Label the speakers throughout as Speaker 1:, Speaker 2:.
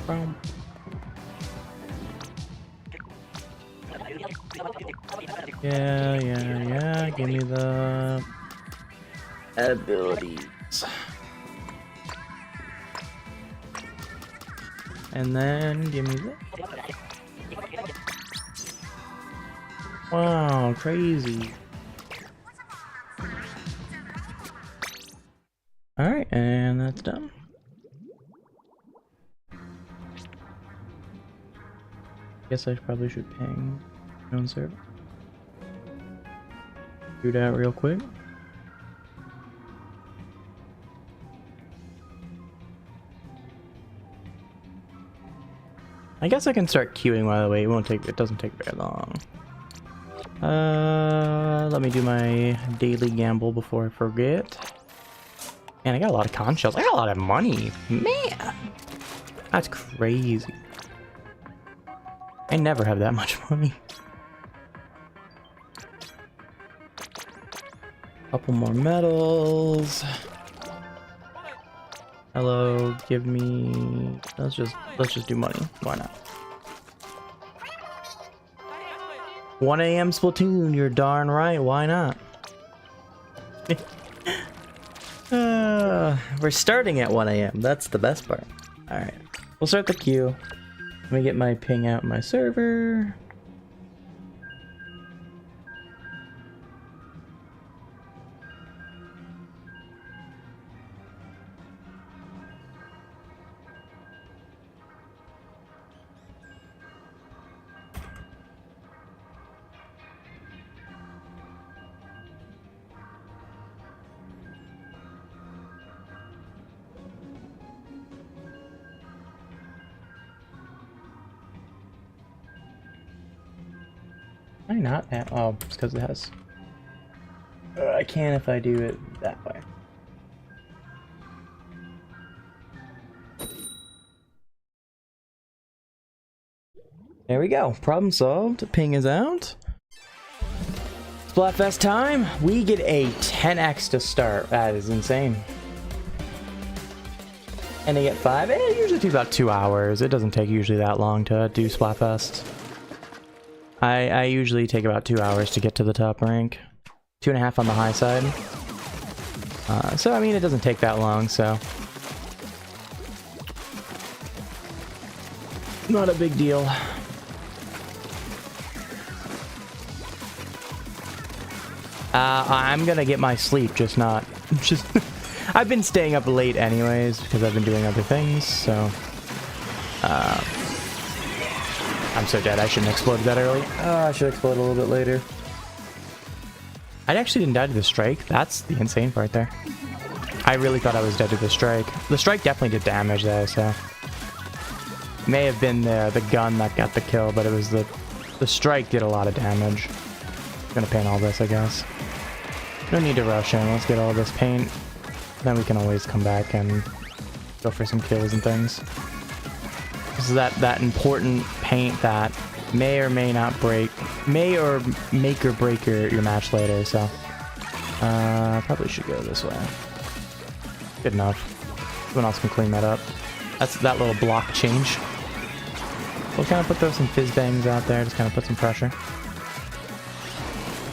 Speaker 1: Boom. Yeah. Give me the abilities. And then give me the... Wow, crazy. Alright, and that's done. Guess I probably should ping my own server. Do that real quick. I guess I can start queuing by the way. It doesn't take very long. Let me do my daily gamble before I forget. Man, I got a lot of conch shells. I got a lot of money. Man, that's crazy. I never have that much money. Couple more medals. Hello, give me... Let's just do money. Why not? 1 AM Splatoon, you're darn right. Why not? We're starting at 1 AM. That's the best part. Alright. We'll start the queue. Let me get my ping out my server. Why not? Oh, it's because it has... I can if I do it that way. There we go. Problem solved. Ping is out. Splatfest time. We get a 10x to start. That is insane. And they get 5. It usually takes about 2 hours. It doesn't take usually that long to do Splatfest. I usually take about 2 hours to get to the top rank. 2.5 on the high side. So, I mean, it doesn't take that long, so... Not a big deal. I'm gonna get my sleep, just not... I've been staying up late anyways, because I've been doing other things, so... I'm so dead, I shouldn't have exploded that early. I should explode a little bit later. I actually didn't die to the strike. That's the insane part there. I really thought I was dead to the strike. The strike definitely did damage though, so... May have been the gun that got the kill, but it was the strike did a lot of damage. I'm gonna paint all this, I guess. No need to rush in. Let's get all this paint. Then we can always come back and go for some kills and things. This is that important paint that may or may not break, may or make or break your match later, so probably should go this way. Good enough. Someone else can clean that up. That's that little block change. We'll kind of throw some fizz bangs out there, just kind of put some pressure.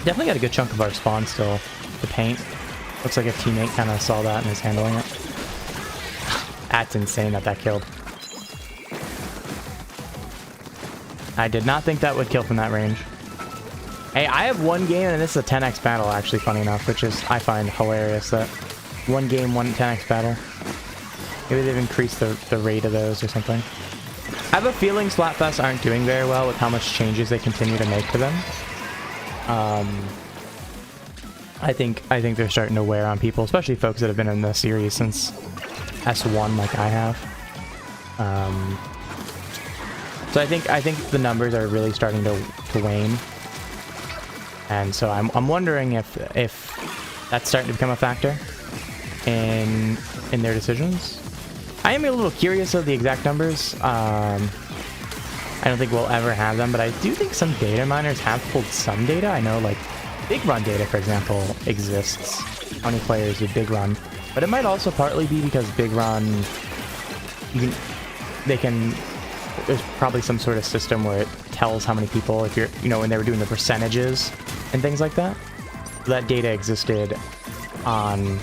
Speaker 1: Definitely got a good chunk of our spawn still to paint. Looks like a teammate kind of saw that and is handling it. That's insane that killed. I did not think that would kill from that range. Hey, I have one game, and this is a 10x battle, actually, funny enough, which is, I find hilarious, that one game, one 10x battle. Maybe they've increased the rate of those or something. I have a feeling Splatfest aren't doing very well with how much changes they continue to make to them. I think they're starting to wear on people, especially folks that have been in the series since S1 like I have. So I think the numbers are really starting to wane, and so I'm wondering if that's starting to become a factor in their decisions. I am a little curious of the exact numbers. I don't think we'll ever have them, but I do think some data miners have pulled some data. I know, like, Big Run data, for example, exists. How many players with Big Run? But it might also partly be because Big Run, you can... they can, there's probably some sort of system where it tells how many people, if you're, you know, when they were doing the percentages and things like that. That data existed on,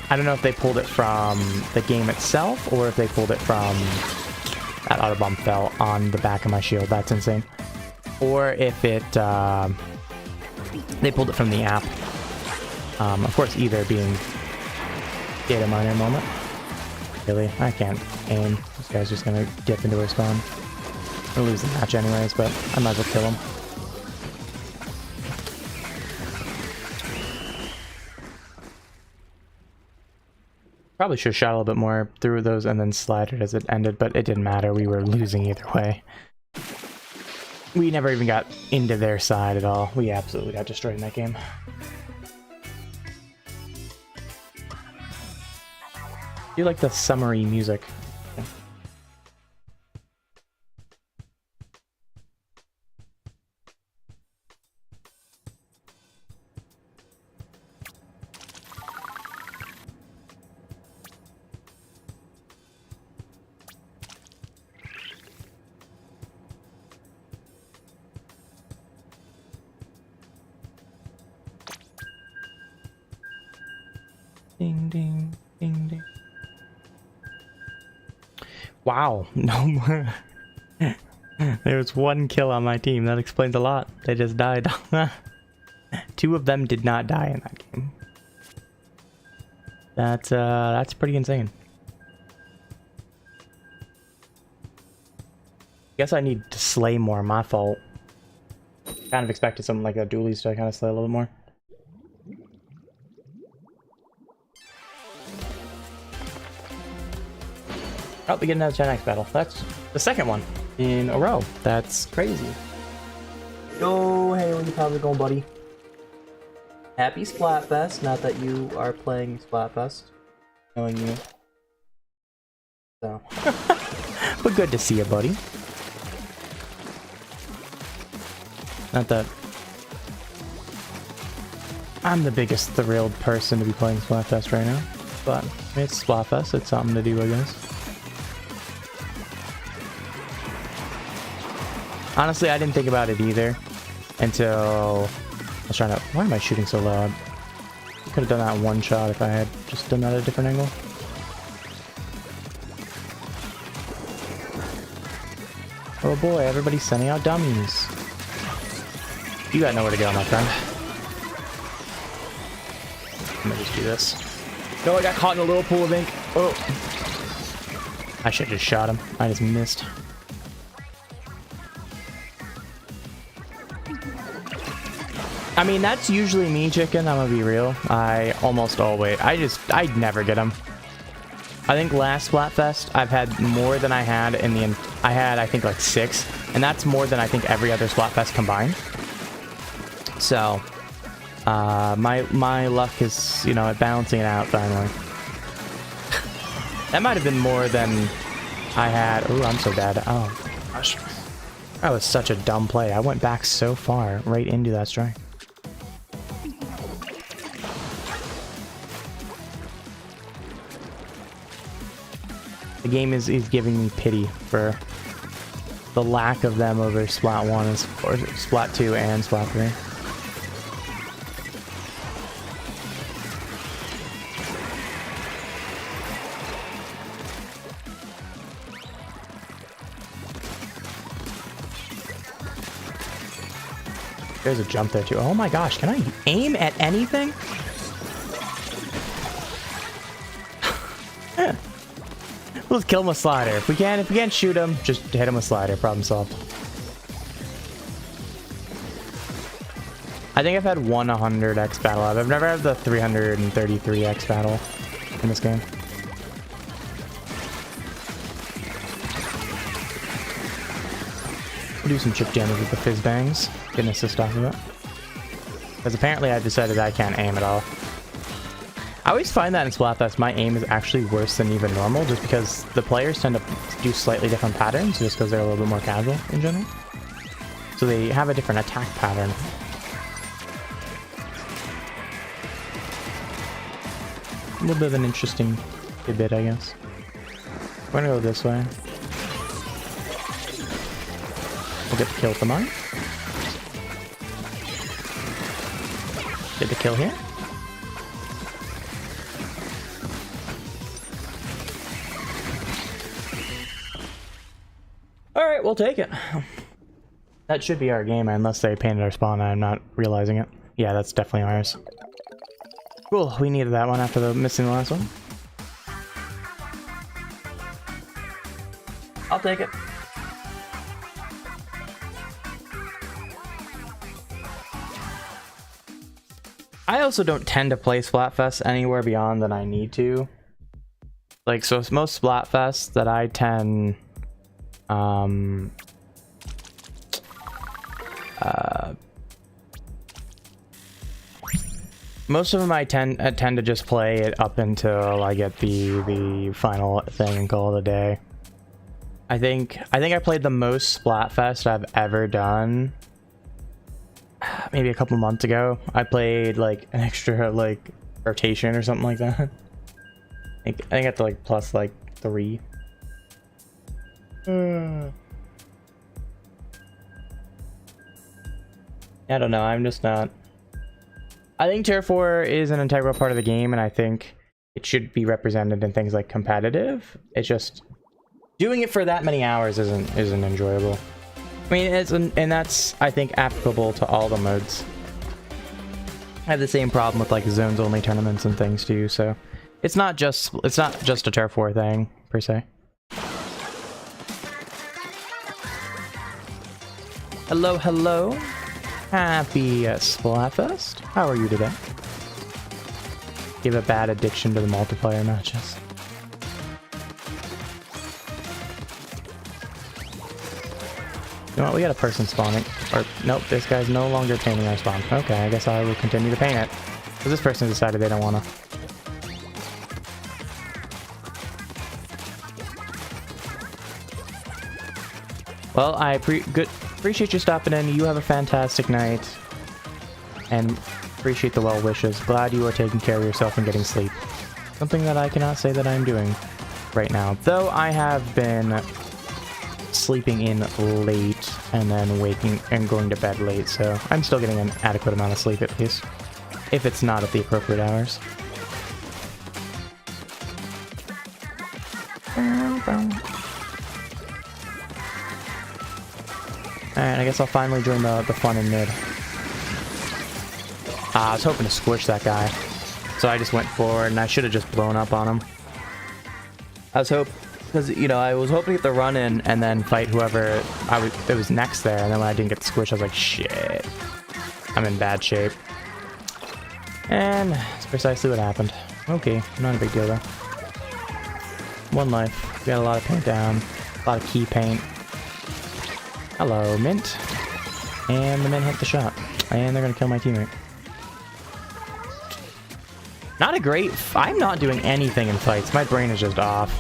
Speaker 1: I don't know if they pulled it from the game itself or if they pulled it from, that autobomb fell on the back of my shield. That's insane. Or if it, they pulled it from the app. Of course, either being data miner moment. Really, I can't aim. This guy's just gonna dip into his spawn. We'll lose the match anyways, but I might as well kill him. Probably should have shot a little bit more through those and then slide it as it ended, but it didn't matter. We were losing either way. We never even got into their side at all. We absolutely got destroyed in that game. You like the summery music. Ding, ding, ding, ding. Wow, no more. There was one kill on my team. That explains a lot. They just died. 2 of them did not die in that game. That's pretty insane. Guess I need to slay more. My fault. Kind of expected something like a dualies to kind of slay a little more. Oh, we get another 10x battle. That's the second one in a row. That's crazy. Yo, Haley, how's it going, buddy? Happy Splatfest. Not that you are playing Splatfest. Knowing you. So. But good to see you, buddy. Not that I'm the biggest thrilled person to be playing Splatfest right now. But it's Splatfest. It's something to do, I guess. Honestly, I didn't think about it either until I was trying to... Why am I shooting so loud? I could have done that in one shot if I had just done that at a different angle. Oh boy, everybody's sending out dummies. You got nowhere to go, my friend. I'm gonna just do this. No, I got caught in a little pool of ink. Oh. I should have just shot him. I just missed. I mean, that's usually me, chicken. I'm gonna be real. I almost always... I never get them. I think last Splatfest, I've had more than I had in the... I had, I think, like 6. And that's more than I think every other Splatfest combined. So, my luck is, you know, balancing it out finally. That might have been more than I had... Ooh, I'm so bad. Oh, gosh. That was such a dumb play. I went back so far right into that strike. The game is giving me pity for the lack of them over Splat 1 or Splat 2 and Splat 3. There's a jump there too. Oh my gosh, can I aim at anything? Let's kill him with slider. If we can't shoot him, just hit him with slider. Problem solved. I think I've had one 100x battle. I've never had the 333x battle in this game. We'll do some chip damage with the fizz bangs. Get an assist off of it. Because apparently I've decided I can't aim at all. I always find that in Splatfest, my aim is actually worse than even normal, just because the players tend to do slightly different patterns, just because they're a little bit more casual in general. So they have a different attack pattern. A little bit of an interesting tidbit, I guess. We're gonna go this way. We'll get the kill with the mine. Get the kill here. Alright, we'll take it. That should be our game, unless they painted our spawn and I'm not realizing it. Yeah, that's definitely ours. Cool, we needed that one after missing the last one. I'll take it. I also don't tend to play Splatfest anywhere beyond than I need to. Like, so most Splatfests that I tend... most of them I tend to just play it up until I get the final thing and call it a day. I think I played the most Splatfest I've ever done maybe a couple months ago. I played like an extra like rotation or something like that. I think I got to like plus like 3. I don't know, I'm just not... I think Tier 4 is an integral part of the game, and I think it should be represented in things like competitive. It's just... doing it for that many hours isn't enjoyable. I mean, and that's, I think, applicable to all the modes. I have the same problem with like zones only tournaments and things too, so... It's not just a Tier 4 thing, per se. Hello, hello. Happy Splatfest. How are you today? You have a bad addiction to the multiplayer matches. You know what? We got a person spawning. Or, nope, this guy's no longer painting our spawn. Okay, I guess I will continue to paint it. Because this person decided they don't want to. Well, I appreciate you stopping in. You have a fantastic night. And appreciate the well wishes. Glad you are taking care of yourself and getting sleep. Something that I cannot say that I'm doing right now. Though I have been sleeping in late and then waking and going to bed late. So I'm still getting an adequate amount of sleep at least. If it's not at the appropriate hours. Alright, I guess I'll finally join the fun in mid. I was hoping to squish that guy. So I just went forward and I should have just blown up on him. I was hoping, because, you know, I was hoping to get the run in and then fight whoever it was next there. And then when I didn't get the squish, I was like, shit. I'm in bad shape. And that's precisely what happened. Okay, not a big deal though. 1 life. We got a lot of paint down. A lot of key paint. Hello, Mint. And the Mint hit the shot. And they're gonna kill my teammate. Not a great... I'm not doing anything in fights. My brain is just off.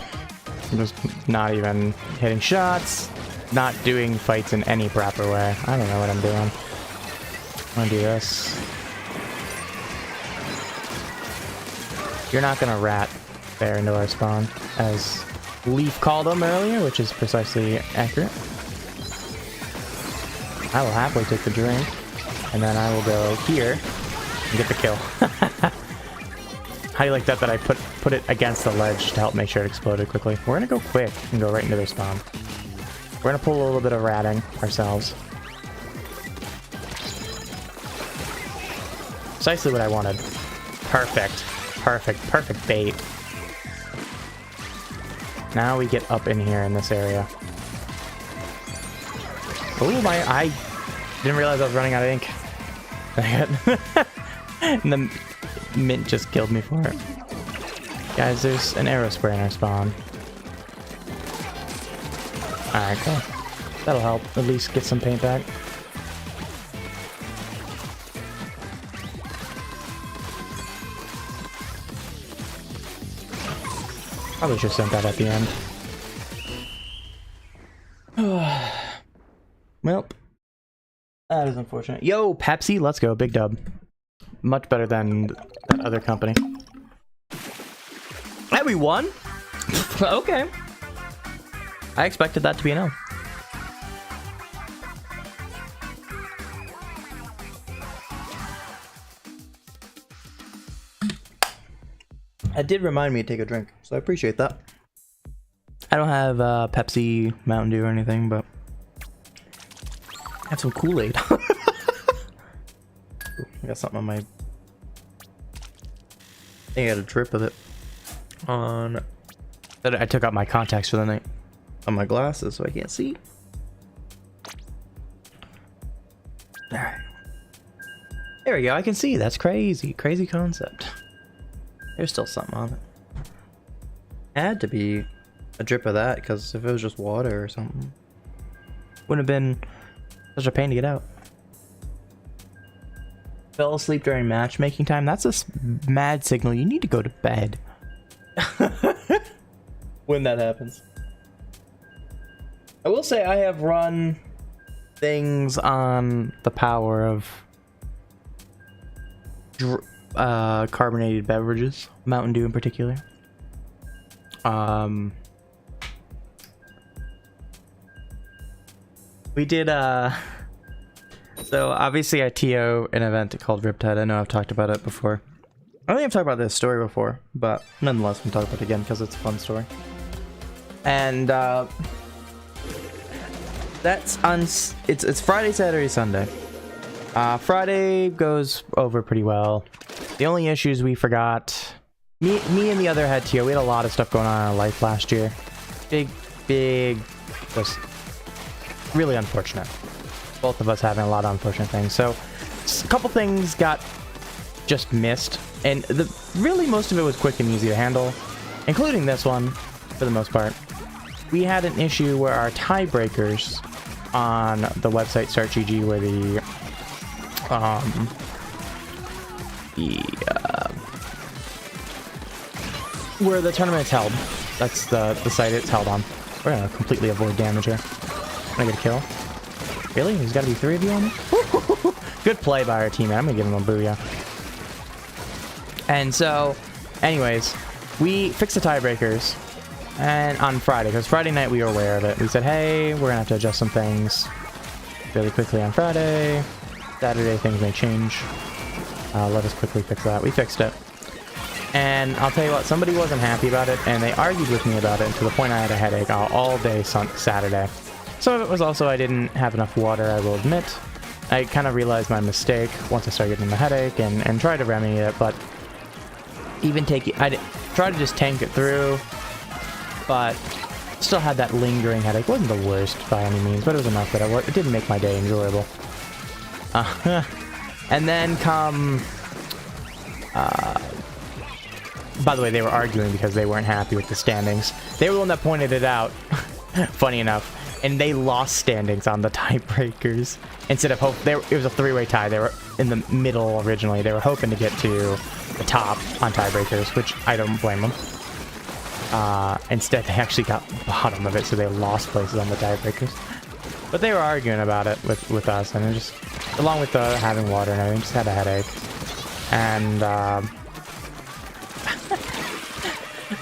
Speaker 1: I'm just not even hitting shots. Not doing fights in any proper way. I don't know what I'm doing. I'm gonna do this. You're not gonna rat there into our spawn, as Leaf called him earlier, which is precisely accurate. I will happily take the drink, and then I will go here and get the kill. How do you like that I put it against the ledge to help make sure it exploded quickly? We're gonna go quick and go right into their spawn. We're gonna pull a little bit of ratting ourselves. Precisely what I wanted. Perfect. Perfect. Perfect bait. Now we get up in here in this area. Oh my, I didn't realize I was running out of ink. And the Mint just killed me for it. Guys, there's an arrow spray in our spawn. Alright, cool. That'll help at least get some paint back. Probably should have sent that at the end. Well, that is unfortunate. Yo, Pepsi, let's go. Big dub. Much better than that other company. Hey, we won? Okay. I expected that to be a no. That did remind me to take a drink, so I appreciate that. I don't have Pepsi, Mountain Dew, or anything, but I have some Kool-Aid. I got something on my... I think I got a drip of it on... I took out my contacts for the night on my glasses, so I can't see. Alright. There we go, I can see. That's crazy. Crazy concept. There's still something on it. Had to be a drip of that, because if it was just water or something, wouldn't have been such a pain to get out. Fell asleep during matchmaking time. That's a mad signal. You need to go to bed. When that happens. I will say I have run things on the power of carbonated beverages, Mountain Dew in particular. We did so obviously I TO an event called Riptide. I know I've talked about it before. I don't think I've talked about this story before, but nonetheless we can talk about it again because it's a fun story. And that's on it's Friday, Saturday, Sunday. Friday goes over pretty well. The only issues we forgot, me and the other head TO, we had a lot of stuff going on in our life last year. Big, just really unfortunate. Both of us having a lot of unfortunate things. So a couple things got just missed, and really most of it was quick and easy to handle, including this one for the most part. We had an issue where our tiebreakers on the website StartGG, where where the tournament's held. That's the site it's held on. We're gonna completely avoid damage here. Can I get a kill? Really? There's gotta be 3 of you on me? Good play by our teammate. I'm gonna give him a booyah. And so, anyways, we fixed the tiebreakers. And on Friday, because Friday night we were aware of it. We said, hey, we're gonna have to adjust some things really quickly on Friday. Saturday things may change. Let us quickly fix that. We fixed it. And I'll tell you what, somebody wasn't happy about it, and they argued with me about it to the point I had a headache all day Saturday. Some of it was also I didn't have enough water, I will admit. I kind of realized my mistake once I started getting the headache and tried to remedy it, but even I tried to just tank it through, but still had that lingering headache. It wasn't the worst by any means, but it was enough that it didn't make my day enjoyable. And then come... by the way, they were arguing because they weren't happy with the standings. They were the one that pointed it out, funny enough. And they lost standings on the tiebreakers. Instead of it was a 3-way tie. They were in the middle originally. They were hoping to get to the top on tiebreakers, which I don't blame them. Instead, they actually got bottom of it, so they lost places on the tiebreakers. But they were arguing about it with us, and it just, along with having water and everything, just had a headache. And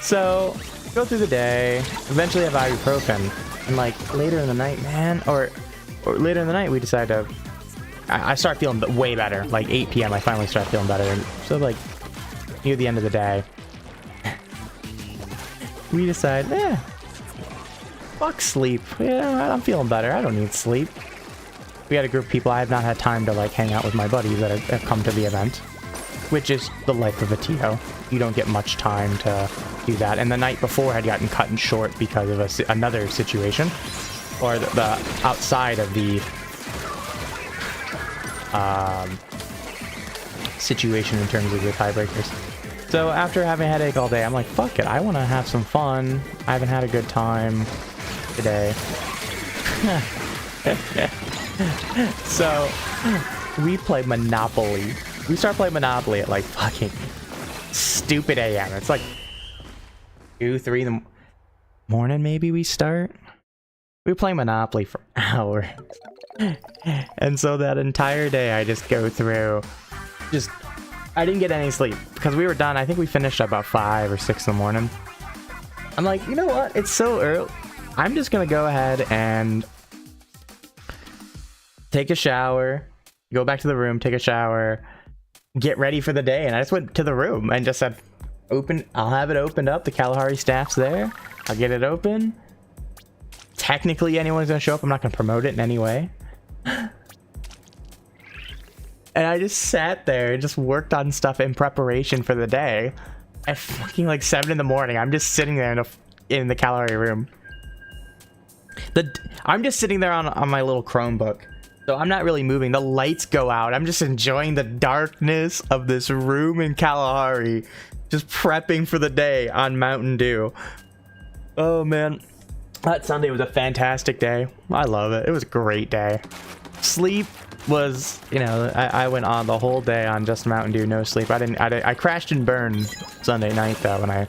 Speaker 1: so go through the day. Eventually, have ibuprofen. And like later in the night, man, or later in the night, we decided to. I start feeling way better. Like 8 p.m., I finally start feeling better. And so like near the end of the day, we decide, fuck sleep. Yeah, I'm feeling better. I don't need sleep. We had a group of people. I have not had time to like hang out with my buddies that have come to the event, which is the life of a TO. You don't get much time to do that. And the night before had gotten cut short because of another situation, or the outside of the situation in terms of the tiebreakers. So after having a headache all day, I'm like, fuck it, I want to have some fun. I haven't had a good time today. So we play Monopoly. We start playing Monopoly at like fucking stupid AM. It's like 2, 3 in the morning maybe we start. We were playing Monopoly for hours. And so that entire day I just go through, I didn't get any sleep because we were done. I think we finished about 5 or 6 in the morning. I'm like, you know what? It's so early. I'm just gonna go ahead and take a shower, go back to the room, take a shower, get ready for the day. And I just went to the room and just said, I'll have it opened up. The Kalahari staff's there. I'll get it open. Technically, anyone's gonna show up. I'm not gonna promote it in any way. And I just sat there and just worked on stuff in preparation for the day. At fucking like 7 in the morning, I'm just sitting there in the Kalahari room. I'm just sitting there on my little Chromebook. So I'm not really moving. The lights go out. I'm just enjoying the darkness of this room in Kalahari. Just prepping for the day on Mountain Dew. Oh, man. That Sunday was a fantastic day. I love it. It was a great day. Sleep was, you know, I went on the whole day on just Mountain Dew, no sleep. I crashed and burned Sunday night, though, when I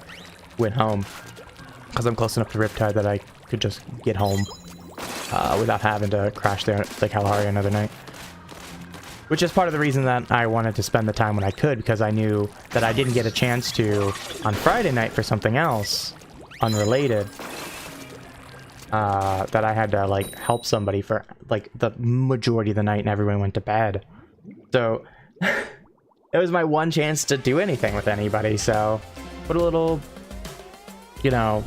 Speaker 1: went home. Because I'm close enough to Riptide that I could just get home without having to crash the Kalahari another night. Which is part of the reason that I wanted to spend the time when I could, because I knew that I didn't get a chance to on Friday night for something else unrelated. That I had to like help somebody for like the majority of the night and everyone went to bed. So it was my one chance to do anything with anybody. So put a little, you know,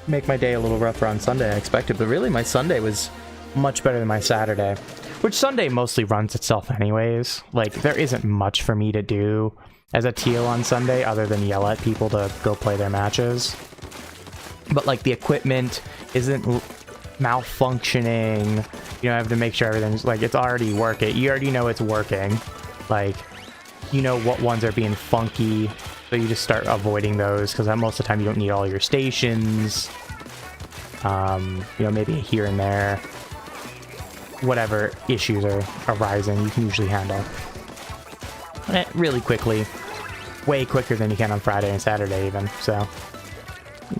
Speaker 1: make my day a little rougher on Sunday I expected, but really my Sunday was much better than my Saturday, which Sunday mostly runs itself anyways. Like there isn't much for me to do as a teal on Sunday other than yell at people to go play their matches. But like the equipment isn't malfunctioning, you know, I have to make sure everything's like it's already working. You already know it's working, like you know what ones are being funky, so you just start avoiding those because most of the time you don't need all your stations. You know, maybe here and there, whatever issues are arising, you can usually handle it really quickly, way quicker than you can on Friday and Saturday even. So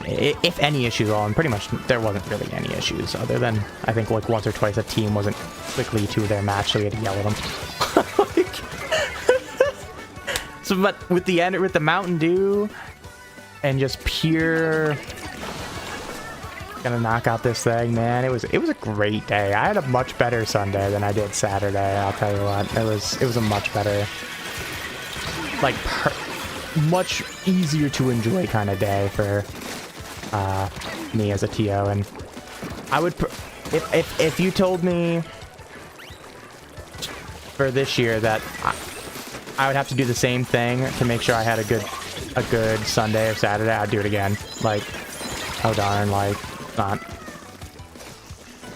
Speaker 1: if any issues at all, and pretty much there wasn't really any issues other than I think like once or twice a team wasn't quickly to their match, so we had to yell at them. So, but with the Mountain Dew and just pure gonna knock out this thing, man. It was a great day. I had a much better Sunday than I did Saturday. I'll tell you what, it was a much better, like much easier to enjoy kind of day for me as a TO. And I would if you told me for this year that I would have to do the same thing to make sure I had a good Sunday or Saturday, I'd do it again. Like, oh darn, like not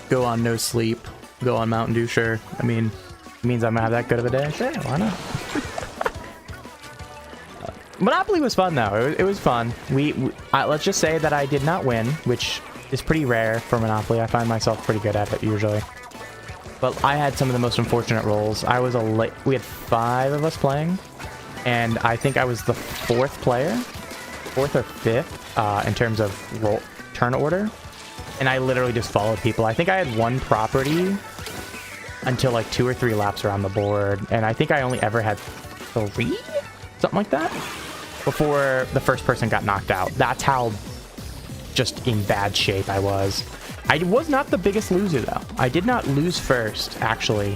Speaker 1: go on no sleep, go on Mountain Dew. Sure, I mean it means I'm gonna have that good of a day. Sure, why not? Monopoly was fun though. It was fun. Let's just say that I did not win, which is pretty rare for Monopoly. I find myself pretty good at it usually. But I had some of the most unfortunate rolls. We had 5 of us playing, and I think I was the 4th player, 4th or 5th, in terms of turn order. And I literally just followed people. I think I had 1 property until like 2 or 3 laps around the board, and I think I only ever had 3, something like that, before the first person got knocked out. That's how just in bad shape I was. I was not the biggest loser though. I did not lose first, actually,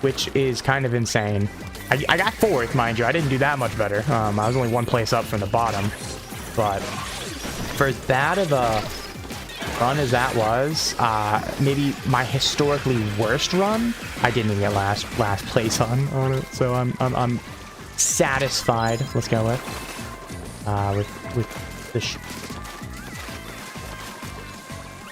Speaker 1: which is kind of insane. I got 4th, mind you. I didn't do that much better. I was only 1 place up from the bottom, but for that of a run as that was, maybe my historically worst run, I didn't even get last place on it. So I'm satisfied. Let's go with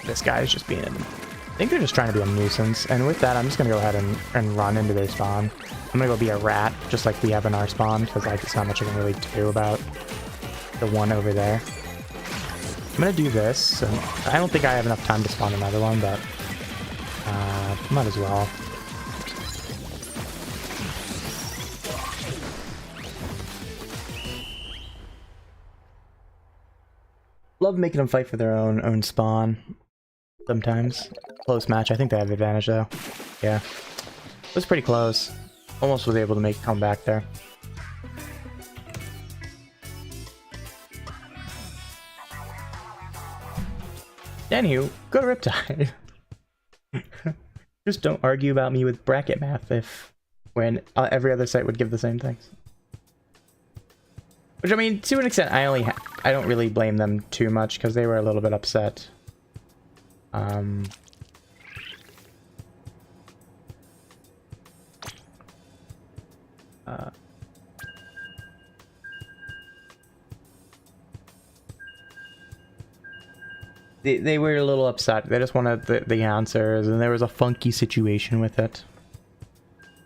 Speaker 1: this guy is just being, I think they're just trying to be a nuisance. And with that, I'm just gonna go ahead and run into their spawn. I'm gonna go be a rat, just like we have in our spawn, because like there's not much I can really do about the one over there. I'm gonna do this. So I don't think I have enough time to spawn another one, but might as well. Love making them fight for their own spawn. Sometimes. Close match. I think they have the advantage though. Yeah. It was pretty close. Almost was able to make a comeback there. Anywho, go to Riptide. Just don't argue about me with bracket math when every other site would give the same things. Which, I mean, to an extent, I don't really blame them too much because they were a little bit upset. They were a little upset. They just wanted the answers, and there was a funky situation with it.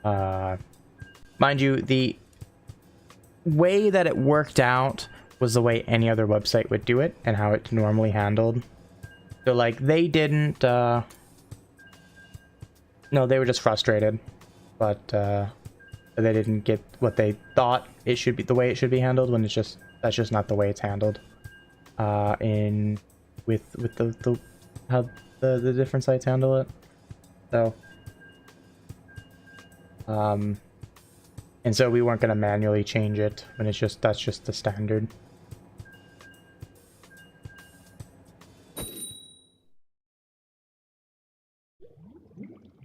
Speaker 1: Mind you, the way that it worked out was the way any other website would do it, and how it's normally handled. So, like, they didn't, no, they were just frustrated, but, they didn't get what they thought it should be, the way it should be handled, when that's just not the way it's handled. With how the different sites handle it. So, and so we weren't gonna manually change it when that's just the standard.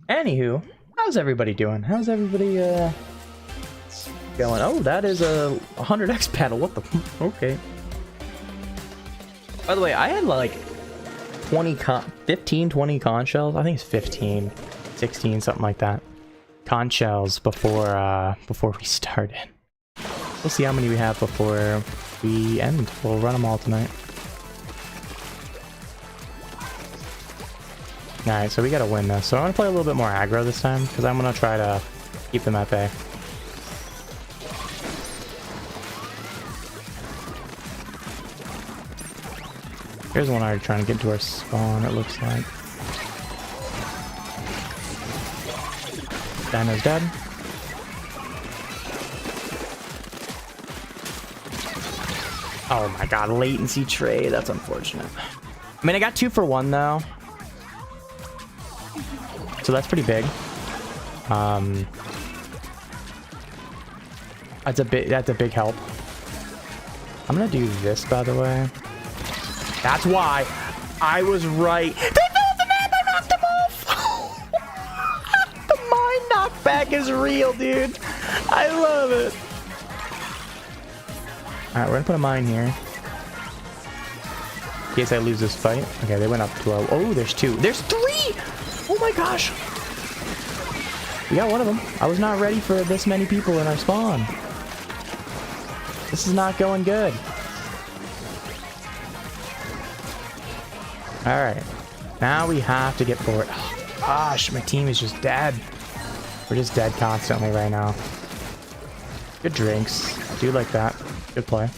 Speaker 1: Anywho, how's everybody doing? How's everybody going? Oh, that is a 100x paddle. What the? Okay. By the way, I had like 15, 20 conch shells. I think it's 15, 16, something like that. Conch shells before we started. We'll see how many we have before we end. We'll run them all tonight. Alright, so we gotta win this. So I want to play a little bit more aggro this time, because I'm gonna try to keep them at bay. Here's one already trying to get to our spawn, it looks like. Dino's dead. Oh my god, latency trade, that's unfortunate. I mean, I got 2 for 1 though. So that's pretty big. That's a big help. I'm gonna do this, by the way. That's why I was right. They fell the map. I knocked them off. The mine knockback is real, dude. I love it. All right, we're gonna put a mine here in case I lose this fight. Okay, they went up 12. Oh, there's 2. There's 3. Oh my gosh. We got one of them. I was not ready for this many people in our spawn. This is not going good. Alright, now we have to get forward. Oh, gosh, my team is just dead. We're just dead constantly right now. Good drinks. I do like that. Good play.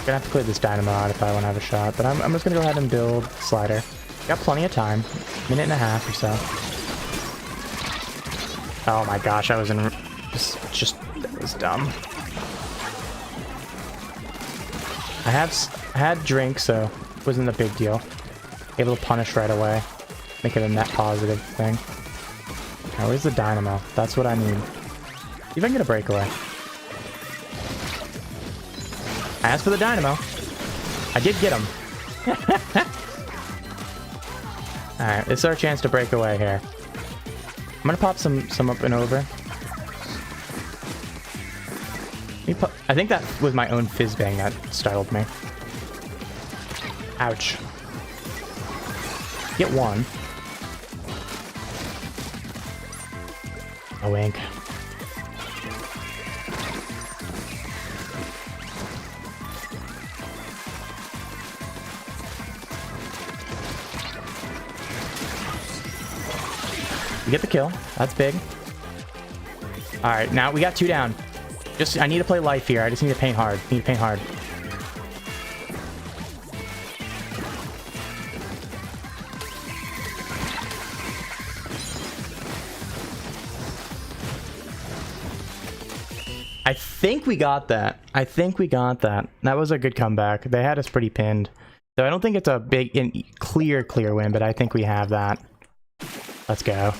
Speaker 1: Gonna have to clear this dynamo out if I want to have a shot, but I'm just gonna go ahead and build slider. Got plenty of time. Minute and a half or so. Oh my gosh, I was in... that was dumb. I had drink, so... wasn't a big deal. Able to punish right away. Make it a net positive thing. Now, where's the dynamo? That's what I need. See if I can get a breakaway. I asked for the dynamo. I did get him. Alright, this is our chance to break away here. I'm gonna pop some up and over. I think that was my own fizz bang that startled me. Ouch. Get one. A wink. We get the kill. That's big. Alright, now we got 2 down. I need to play life here. I just need to paint hard. I think we got that. That was a good comeback. They had us pretty pinned. So I don't think it's a big, clear win, but I think we have that. Let's go.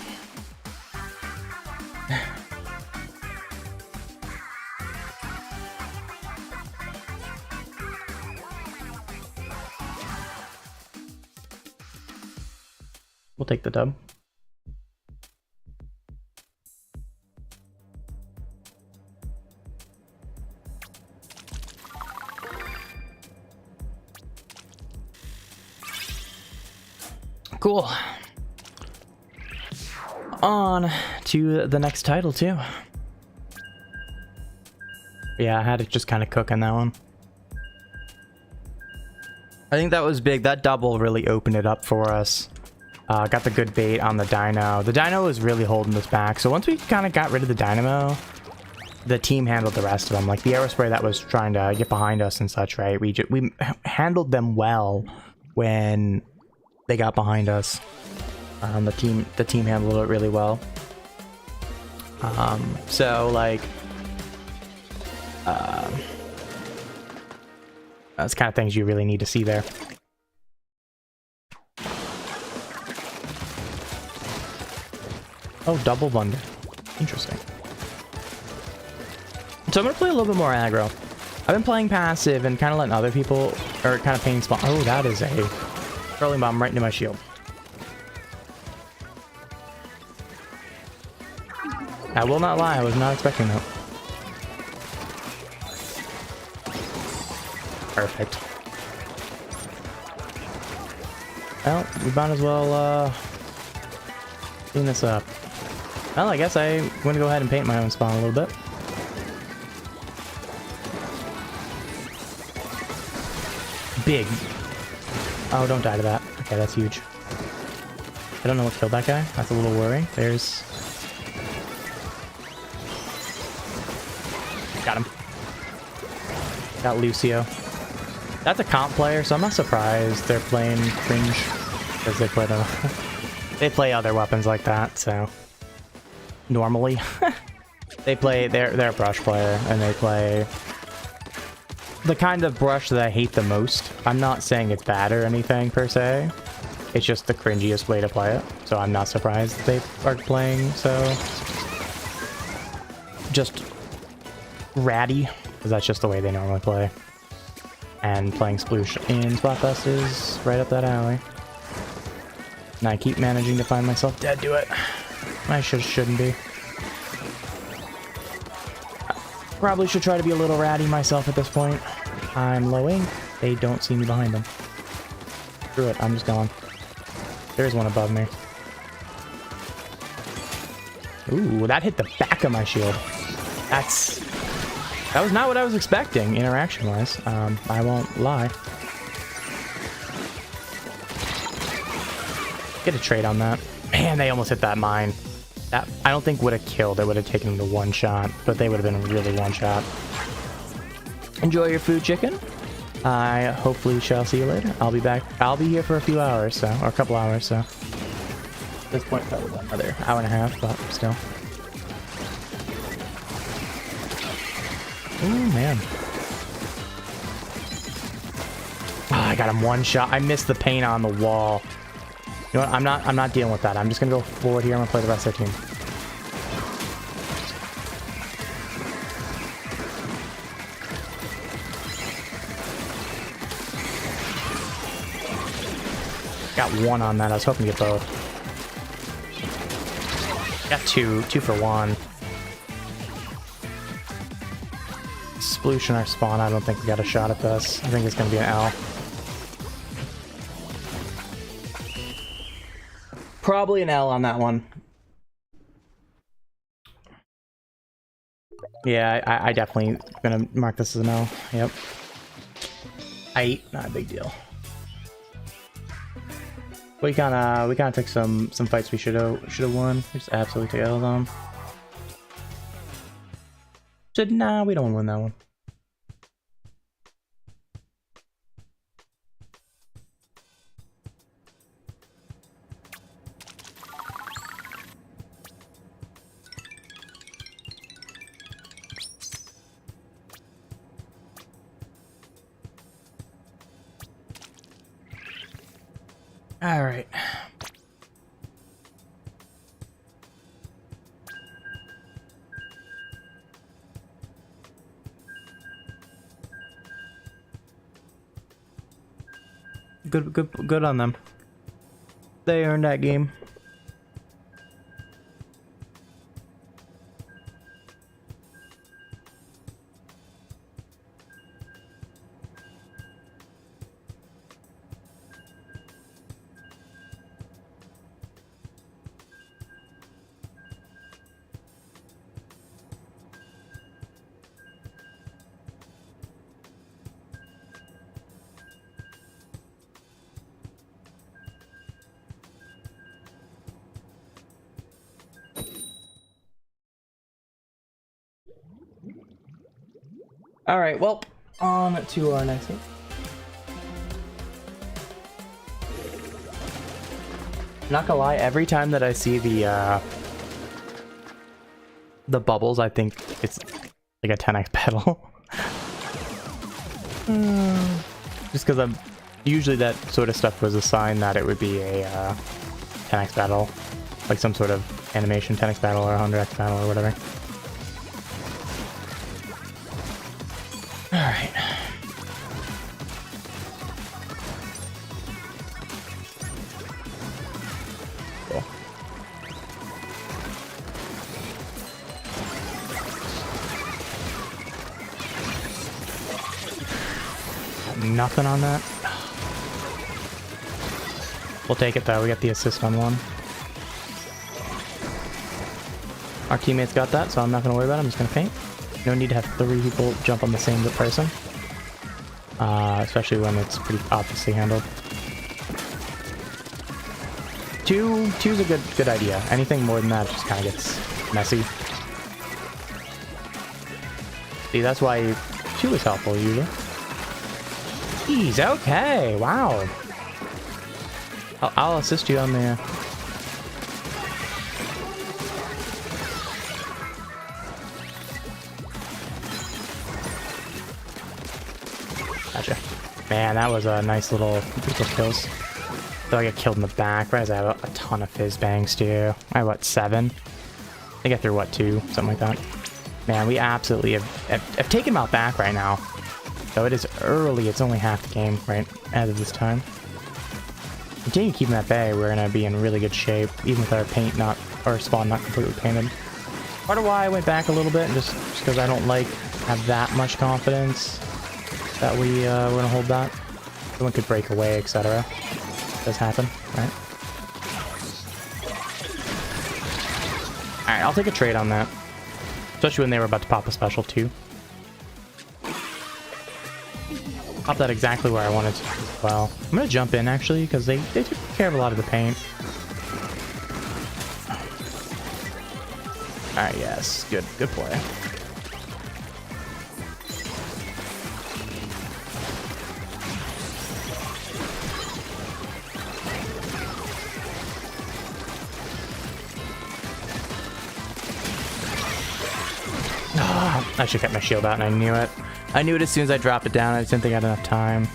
Speaker 1: We'll take the dub. Cool. On to the next title, too. Yeah, I had to just kind of cook on that one. I think that was big. That double really opened it up for us. Got the good bait on the Dino. The Dino was really holding us back. So once we kind of got rid of the Dynamo, the team handled the rest of them. Like the Aerospray that was trying to get behind us and such, right? We handled them well when they got behind us. The team handled it really well. So like, that's kind of things you really need to see there. Oh, double blunder. Interesting. So I'm gonna play a little bit more aggro. I've been playing passive and kind of letting other people, or kind of painting spawn. Oh, that is a curling bomb right into my shield. I will not lie, I was not expecting that. Perfect. Well, we might as well clean this up. Well, I guess I'm going to go ahead and paint my own spawn a little bit. Big. Oh, don't die to that. Okay, that's huge. I don't know what killed that guy. That's a little worrying. There's... Got him. Got Lucio. That's a comp player, so I'm not surprised they're playing cringe because they play they play other weapons like that. So normally they're a brush player and they play the kind of brush that I hate the most. I'm not saying it's bad or anything per se. It's just the cringiest way to play it. So I'm not surprised they are playing so just ratty, because that's just the way they normally play. And playing Sploosh in Splatfest is right up that alley. And I keep managing to find myself dead to it. I shouldn't be. Probably should try to be a little ratty myself at this point. I'm low ink. They don't see me behind them. Screw it, I'm just going. There's one above me. Ooh, that hit the back of my shield. That was not what I was expecting, interaction-wise. I won't lie. Get a trade on that. Man, they almost hit that mine. That I don't think would have killed. It would have taken them to one shot, but they would have been really one shot. Enjoy your food, chicken. I hopefully shall see you later. I'll be back. I'll be here for a few hours, so, or a couple hours, so. At this point, probably another hour and a half, but still. Oh man. Oh, I got him one shot. I missed the paint on the wall. You know what? I'm not dealing with that. I'm just gonna go forward here. I'm gonna play the rest of the team. Got one on that. I was hoping to get both. Got two for one. Sploosh in our spawn. I don't think we got a shot at this. I think it's going to be an L. Probably an L on that one. Yeah, I definitely going to mark this as an L. Yep. Not a big deal. We kind of took some fights we should have won. We just absolutely took L's on. Nah, we don't win that one. All right. Good on them. They earned that game. All right, well, on to our next game. Not gonna lie, every time that I see the bubbles, I think it's like a 10x battle. Just because I'm usually that sort of stuff was a sign that it would be a 10x battle, like some sort of animation 10x battle or 100x battle or whatever. Alright. Cool. Nothing on that. We'll take it though, we got the assist on one. Our teammates got that, so I'm not gonna worry about it, I'm just gonna paint. No need to have 3 people jump on the same person. Especially when it's pretty obviously handled. Two's a good idea. Anything more than that just kind of gets messy. See, that's why 2 is helpful usually. Jeez, okay, wow. I'll assist you on the... Gotcha. Man, that was a nice little group of kills. Though I got killed in the back. Whereas I have a ton of fizz bangs too. I have what, 7? I think I threw what, 2? Something like that. Man, we absolutely have taken them out back right now. Though it is early, it's only half the game, right, as of this time. Continue keeping that bay, we're gonna be in really good shape, even with our paint not, or spawn not completely painted. Part of why I went back a little bit, just because I don't have that much confidence that we're gonna hold that. Someone could break away, etc. Does happen, right? Alright, I'll take a trade on that. Especially when they were about to pop a special too. Pop that exactly where I wanted to as well. I'm gonna jump in actually, because they took care of a lot of the paint. Alright, yes. Good play. I should have kept my shield out and I knew it. I knew it as soon as I dropped it down. I just didn't think I had enough time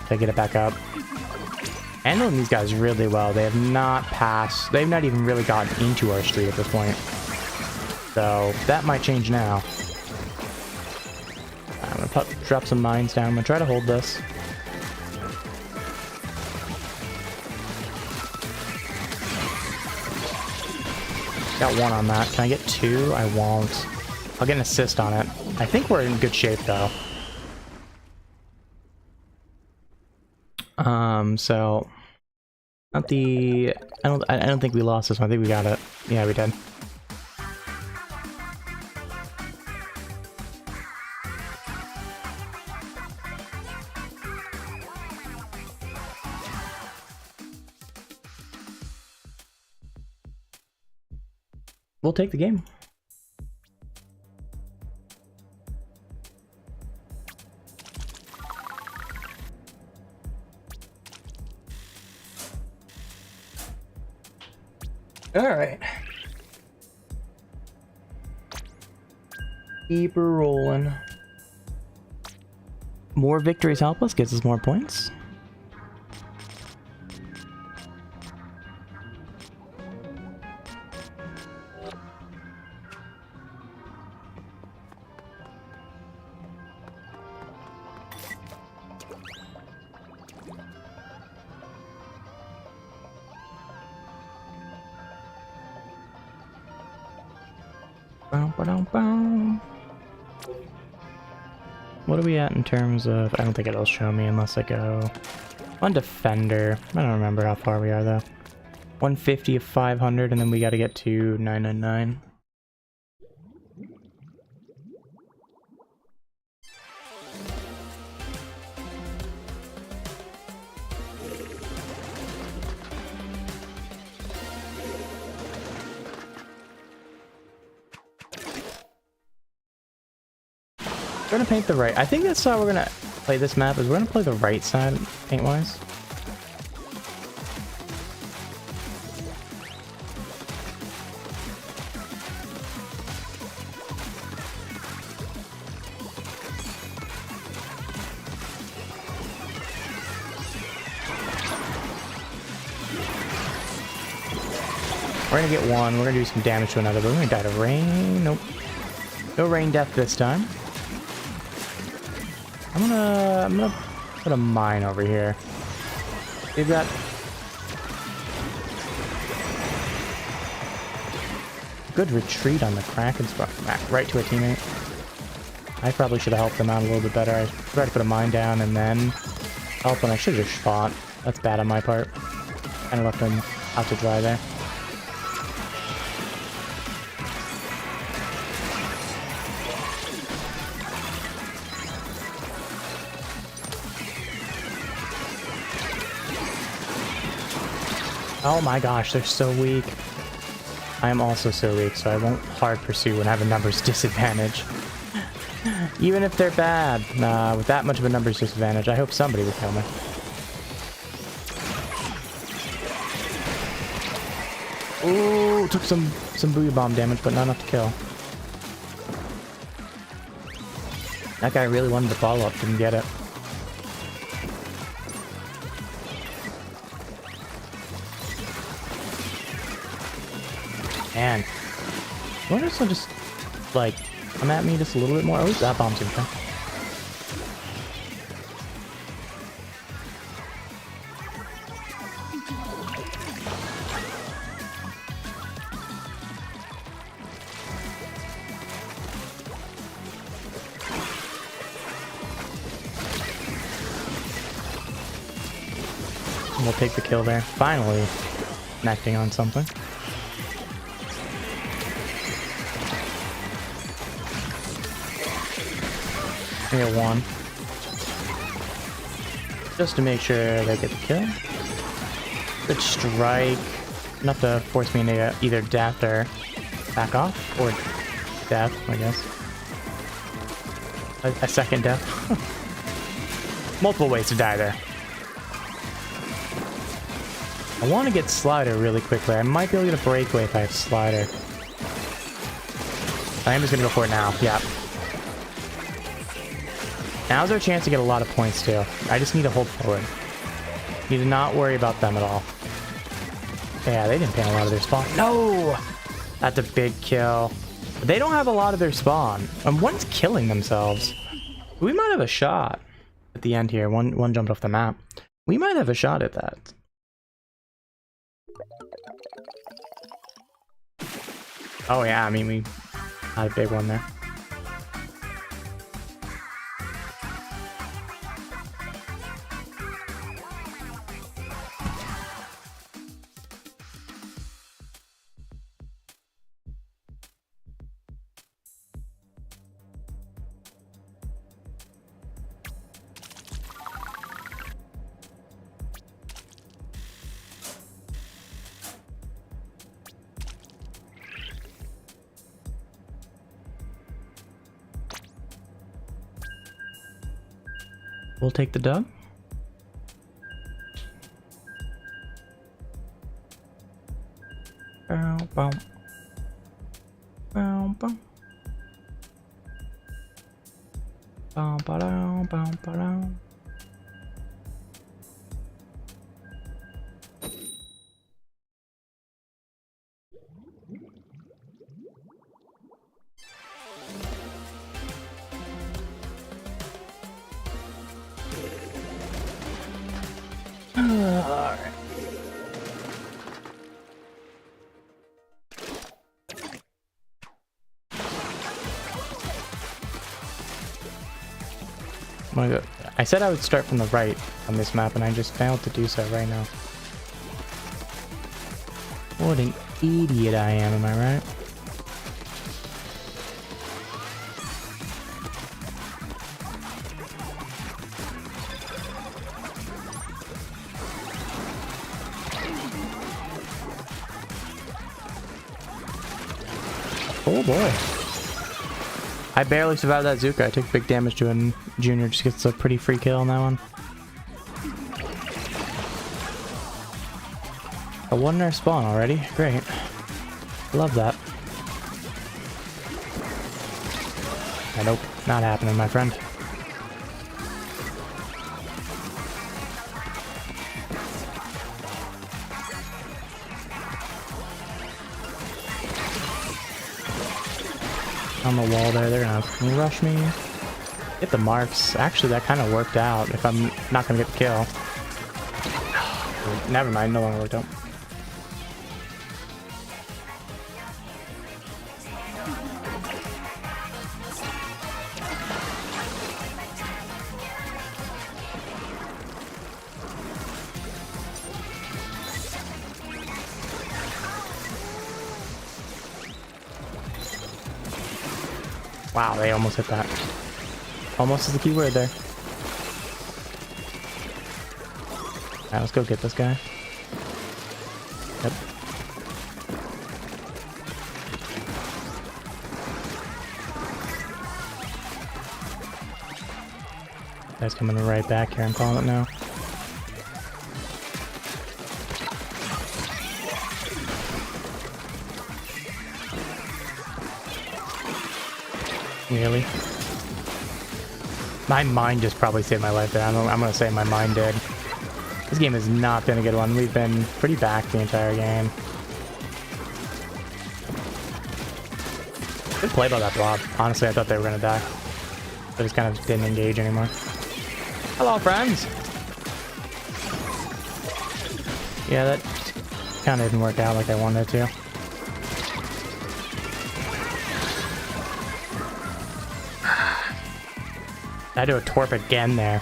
Speaker 1: to get it back up. Handling these guys really well. They have not passed. They've not even really gotten into our street at this point. So that might change now. I'm gonna drop some mines down. I'm gonna try to hold this. Got 1 on that. Can I get 2? I won't. I'll get an assist on it. I think we're in good shape though. So not the I don't think we lost this one. I think we got it. Yeah, we did. We'll take the game. All right. Keep her rolling. More victories help us, gets us more points. What are we at in terms of... I don't think it'll show me unless I go on Defender. I don't remember how far we are though. 150 of 500 and then we gotta get to 999. We're gonna paint the right. I think that's how we're gonna play this map. Is we're gonna play the right side paint-wise. We're gonna get one. We're gonna do some damage to another, but we're gonna die to rain. Nope. No rain death this time. I'm gonna put a mine over here. We've got good retreat on the Kraken spot. Right to a teammate. I probably should have helped them out a little bit better. I tried to put a mine down and then help when I should have just shot. That's bad on my part. Kind of left them out to dry there. Oh my gosh, they're so weak. I am also so weak, so I won't hard pursue when I have a numbers disadvantage. Even if they're bad, with that much of a numbers disadvantage, I hope somebody will kill me. Ooh, took some booyah bomb damage, but not enough to kill. That guy really wanted to follow up, didn't get it. Man, I wonder if they'll just, like, come at me just a little bit more. Oh, that bomb's gonna come. And we'll take the kill there. Finally, connecting on something. I get one. Just to make sure they get the kill. Good strike. Enough to force me into either death or back off. Or death, I guess. A second death. Multiple ways to die there. I want to get Slider really quickly. I might be able to get a breakaway if I have Slider. I am just going to go for it now. Yeah. Now's our chance to get a lot of points too. I just need to hold forward. Need to not worry about them at all. Yeah, they didn't paint a lot of their spawn. No! That's a big kill. They don't have a lot of their spawn. And one's killing themselves. We might have a shot at the end here. One jumped off the map. We might have a shot at that. Oh yeah, I mean, we had a big one there. We'll take the dub. Bow, bow. Bow, bow. Bow, bow, bow, bow. Alright. I said I would start from the right on this map, and I just failed to do so right now. What an idiot I am I right? Oh boy. I barely survived that Zuka. I took big damage to it, and Junior just gets a pretty free kill on that one. A 1-ner spawn already? Great. Love that. Nope, not happening, my friend. On the wall there, they're gonna rush me. Get the marks. Actually, that kind of worked out if I'm not gonna get the kill. Never mind, no longer worked out. Wow, they almost hit that. Almost is the key word there. Alright, let's go get this guy. Yep. Guy's coming right back here, I'm calling it now. Really? My mind just probably saved my life there. I'm gonna say my mind did. This game has not been a good one. We've been pretty back the entire game. Good play by that blob. Honestly, I thought they were gonna die. I just kind of didn't engage anymore. Hello, friends! Yeah, that kind of didn't work out like I wanted it to. I had to do a torp again there.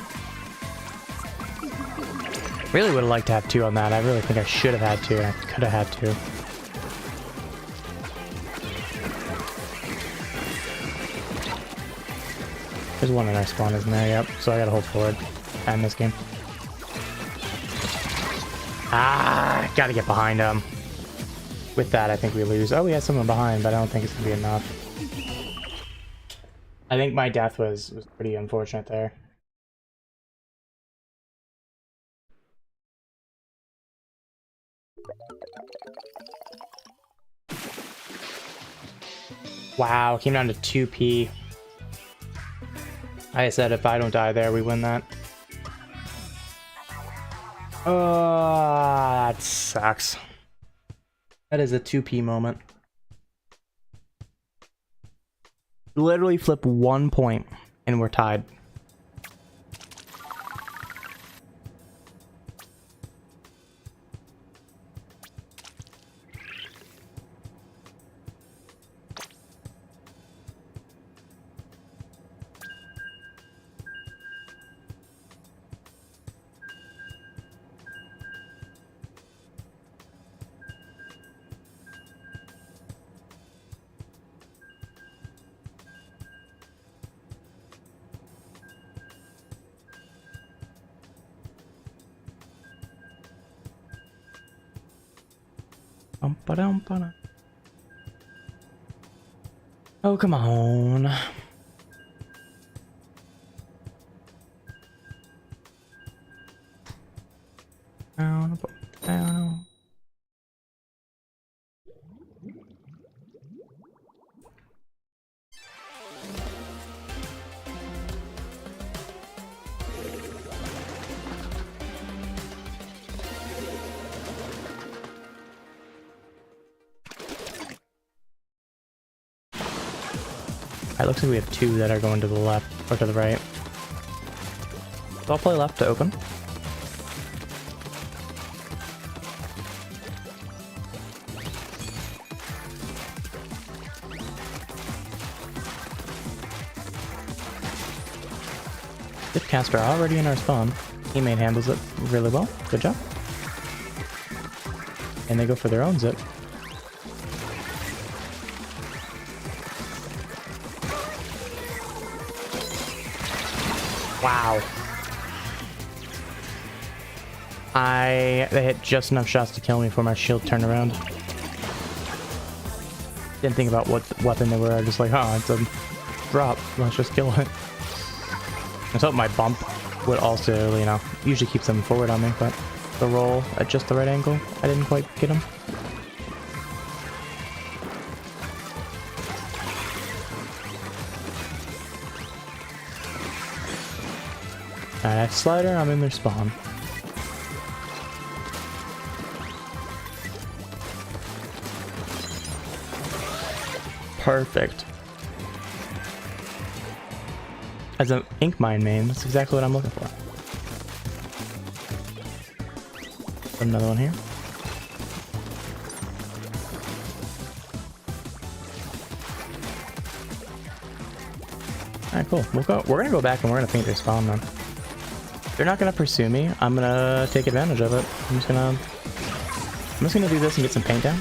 Speaker 1: Really would have liked to have 2 on that. I really think I should have had 2. I could have had 2. There's one in our spawn, isn't there? Yep. So I gotta hold forward in this game. Ah, gotta get behind him. With that, I think we lose. Oh, we had someone behind, but I don't think it's gonna be enough. I think my death was pretty unfortunate there. Wow, came down to 2p. I said if I don't die there, we win that. Oh, that sucks. That is a 2p moment. Literally flip 1 point and we're tied. Oh, come on. It looks like we have 2 that are going to the left, or to the right. So I'll play left to open. caster already in our spawn. Teammate handles it really well. Good job. And they go for their own zip. Wow. They hit just enough shots to kill me before my shield turned around. Didn't think about what weapon they were. I was just like, oh, it's a drop. Let's just kill it. I thought my bump would also, you know, usually keeps them forward on me, but the roll at just the right angle, I didn't quite get him. Alright, slider, I'm in their spawn. Perfect. As an ink mine main, that's exactly what I'm looking for. Another one here. Alright, cool. We're gonna go back and we're gonna paint their spawn then. They're not gonna pursue me. I'm gonna take advantage of it. I'm just gonna do this and get some paint down.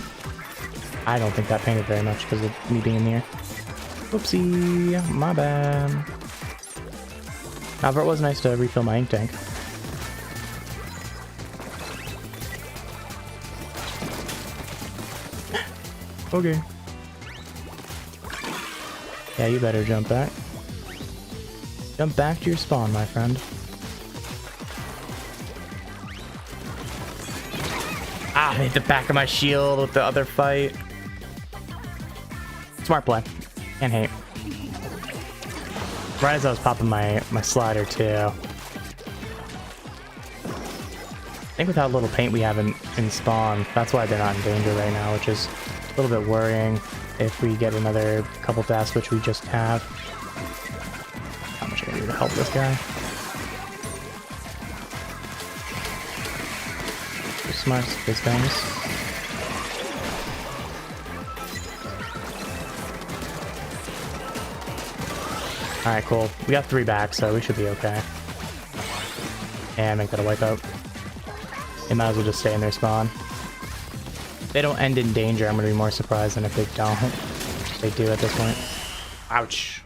Speaker 1: I don't think that painted very much because of me being in the air. Whoopsie, my bad. However, it was nice to refill my ink tank. Okay. Yeah, you better jump back. Jump back to your spawn, my friend. Ah, I hit the back of my shield with the other fight. Smart play. Can't hate. Right as I was popping my slider too. I think with how little paint we have in spawn, that's why they're not in danger right now, which is a little bit worrying if we get another couple deaths, which we just have. How much I gotta do to help this guy? Smart space bangs. Alright, cool. We got 3 back, so we should be okay. And make that a wipeout. They might as well just stay in their spawn. If they don't end in danger, I'm gonna be more surprised than if they don't. They do at this point. Ouch.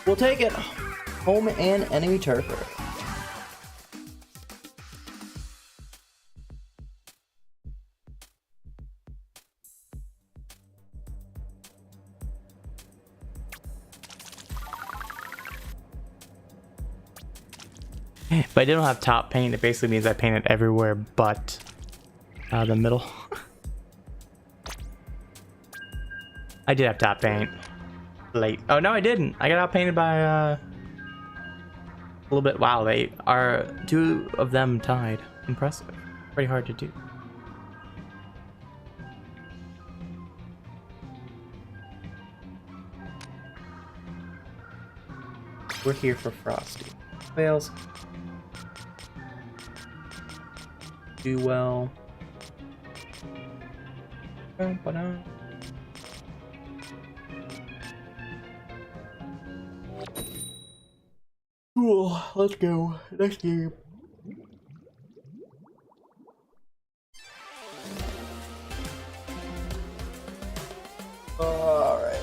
Speaker 2: We'll take it. Home and enemy turfer.
Speaker 1: If I didn't have top paint, it basically means I painted everywhere but the middle. I did have top paint. Late. Oh no, I didn't. I got outpainted by a little bit. Wow, they are 2 of them tied. Impressive. Pretty hard to do. We're here for Frosty. Fails. Do well. Ba-da.
Speaker 2: Cool, let's go. Next game. Alright.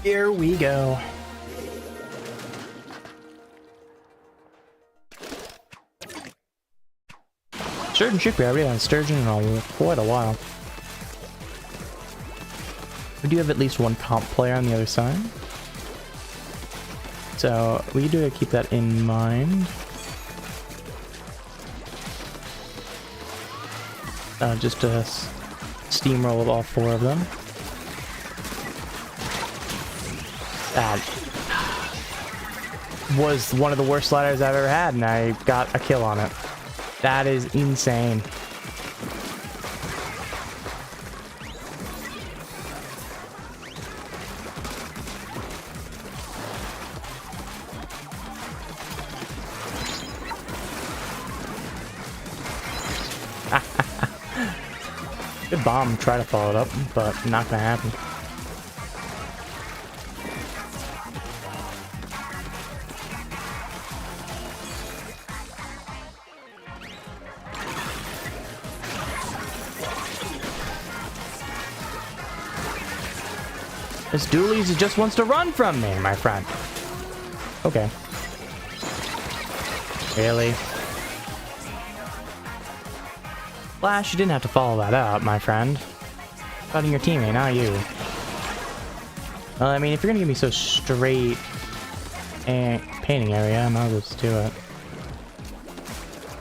Speaker 1: Here we go. Sturgeon should be already on Sturgeon in quite a while. We do have at least 1 comp player on the other side. So we do keep that in mind. Just to steamroll all 4 of them. That was one of the worst sliders I've ever had, and I got a kill on it. That is insane. Good bomb, try to follow it up, but not gonna happen. This Doolies just wants to run from me, my friend. Okay. Really? Flash, you didn't have to follow that up, my friend. Fighting your teammate, not you. Well, I mean, if you're gonna give me so straight and painting area, I might as well just do it.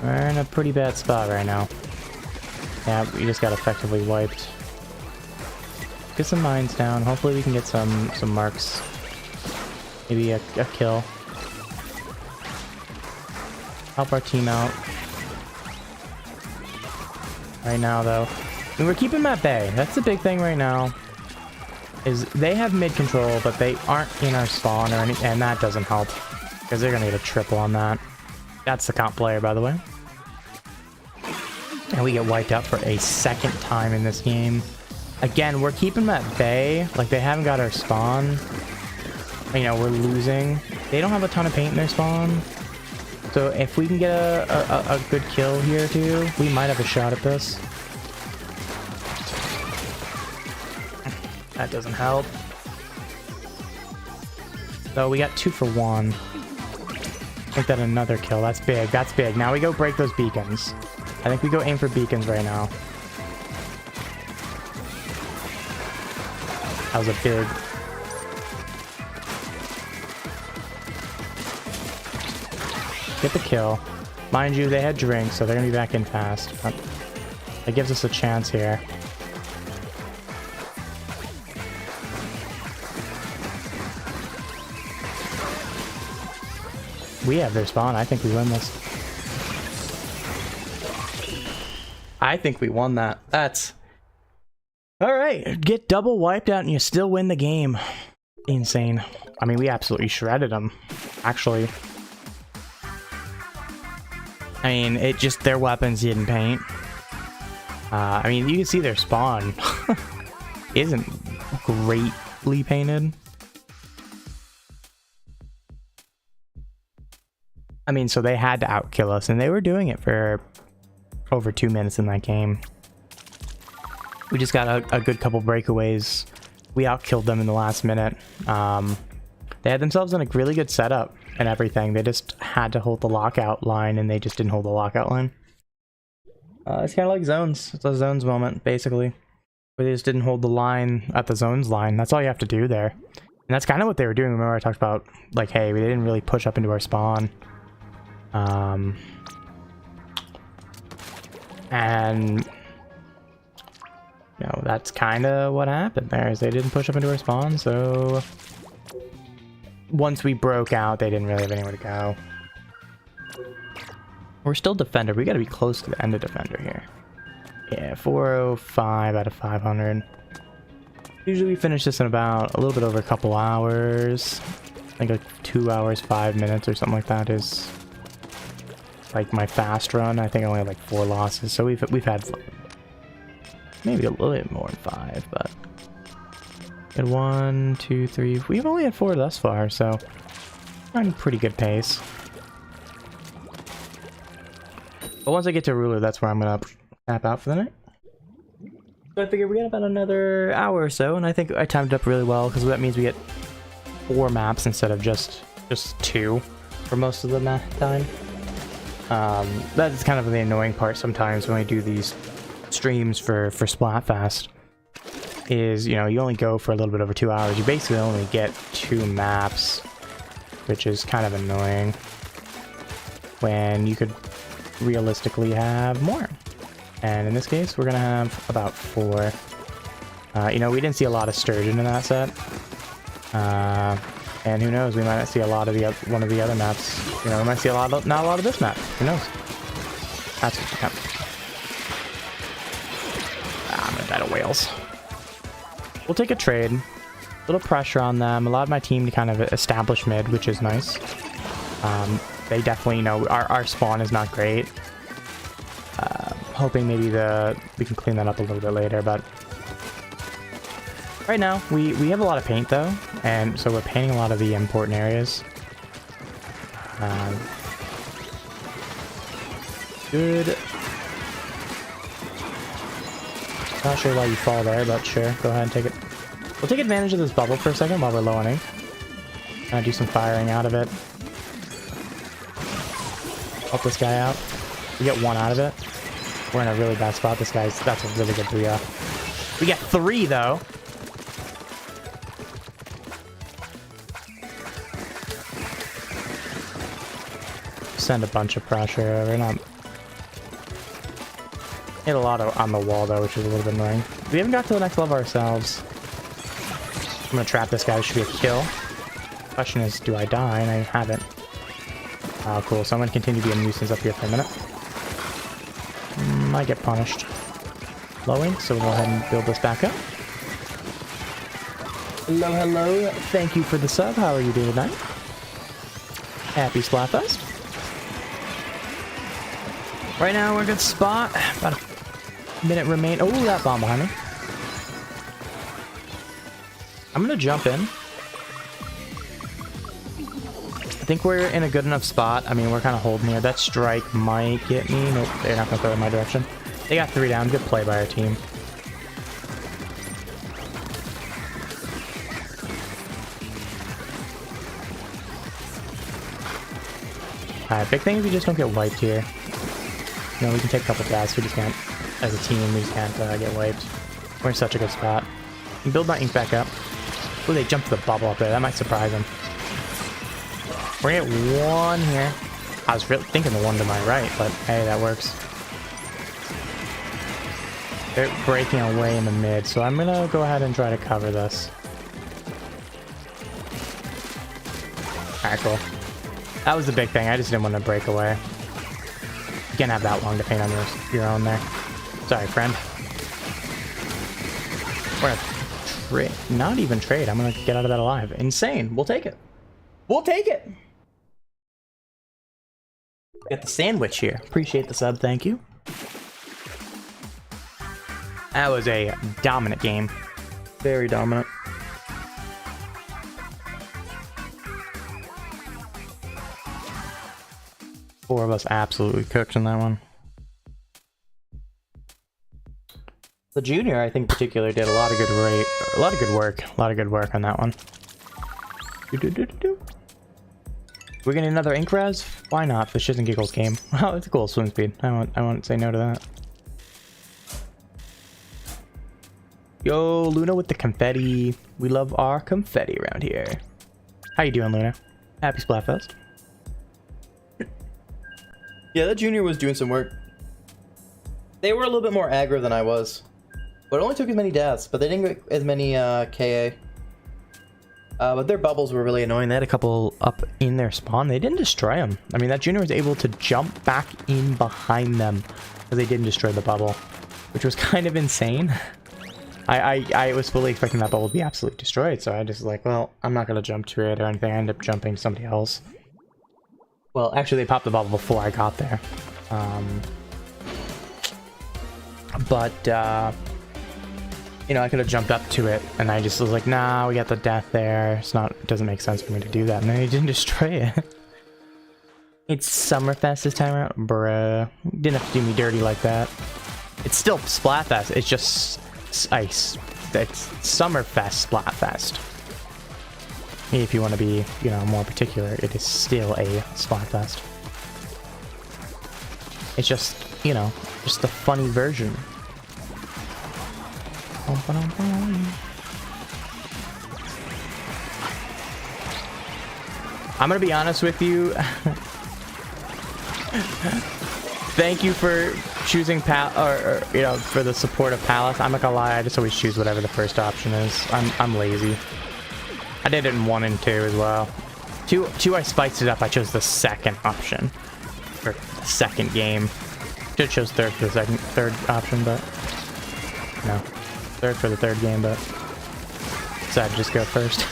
Speaker 1: We're in a pretty bad spot right now. Yeah, we just got effectively wiped. Get some mines down. Hopefully we can get some marks. Maybe a kill. Help our team out. Right now, though. And we're keeping them at bay. That's the big thing right now. Is they have mid control, but they aren't in our spawn or anything, and that doesn't help. Because they're gonna get a triple on that. That's the comp player, by the way. And we get wiped out for a second time in this game. Again, we're keeping them at bay. Like, they haven't got our spawn. You know, we're losing. They don't have a ton of paint in their spawn. So if we can get a good kill here, too, we might have a shot at this. That doesn't help. So we got 2 for 1. Make that another kill. That's big. That's big. Now we go break those beacons. I think we go aim for beacons right now. That was a big... Get the kill. Mind you, they had drinks, so they're gonna be back in fast. But that gives us a chance here. We have their spawn. I think we win this. I think we won that. That's... Alright, get double wiped out and you still win the game. Insane. I mean, we absolutely shredded them, actually. I mean, it just, their weapons didn't paint. I mean, you can see their spawn isn't greatly painted. I mean, so they had to outkill us, and they were doing it for over 2 minutes in that game. We just got a good couple breakaways. We outkilled them in the last minute. They had themselves in a really good setup and everything. They just had to hold the lockout line, and they just didn't hold the lockout line. It's kind of like zones. It's a zones moment, basically. Where they just didn't hold the line at the zones line. That's all you have to do there. And that's kind of what they were doing. Remember I talked about, like, hey, we didn't really push up into our spawn. And... you know, that's kind of what happened there, is they didn't push up into our spawn, so... once we broke out, they didn't really have anywhere to go. We're still Defender. We gotta be close to the end of Defender here. Yeah, 405 out of 500. Usually we finish this in about a little bit over a couple hours. I think like 2 hours, 5 minutes or something like that is like my fast run. I think I only had like 4 losses, so we've had maybe a little bit more than 5, but had 1, 2, 3. We've only had 4 thus far, so we're on pretty good pace. But once I get to Ruler, that's where I'm gonna tap out for the night. So I figured we got about another hour or so, and I think I timed it up really well, because that means we get 4 maps instead of just 2 for most of the time. That's kind of the annoying part sometimes when I do these streams for Splatfest, is, you know, you only go for a little bit over 2 hours. You basically only get 2 maps, which is kind of annoying when you could realistically have more. And in this case, we're gonna have about 4. You know, we didn't see a lot of Sturgeon in that set. And who knows, we might not see a lot of one of the other maps. You know, we might see not a lot of this map. Who knows? That's what happened. I'm gonna die to whales. We'll take a trade. A little pressure on them. Allowed my team to kind of establish mid, which is nice. They definitely, you know, our spawn is not great. hoping maybe we can clean that up a little bit later, but right now we have a lot of paint though, and so we're painting a lot of the important areas. Good. Not sure why you fall there, but sure, go ahead and take it. We'll take advantage of this bubble for a second while we're low on ink. Do some firing out of it. Help this guy out. We get 1 out of it. We're in a really bad spot. That's a really good 3-off. We get 3 though. Send a bunch of pressure over. Not hit a lot on the wall though, which is a little bit annoying. We haven't got to the next level ourselves. I'm gonna trap this guy. This should be a kill. Question is, do I die? And I haven't. Oh, cool. So I'm gonna continue to be a nuisance up here for a minute. I get punished. Low ink, so we'll go ahead and build this back up. Hello, hello. Thank you for the sub. How are you doing tonight? Happy Splatfest. Right now we're in a good spot. About a minute remain. Oh, that bomb behind me. I'm gonna jump in. I think we're in a good enough spot. I mean, we're kind of holding here. That strike might get me. Nope, they're not gonna throw it in my direction. They got 3 down. Good play by our team. Alright, big thing is we just don't get wiped here. You know, we can take a couple deaths. We just can't, as a team, we just can't get wiped. We're in such a good spot. And build my ink back up. Oh, they jumped to the bubble up there. That might surprise them. We're gonna get 1 here. I was really thinking the one to my right, but hey, that works. They're breaking away in the mid, so I'm gonna go ahead and try to cover this. Alright, cool. That was the big thing. I just didn't want to break away. You can't have that long to paint on your own there. Sorry, friend. We're gonna trade. Not even trade. I'm gonna get out of that alive. Insane. We'll take it. We'll take it. Got the sandwich here. Appreciate the sub. Thank you. That was a dominant game. Very dominant. Four of us absolutely cooked in that one. The junior, I think, in particular, did a lot of good work on that one. We're getting another ink res? Why not? For shits and giggles game. Wow, it's a cool swim speed. I won't say no to that. Yo, Luna with the confetti. We love our confetti around here. How you doing, Luna? Happy Splatfest.
Speaker 2: Yeah, that junior was doing some work. They were a little bit more aggro than I was. But it only took as many deaths, but they didn't get as many KA. But their bubbles were really annoying.
Speaker 1: They had a couple up in their spawn. They didn't destroy them. I mean, that junior was able to jump back in behind them because they didn't destroy the bubble, which was kind of insane. I was fully expecting that bubble to be absolutely destroyed, so I just was like, well, I'm not going to jump to it or anything. I ended up jumping to somebody else. Well, actually, they popped the bubble before I got there. You know, I could have jumped up to it, and I just was like, nah, we got the death there. It doesn't make sense for me to do that. And then he didn't destroy it. It's Summerfest this time around? Bruh. Didn't have to do me dirty like that. It's still Splatfest. It's just ice. It's Summerfest Splatfest. If you want to be, you know, more particular, it is still a Splatfest. It's just, you know, just the funny version. I'm gonna be honest with you. Thank you for choosing or you know, for the support of Palace. I'm not gonna lie, I just always choose whatever the first option is. I'm lazy. I did it in 1 and 2 as well. 2 I spiced it up. I chose the second option for the second game. Should have chose third for the third option, but no. Third for the third game, but decided to just go first.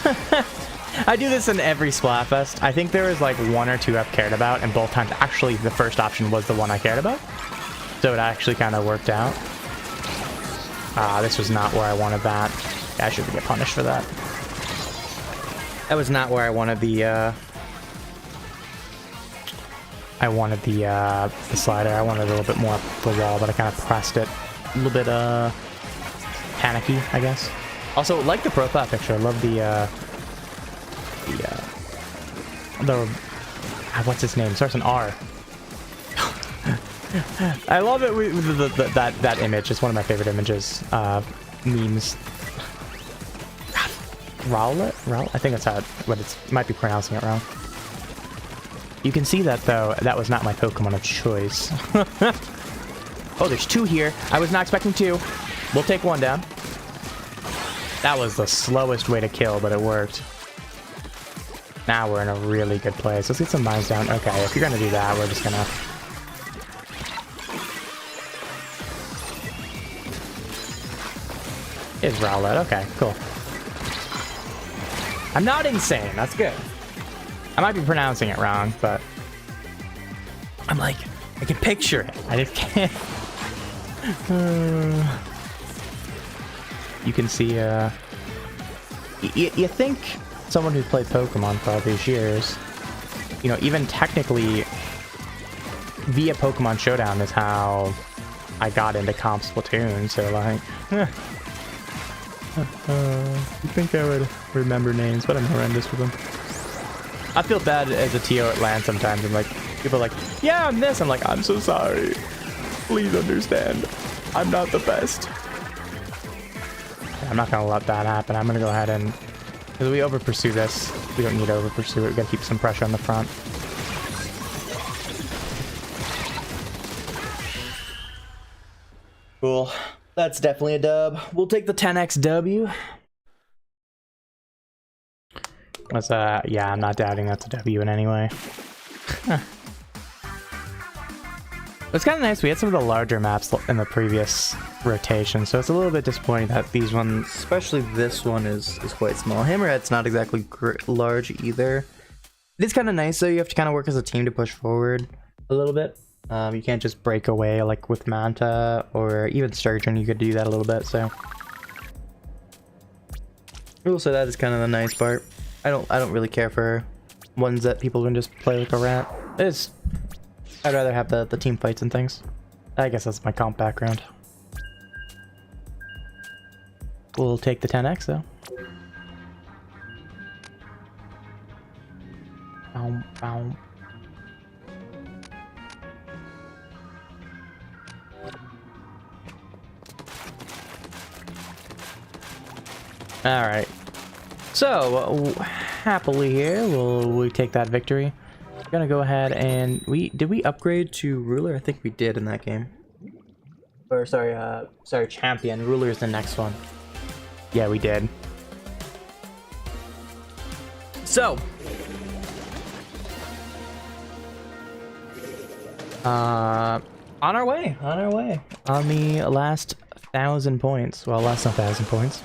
Speaker 1: I do this in every Splatfest. I think there was like 1 or 2 I've cared about, and both times actually the first option was the one I cared about. So it actually kind of worked out. This was not where I wanted that. I should get punished for that. That was not where I wanted the slider. I wanted a little bit more up the wall, but I kind of pressed it. A little bit panicky, I guess. Also, like the profile picture, I love the what's his name? Starts an R. I love it with that image. It's one of my favorite images. Memes. Rowlet? I think that's how what it's might be pronouncing it wrong. You can see that though, that was not my Pokemon of choice. Oh, there's two here. I was not expecting two. We'll take one down. That was the slowest way to kill, but it worked. Now we're in a really good place. Let's get some mines down. Okay, if you're gonna do that, we're just gonna... Is Rowlet. Okay, cool. I'm not insane. That's good. I might be pronouncing it wrong, but... I'm like, I can picture it. I just can't... You can see, you think someone who's played Pokemon for all these years, you know, even technically, via Pokemon Showdown is how I got into Comp Splatoon, so like, you think I would remember names, but I'm horrendous with them. I feel bad as a TO at LAN sometimes, and like, people are like, yeah, I'm this, I'm like, I'm so sorry. Please understand, I'm not the best. I'm not gonna let that happen. I'm gonna go ahead and, because we over pursue this, we don't need to over pursue it. We gotta keep some pressure on the front.
Speaker 2: Cool. That's definitely a dub. We'll take the 10x W.
Speaker 1: What's yeah, I'm not doubting that's a W in any way. It's kind of nice. We had some of the larger maps in the previous rotation, so it's a little bit disappointing that these ones, especially this one, is quite small. Hammerhead's not exactly large either. It is kind of nice, though. You have to kind of work as a team to push forward a little bit. You can't just break away like with Manta or even Sturgeon. You could do that a little bit, so. Also, that is kind of the nice part. I don't really care for ones that people can just play like a rat. I'd rather have the team fights and things. I guess that's my comp background. We'll take the 10x though. Bow, bow. All right. So happily here, we take that victory. We're gonna go ahead and did we upgrade to ruler? I think we did in that game. Or sorry, champion. Ruler is the next one. Yeah, we did. So on our way on the last 1,000 points. Well, less than 1,000 points.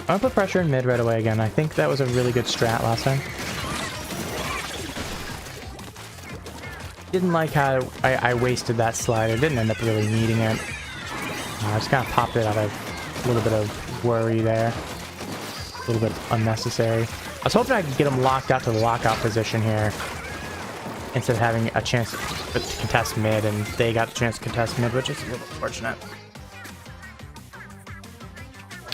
Speaker 1: I'll put pressure in mid right away again. I think that was a really good strat last time. Didn't like how I wasted that slider. Didn't end up really needing it. I just kind of popped it out of a little bit of worry there. A little bit unnecessary. I was hoping I could get them locked out to the lockout position here, instead of having a chance to contest mid, and they got a chance to contest mid, which is a little unfortunate.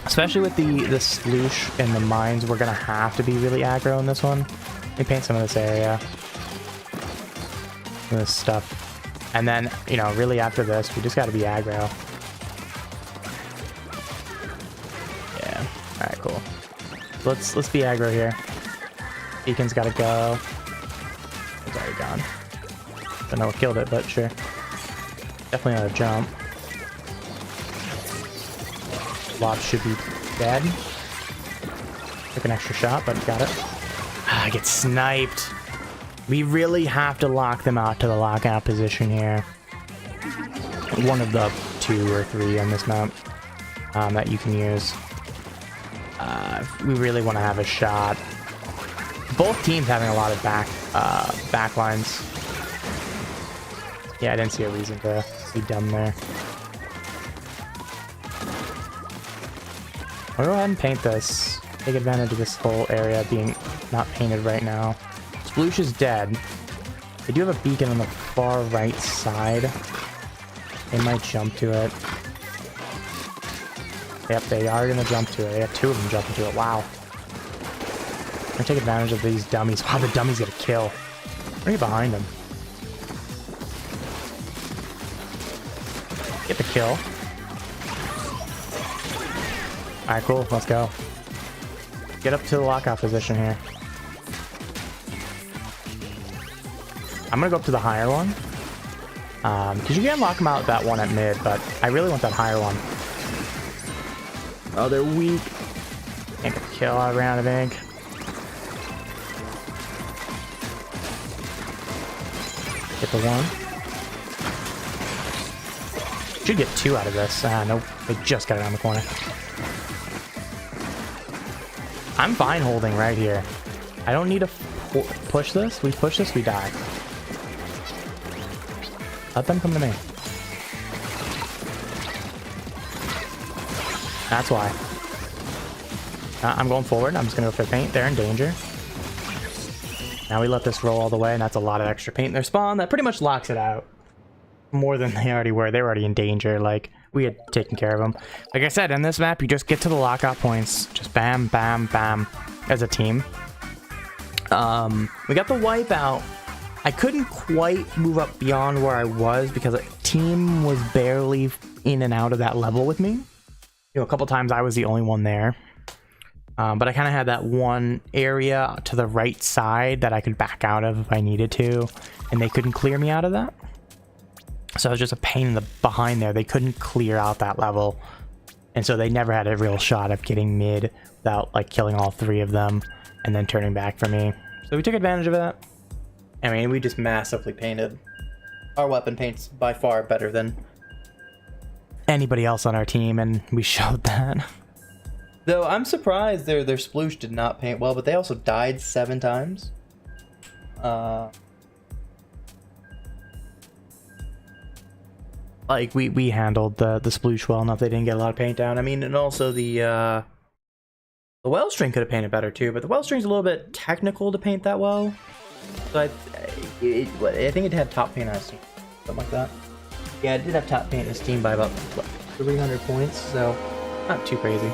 Speaker 1: Especially with the Sloosh and the mines, we're gonna have to be really aggro in this one. Let me paint some of this area. This stuff. And then, you know, really after this, we just gotta be aggro. Yeah. Alright, cool. Let's be aggro here. Beacon's gotta go. It's already gone. Don't know what killed it, but sure. Definitely not a jump. Lob should be dead. Took an extra shot, but got it. I get sniped. We really have to lock them out to the lockout position here. One of the 2 or 3 on this map that you can use. We really want to have a shot. Both teams having a lot of back lines. Yeah, I didn't see a reason to be dumb there. I'll go ahead and paint this. Take advantage of this whole area being not painted right now. Sploosh is dead. They do have a beacon on the far right side. They might jump to it. Yep, they are going to jump to it. They have 2 of them jumping to it. Wow. I'm going to take advantage of these dummies. Wow, the dummies get a kill. I'm going to get behind them. Get the kill. Alright, cool. Let's go. Get up to the lockout position here. I'm going to go up to the higher one. Because you can lock them out that one at mid, but I really want that higher one. Oh, they're weak. Can't get the kill out around, I think. Get the one. Should get 2 out of this. Nope. They just got it around the corner. I'm fine holding right here. I don't need to push this. We push this, we die. Let them come to me. That's why. I'm going forward. I'm just going to go for paint. They're in danger. Now we let this roll all the way, and that's a lot of extra paint in their spawn. That pretty much locks it out. More than they already were. They were already in danger. Like, we had taken care of them. Like I said, in this map, you just get to the lockout points. Just bam, bam, bam as a team. We got the wipeout. I couldn't quite move up beyond where I was because the team was barely in and out of that level with me. You know, a couple times I was the only one there. But I kind of had that one area to the right side that I could back out of if I needed to. And they couldn't clear me out of that. So it was just a pain in the behind there. They couldn't clear out that level. And so they never had a real shot of getting mid without like killing all 3 of them and then turning back for me. So we took advantage of that. I mean, we just massively painted. Our weapon paint's by far better than anybody else on our team, and we showed that. Though I'm surprised their sploosh did not paint well, but they also died 7 times. Like we handled the sploosh well enough. They didn't get a lot of paint down. I mean, and also the wellstring could have painted better too, but the wellstring's a little bit technical to paint that well. So I think it had top paint on Steam, something like that. Yeah, it did have top paint in Steam by about what, 300 points, so not too crazy.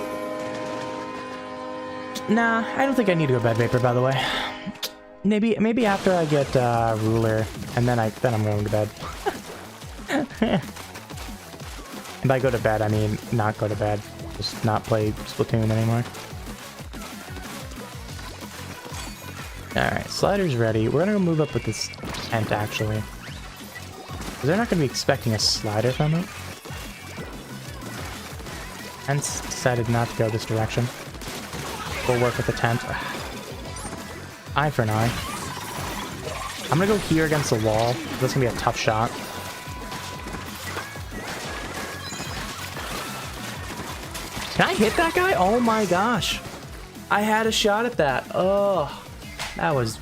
Speaker 1: Nah, I don't think I need to go bed vapor, by the way. Maybe after I get ruler, and then I'm going to bed. And by go to bed, I mean not go to bed, just not play Splatoon anymore. Alright, slider's ready. We're gonna go move up with this tent, actually. Because they're not gonna be expecting a slider from it. Tent's decided not to go this direction. We'll work with the tent. Eye for an eye. I'm gonna go here against the wall. That's gonna be a tough shot. Can I hit that guy? Oh my gosh. I had a shot at that. Oh. That was...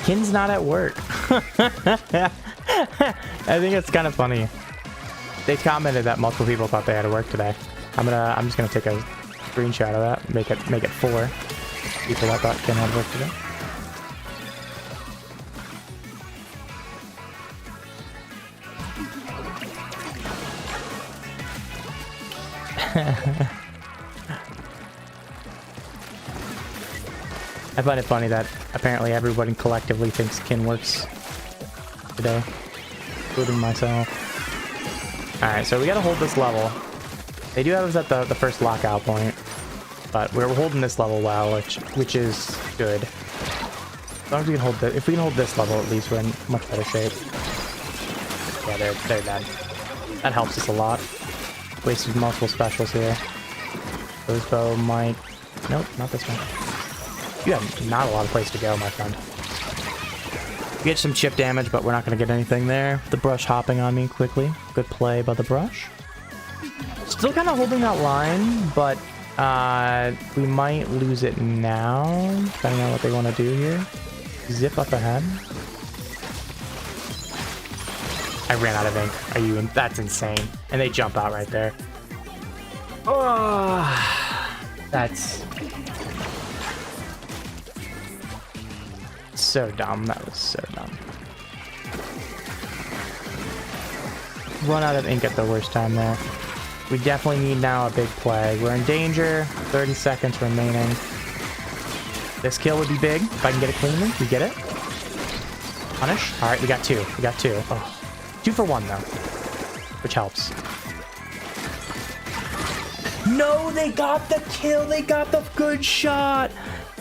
Speaker 1: Kin's not at work. I think it's kind of funny. They commented that multiple people thought they had to work today. I'm just gonna take a screenshot of that. Make it 4 people that thought Kin had work today. I find it funny that apparently everybody collectively thinks Kin works today, including myself. Alright, so we gotta hold this level. They do have us at the first lockout point, but we're holding this level well, which is good. As long as we can hold if we can hold this level, at least we're in much better shape. Yeah, they're dead. That helps us a lot. Wasted multiple specials here. Those bow might... Nope, not this one. You have not a lot of place to go, my friend. You get some chip damage, but we're not going to get anything there. The brush hopping on me quickly. Good play by the brush. Still kind of holding that line, but we might lose it now, depending on what they want to do here. Zip up ahead. I ran out of ink. Are you in? That's insane. And they jump out right there. Oh, that's so dumb. That was so dumb. Run out of ink at the worst time there. We definitely need now a big play. We're in danger. 30 seconds remaining. This kill would be big if I can get it cleanly. We get it. Punish. All right, we got two. We got two. Oh. 2 for 1 though, which helps. No, they got the kill. They got the good shot.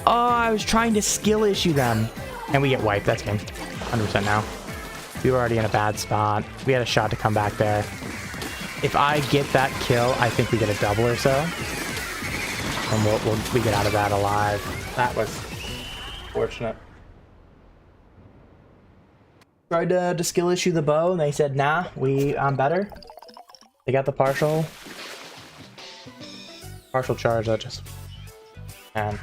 Speaker 1: Oh, I was trying to skill issue them. And we get wiped. That's game. 100% now. We were already in a bad spot. We had a shot to come back there. If I get that kill, I think we get a double or so. And we get out of that alive. That was fortunate. Tried to skill issue the bow, and they said, nah, I'm better. They got the partial charge, that just... Man.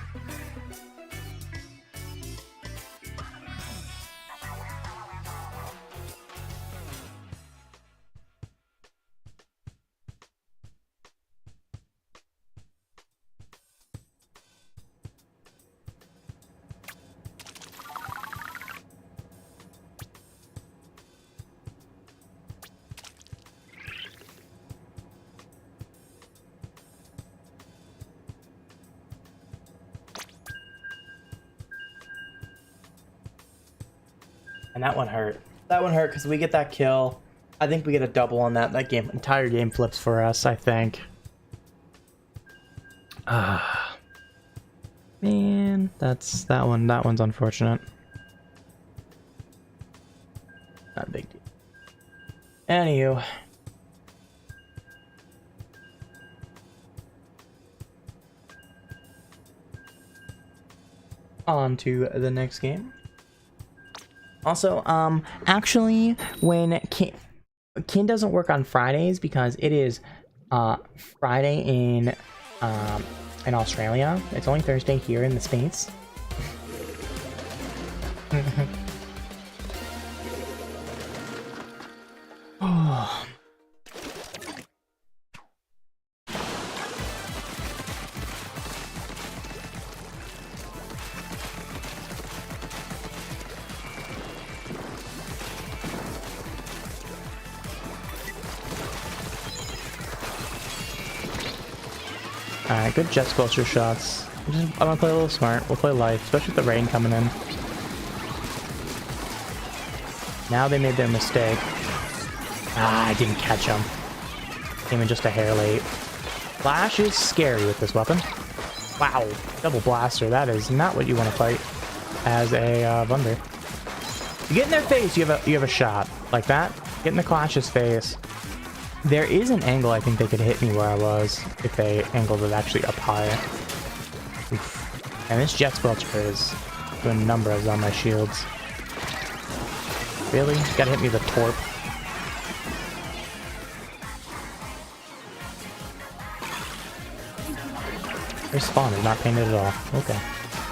Speaker 1: And that one hurt. That one hurt because we get that kill. I think we get a double on that. That game, entire game flips for us, I think. Man, that one's unfortunate. Not a big deal. Anywho. On to the next game. Also, actually, when Kin doesn't work on Fridays because it is Friday in Australia. It's only Thursday here in the States. Oh. Alright, good jet sculpture shots. I'm gonna play a little smart. We'll play light, especially with the rain coming in. Now they made their mistake. Ah, I didn't catch them. Came in just a hair late. Flash is scary with this weapon. Wow, double blaster. That is not what you want to fight as a Vunder. You get in their face, you have a shot like that. Get in the Clash's face. There is an angle I think they could hit me where I was if they angled it actually up higher. Oof. And this jet squelcher is doing numbers on my shields. Really? Gotta hit me with a torp. Their spawn is not painted at all. Okay.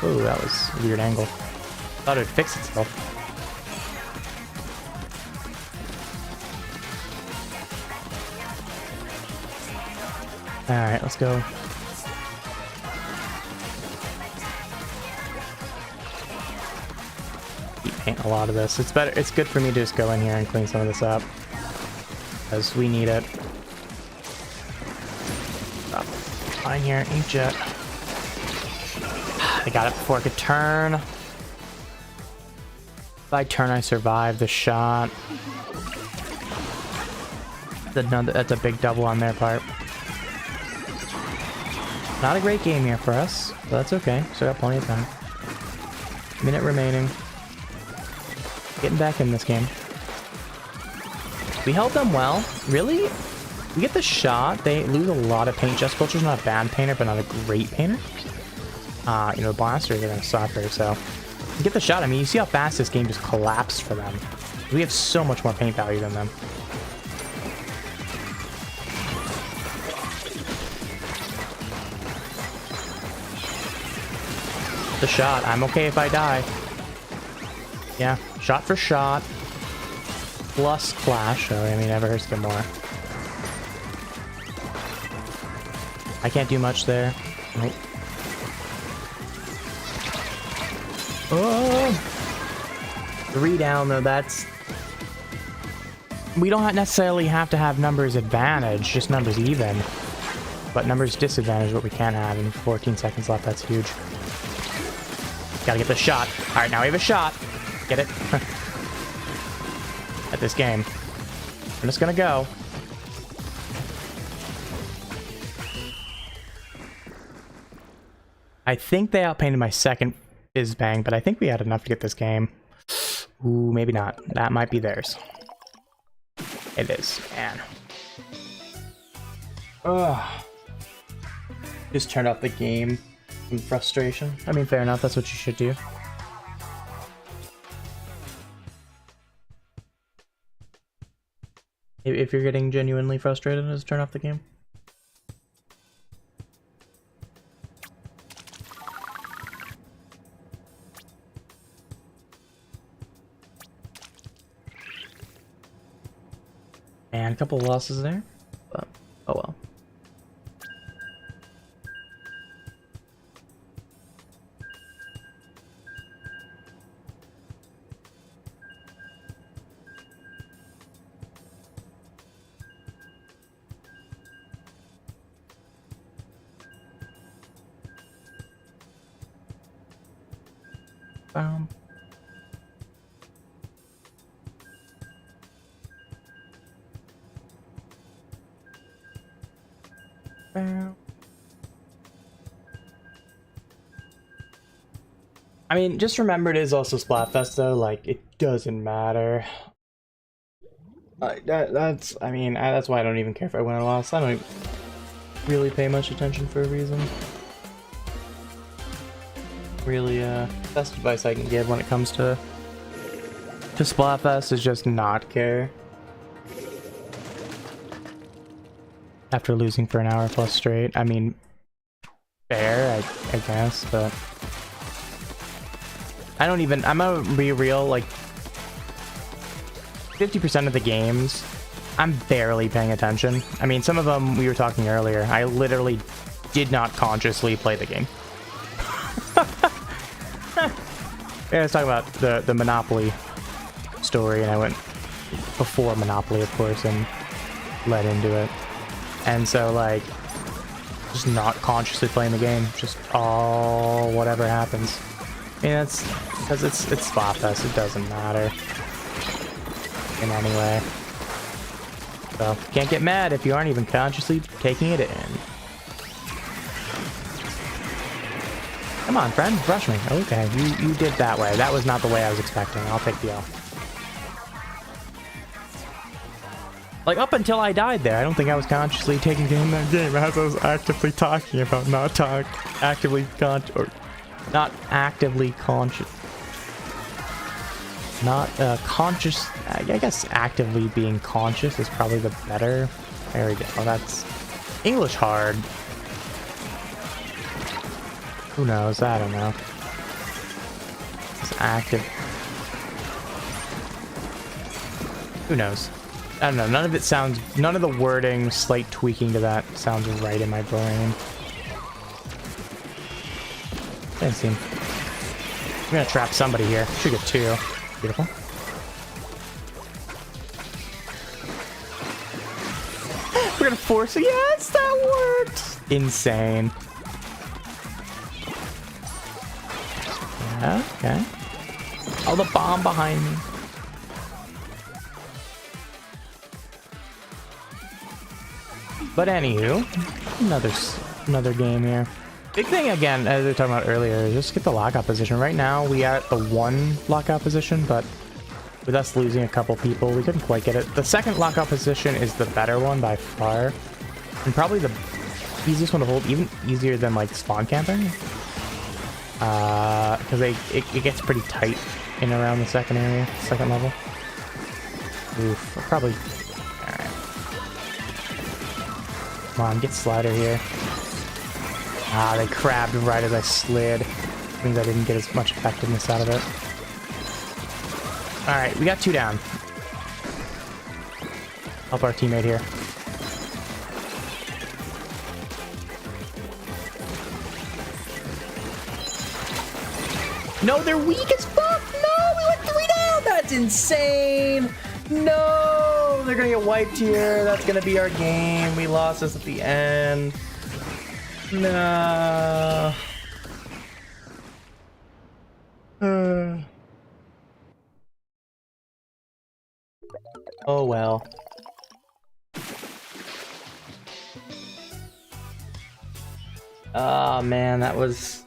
Speaker 1: Ooh, that was a weird angle. Thought it'd fix itself. Alright, let's go. Keep painting a lot of this. It's better. It's good for me to just go in here and clean some of this up. Because we need it. Stop. Fine here, inkjet. I got it before I could turn. If I turn, I survive the shot. That's a big double on their part. Not a great game here for us, but that's okay. Still got plenty of time. Minute remaining. Getting back in this game. We held them well. Really? We get the shot. They lose a lot of paint. Just Culture's not a bad painter, but not a great painter. You know, the blasters are going to suffer, so... We get the shot. I mean, you see how fast this game just collapsed for them. We have so much more paint value than them. the shot. I'm okay if I die. Yeah, shot for shot. Plus clash. So, I mean, never hurts to get more. I can't do much there. Nope. Oh! 3 down, though. That's... We don't necessarily have to have numbers advantage, just numbers even. But numbers disadvantage is what we can have, and 14 seconds left, that's huge. Gotta get the shot. Alright, now we have a shot. Get it? At this game. I'm just gonna go. I think they outpainted my second Fizz Bang, but I think we had enough to get this game. Ooh, maybe not. That might be theirs. It is, man. Ugh. Just turned off the game in frustration. I mean, fair enough. That's what you should do. If you're getting genuinely frustrated, just turn off the game. And a couple of losses there, but oh well. Bam. I mean, just remember it is also Splatfest though, like, it doesn't matter. That's why I don't even care if I win or lost. I don't really pay much attention for a reason. Really, best advice I can give when it comes to Splatfest is just not care. After losing for an hour plus straight. I mean, fair, I guess, but... I don't even... I'm gonna be real, like... 50% of the games, I'm barely paying attention. I mean, some of them, we were talking earlier, I literally did not consciously play the game. Yeah, I was talking about the Monopoly story, and I went before Monopoly, of course, and led into it. And so, like, just not consciously playing the game, just all whatever happens. I mean, that's because it's Splatfest, it doesn't matter in any way. So, can't get mad if you aren't even consciously taking it in. Come on, friend, brush me. Okay, you did that way. That was not the way I was expecting. I'll take the L. Like, up until I died there, I don't think I was consciously taking in that game as I was actively talking about not actively conscious. Not conscious. I guess actively being conscious is probably the better. There we go. That's English hard. Who knows? I don't know. It's active. Who knows? I don't know. None of it sounds... None of the wording, slight tweaking to that sounds right in my brain. Didn't seem... I'm gonna trap somebody here. Should get 2. Beautiful. We're gonna force it. Yes, that worked! Insane. Yeah, okay. Oh, the bomb behind me. But anywho, another game here. Big thing again, as we were talking about earlier, is just get the lockout position. Right now, we are at the 1 lockout position, but with us losing a couple people, we couldn't quite get it. The second lockout position is the better one by far, and probably the easiest one to hold, even easier than like spawn camping. Because it gets pretty tight in around the second area, second level. Oof, probably. Alright. Come on, get Slider here. Ah, they crabbed right as I slid. Means I didn't get as much effectiveness out of it. Alright, we got 2 down. Help our teammate here. No, they're weak as fuck! No, we went 3 down! That's insane! No! They're gonna get wiped here. That's gonna be our game. We lost this at the end. No. Oh well. Ah, man, that was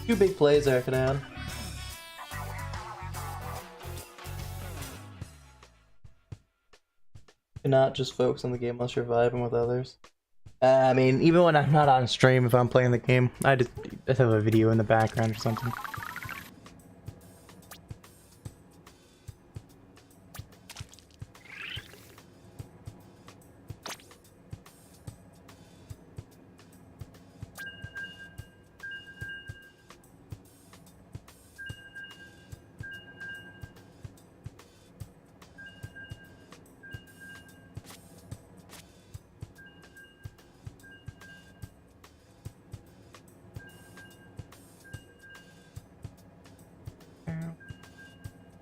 Speaker 1: 2 big plays there, could have had. Cannot just focus on the game unless you're vibing with others. I mean, even when I'm not on stream, if I'm playing the game, I just have a video in the background or something.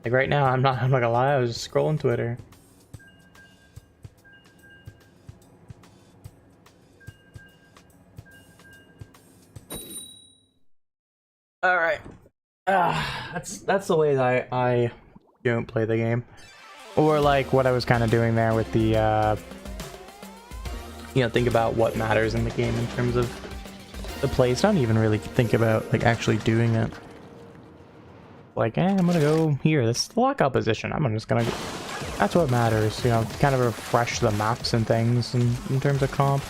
Speaker 1: Like right now, I'm not gonna lie, I was just scrolling Twitter. Alright. That's the way that I don't play the game. Or like what I was kind of doing there with the, think about what matters in the game in terms of the plays. Don't even really think about like actually doing it. Like, I'm gonna go here. This is the lockout position. I'm just gonna... That's what matters, kind of refresh the maps and things in terms of comp.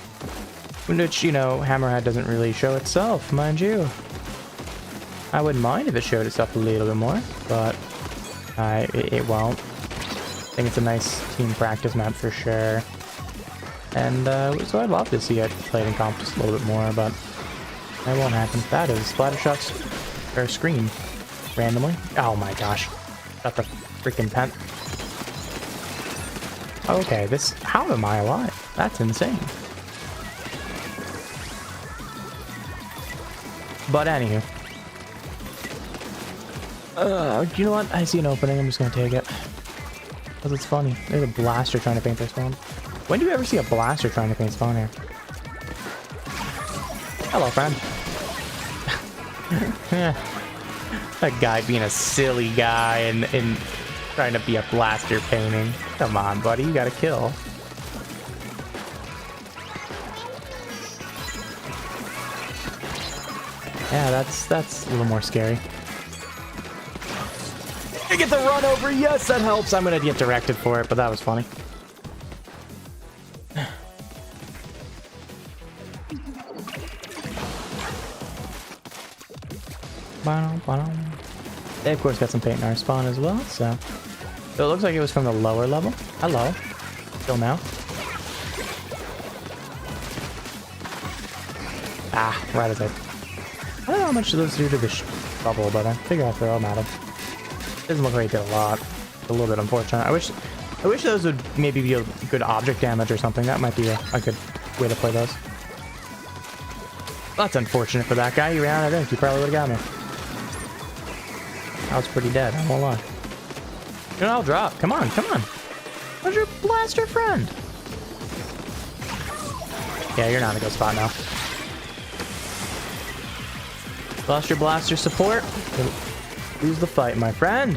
Speaker 1: Which, Hammerhead doesn't really show itself, mind you. I wouldn't mind if it showed itself a little bit more, but it won't. I think it's a nice team practice map for sure. And so I'd love to see it played in comp just a little bit more, but that won't happen. That is splatter shots or screen. Randomly. Oh my gosh. Got the freaking pen. Okay, this... How am I alive? That's insane. But anywho. You know what? I see an opening. I'm just gonna take it. Because it's funny. There's a blaster trying to paint their spawn. When do you ever see a blaster trying to paint spawn here? Hello, friend. That guy being a silly guy and trying to be a blaster painting. Come on, buddy, you gotta kill. Yeah, that's a little more scary. I get the run over. Yes, that helps. I'm gonna get directed for it, but that was funny. They of course got some paint in our spawn as well, so it looks like it was from the lower level. Hello. Still now. Ah, right as I don't know how much those do to the bubble, but I figure I'll throw them at him. Doesn't look like he did a lot. It's a little bit unfortunate. I wish those would maybe be a good object damage or something. That might be a good way to play those. That's unfortunate for that guy. He ran, I think he probably would have got me. I was pretty dead, I won't lie. I'll drop. Come on, come on. Where's your blaster friend? Yeah, you're not in a good spot now. Lost your blaster support. Lose the fight, my friend.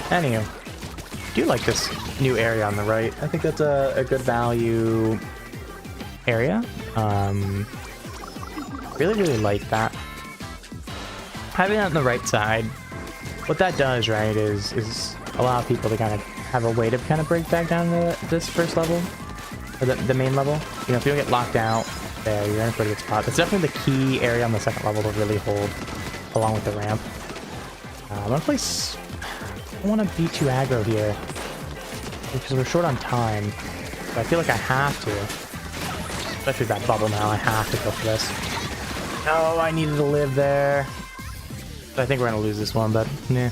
Speaker 1: Anywho, I do like this new area on the right. I think that's a good value area. Really like that. Having that on the right side, what that does, right, is allow people to kind of have a way to kind of break back down to this first level, or the main level. If you don't get locked out there, you're in a pretty good spot. That's definitely the key area on the second level to really hold, along with the ramp. I'm gonna place... I don't want to be too aggro here, because we're short on time, but I feel like I have to. Especially with that bubble now, I have to go for this. Oh, I needed to live there. I think we're gonna lose this one, but nah.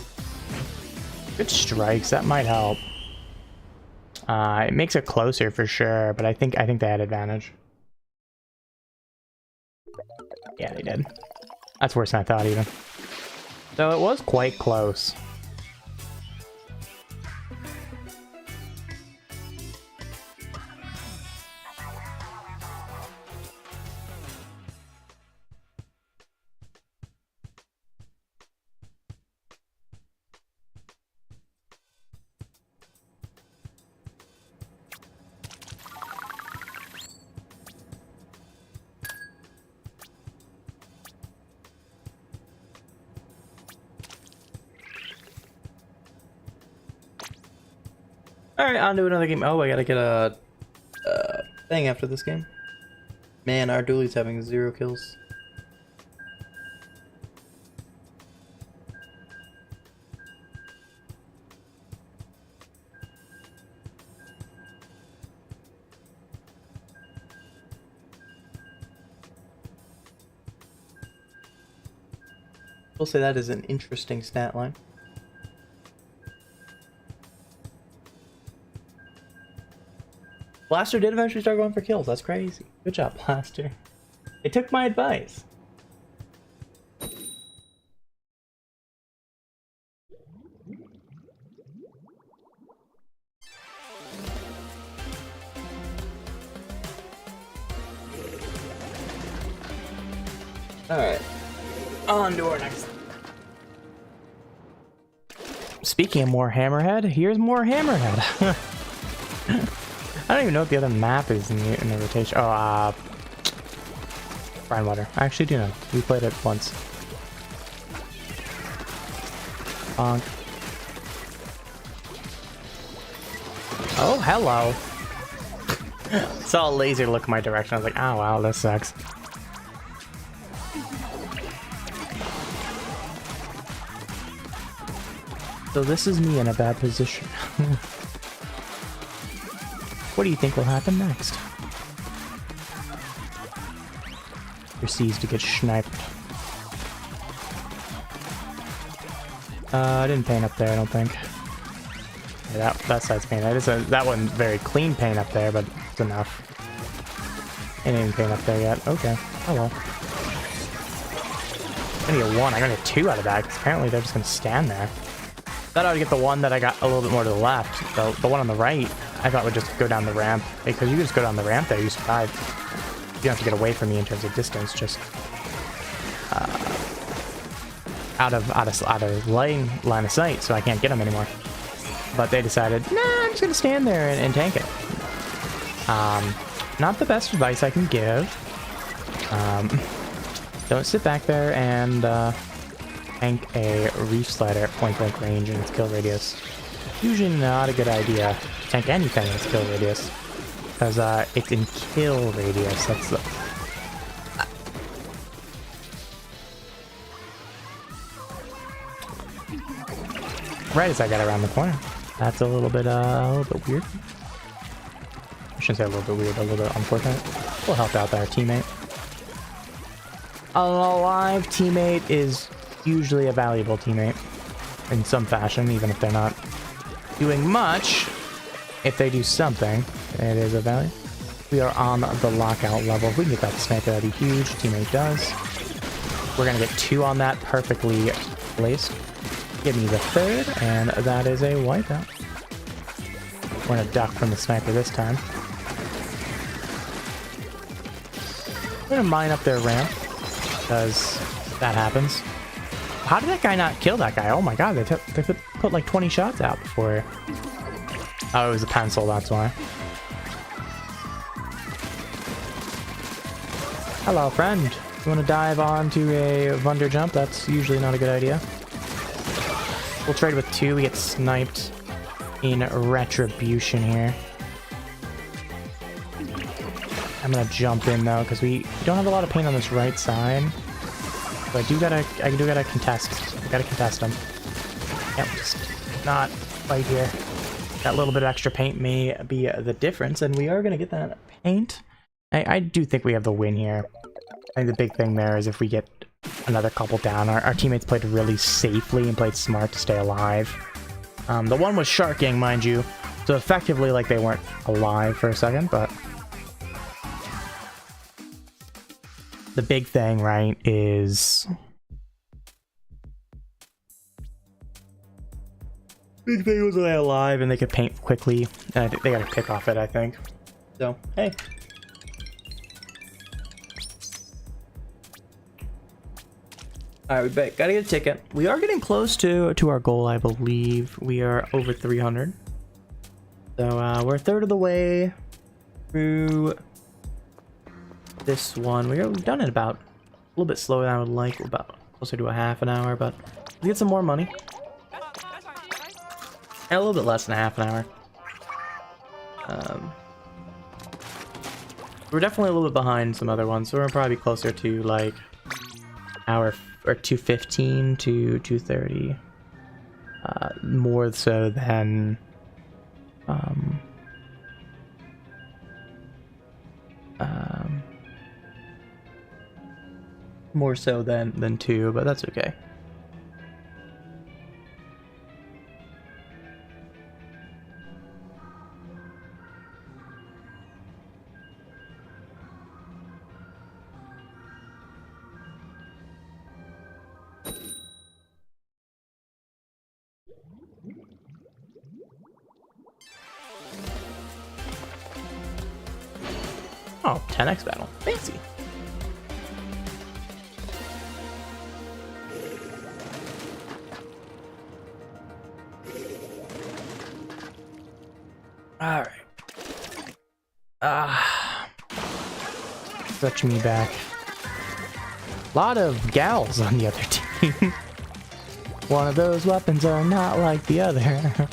Speaker 1: Good strikes, that might help. It makes it closer for sure, but I think they had advantage. Yeah, they did. That's worse than I thought, even. So it was quite close. Alright, on to another game. Oh, I gotta get a thing after this game. Man, our duelie's having 0 kills. We'll say that is an interesting stat line. Blaster did eventually start going for kills. That's crazy. Good job, Blaster. They took my advice. Alright. On to our next. Speaking of more Hammerhead, here's more Hammerhead. I don't even know what the other map is in the rotation. Oh, Brine I actually do know. We played it once. Oh, hello. Saw a laser look my direction. I was like, oh wow, this sucks. So this is me in a bad position. What do you think will happen next? Proceeds to get sniped. I didn't paint up there, I don't think. Yeah, that side's painted. That wasn't very clean paint up there, but it's enough. I didn't even paint up there yet. Okay. Oh well. I'm gonna get 1. I'm gonna get 2 out of that, because apparently they're just gonna stand there. Thought I would get the one that I got a little bit more to the left. The one on the right, I thought would just go down the ramp. Because you just go down the ramp there, you survive. You don't have to get away from me in terms of distance, just out of line of sight, so I can't get them anymore. But they decided, nah, I'm just gonna stand there and tank it. Not the best advice I can give. Don't sit back there and tank a reef slider at point blank range in its kill radius. Usually not a good idea to tank anything in its kill radius, because it's in kill radius. That's the... Right as I get around the corner. That's a little bit weird. I shouldn't say a little bit weird, a little bit unfortunate. We'll help out our teammate. An alive teammate is usually a valuable teammate in some fashion, even if they're not doing much. If they do something, it is a value. We are on the lockout level. If we can get that sniper, that'd be huge. Teammate does. We're gonna get 2 on that, perfectly placed. Give me the 3rd, and that is a wipeout. We're gonna duck from the sniper this time. We're gonna mine up their ramp, because that happens. How did that guy not kill that guy? Oh my god, they put like 20 shots out before. Oh, it was a pencil, that's why. Hello, friend. You want to dive onto a Wunder jump? That's usually not a good idea. We'll trade with 2. We get sniped in retribution here. I'm gonna jump in though, because we don't have a lot of paint on this right side. But I do gotta contest. I gotta contest them. Yep, just not right here. That little bit of extra paint may be the difference, and we are gonna get that paint. I do think we have the win here. I think the big thing there is if we get another couple down, our teammates played really safely and played smart to stay alive. The one was sharking, mind you, so effectively like they weren't alive for a second, but the big thing, right, is big thing was they alive and they could paint quickly, and they got to pick off it, I think. So, hey. Alright, we gotta get a ticket. We are getting close to our goal, I believe. We are over 300. So, we're a third of the way through this one. We've done it about a little bit slower than I would like. We're about closer to a half an hour, but we get some more money. And a little bit less than a half an hour. We're definitely a little bit behind some other ones, so we're probably closer to like hour or 2:15 to 2:30. More so than more so than 2, but that's okay. Oh, 10x battle. Fancy. Alright. Fetch me back. A lot of gals on the other team. One of those weapons are not like the other.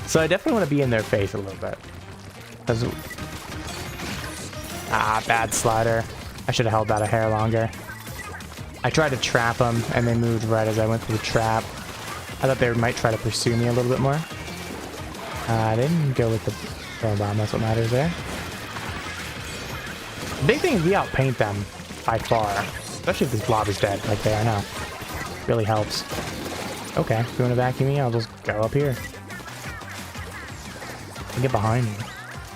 Speaker 1: So I definitely want to be in their face a little bit. Because bad slider. I should have held that a hair longer. I tried to trap them, and they moved right as I went through the trap. I thought they might try to pursue me a little bit more. I didn't go with the throw bomb, that's what matters there. The big thing is we outpaint them by far. Especially if this blob is dead, like they are now. Really helps. Okay, if you want to vacuum me, I'll just go up here. And get behind me.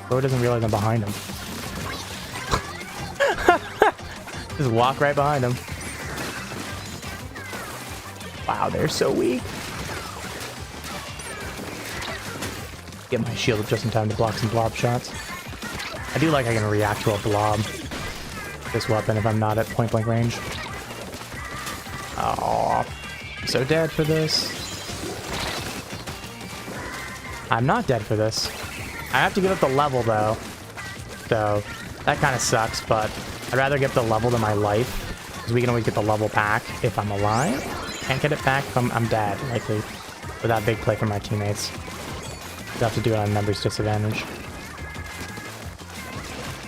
Speaker 1: Bro doesn't realize I'm behind him. Just walk right behind him. Wow, they're so weak. Get my shield up just in time to block some blob shots. I do like I can react to a blob. This weapon if I'm not at point blank range. Oh, I'm so dead for this. I'm not dead for this. I have to give up the level though. So that kind of sucks, but I'd rather get the level than my life. Because we can always get the level back if I'm alive. Can't get it back if I'm dead, likely. With that big play from my teammates. We'll have to do it on numbers disadvantage.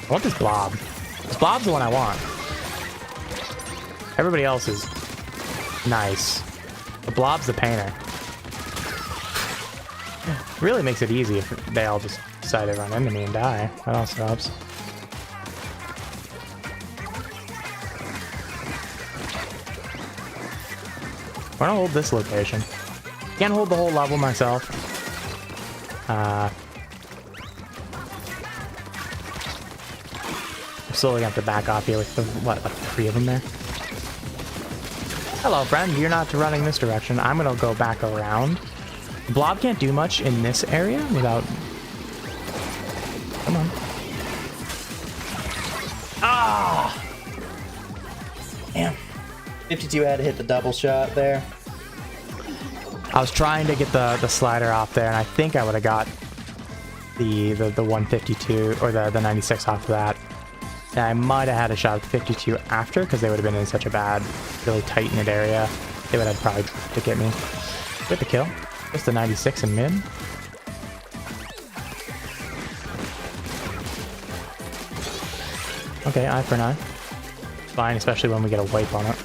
Speaker 1: I want this blob. This blob's the one I want. Everybody else is nice. The blob's the painter. Really makes it easy if they all just decide to run into me and die. That also helps. We're gonna hold this location. Can't hold the whole level myself. I'm slowly gonna have to back off here with the, what, like 3 of them there? Hello, friend. You're not running this direction. I'm gonna go back around. Blob can't do much in this area without... Come on. Ah! Damn.
Speaker 2: 52 had to hit the double shot there.
Speaker 1: I was trying to get the slider off there, and I think I would have got the 152 or the 96 off of that. And I might have had a shot at the 52 after, because they would have been in such a bad, really tight knit area. They would have probably tried to get me. Get the kill. Just the 96 in mid. Okay, eye for an eye. Fine, especially when we get a wipe on it.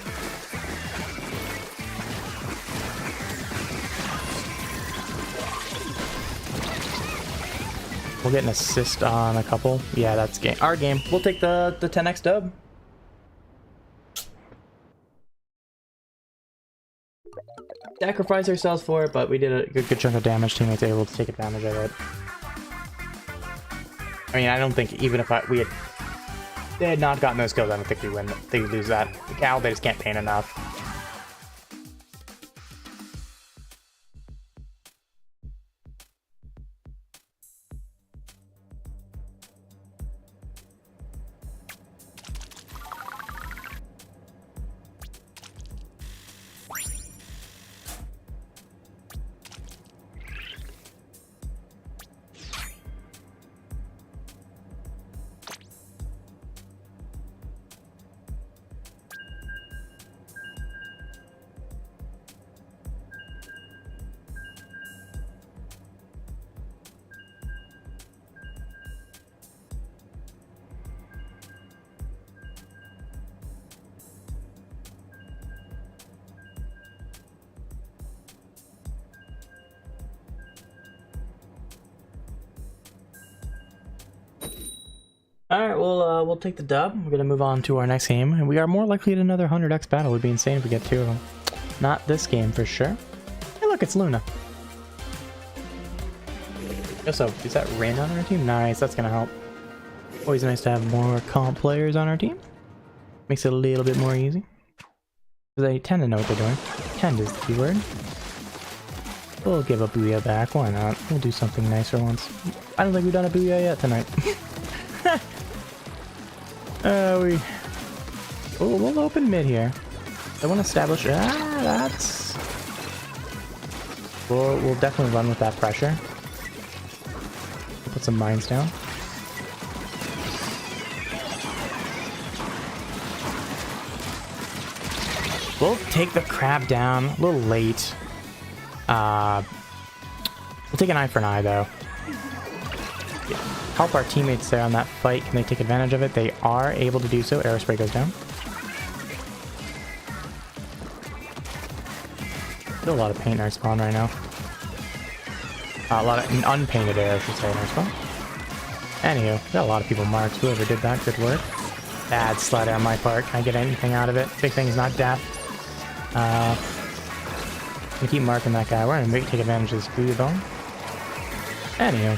Speaker 1: We'll get an assist on a couple. Yeah, that's game. Our game. We'll take the 10x dub.
Speaker 2: sacrifice ourselves for it, but we did a
Speaker 1: Good chunk of damage. Teammates able to take advantage of it. I mean, I don't think even if they had not gotten those kills, I don't think we win. They lose that. The Cal, they just can't paint enough. Alright, we'll take the dub. We're gonna move on to our next game, and we are more likely at another 100x battle. It would be insane if we get 2 of them. Not this game for sure. Hey look, it's Luna. So, is that Rin on our team? Nice, that's gonna help. Always nice to have more comp players on our team. Makes it a little bit more easy. They tend to know what they're doing. Tend is the keyword. We'll give a Booyah back, why not? We'll do something nice for once. I don't think we've done a Booyah yet tonight. We'll open mid here. I want to establish. That's. We'll definitely run with that pressure. Put some mines down. We'll take the crab down a little late. We'll take an eye for an eye though. Help our teammates there on that fight. Can they take advantage of it? They are able to do so. Aerospray goes down. Still a lot of paint in our spawn right now. A lot of unpainted air, I should say, in our spawn. Anywho, got a lot of people marked. Whoever did that, good work. Bad slide on my part. Can I get anything out of it? Big thing is not death. We keep marking that guy. We're gonna take advantage of this booty bone. Anywho.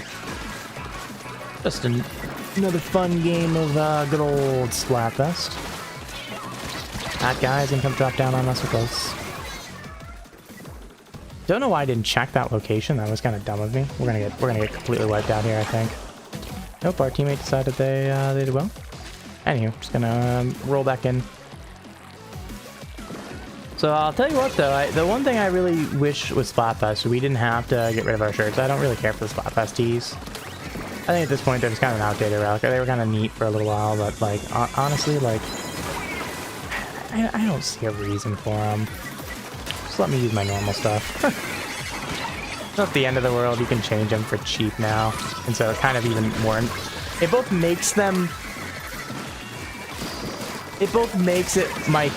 Speaker 1: Just another fun game of good old Splatfest. That guy's gonna come drop down on us with us. Don't know why I didn't check that location. That was kind of dumb of me. We're gonna get completely wiped out here, I think. Nope, our teammate decided they did well. Anywho, just gonna roll back in. So I'll tell you what though, the one thing I really wish was Splatfest, we didn't have to get rid of our shirts. I don't really care for the Splatfest tees. I think at this point they're just kind of an outdated relic. They were kind of neat for a little while, but like honestly, like I don't see a reason for them. Just let me use my normal stuff. It's not the end of the world. You can change them for cheap now, and so it kind of even more. It both makes them. It both makes it my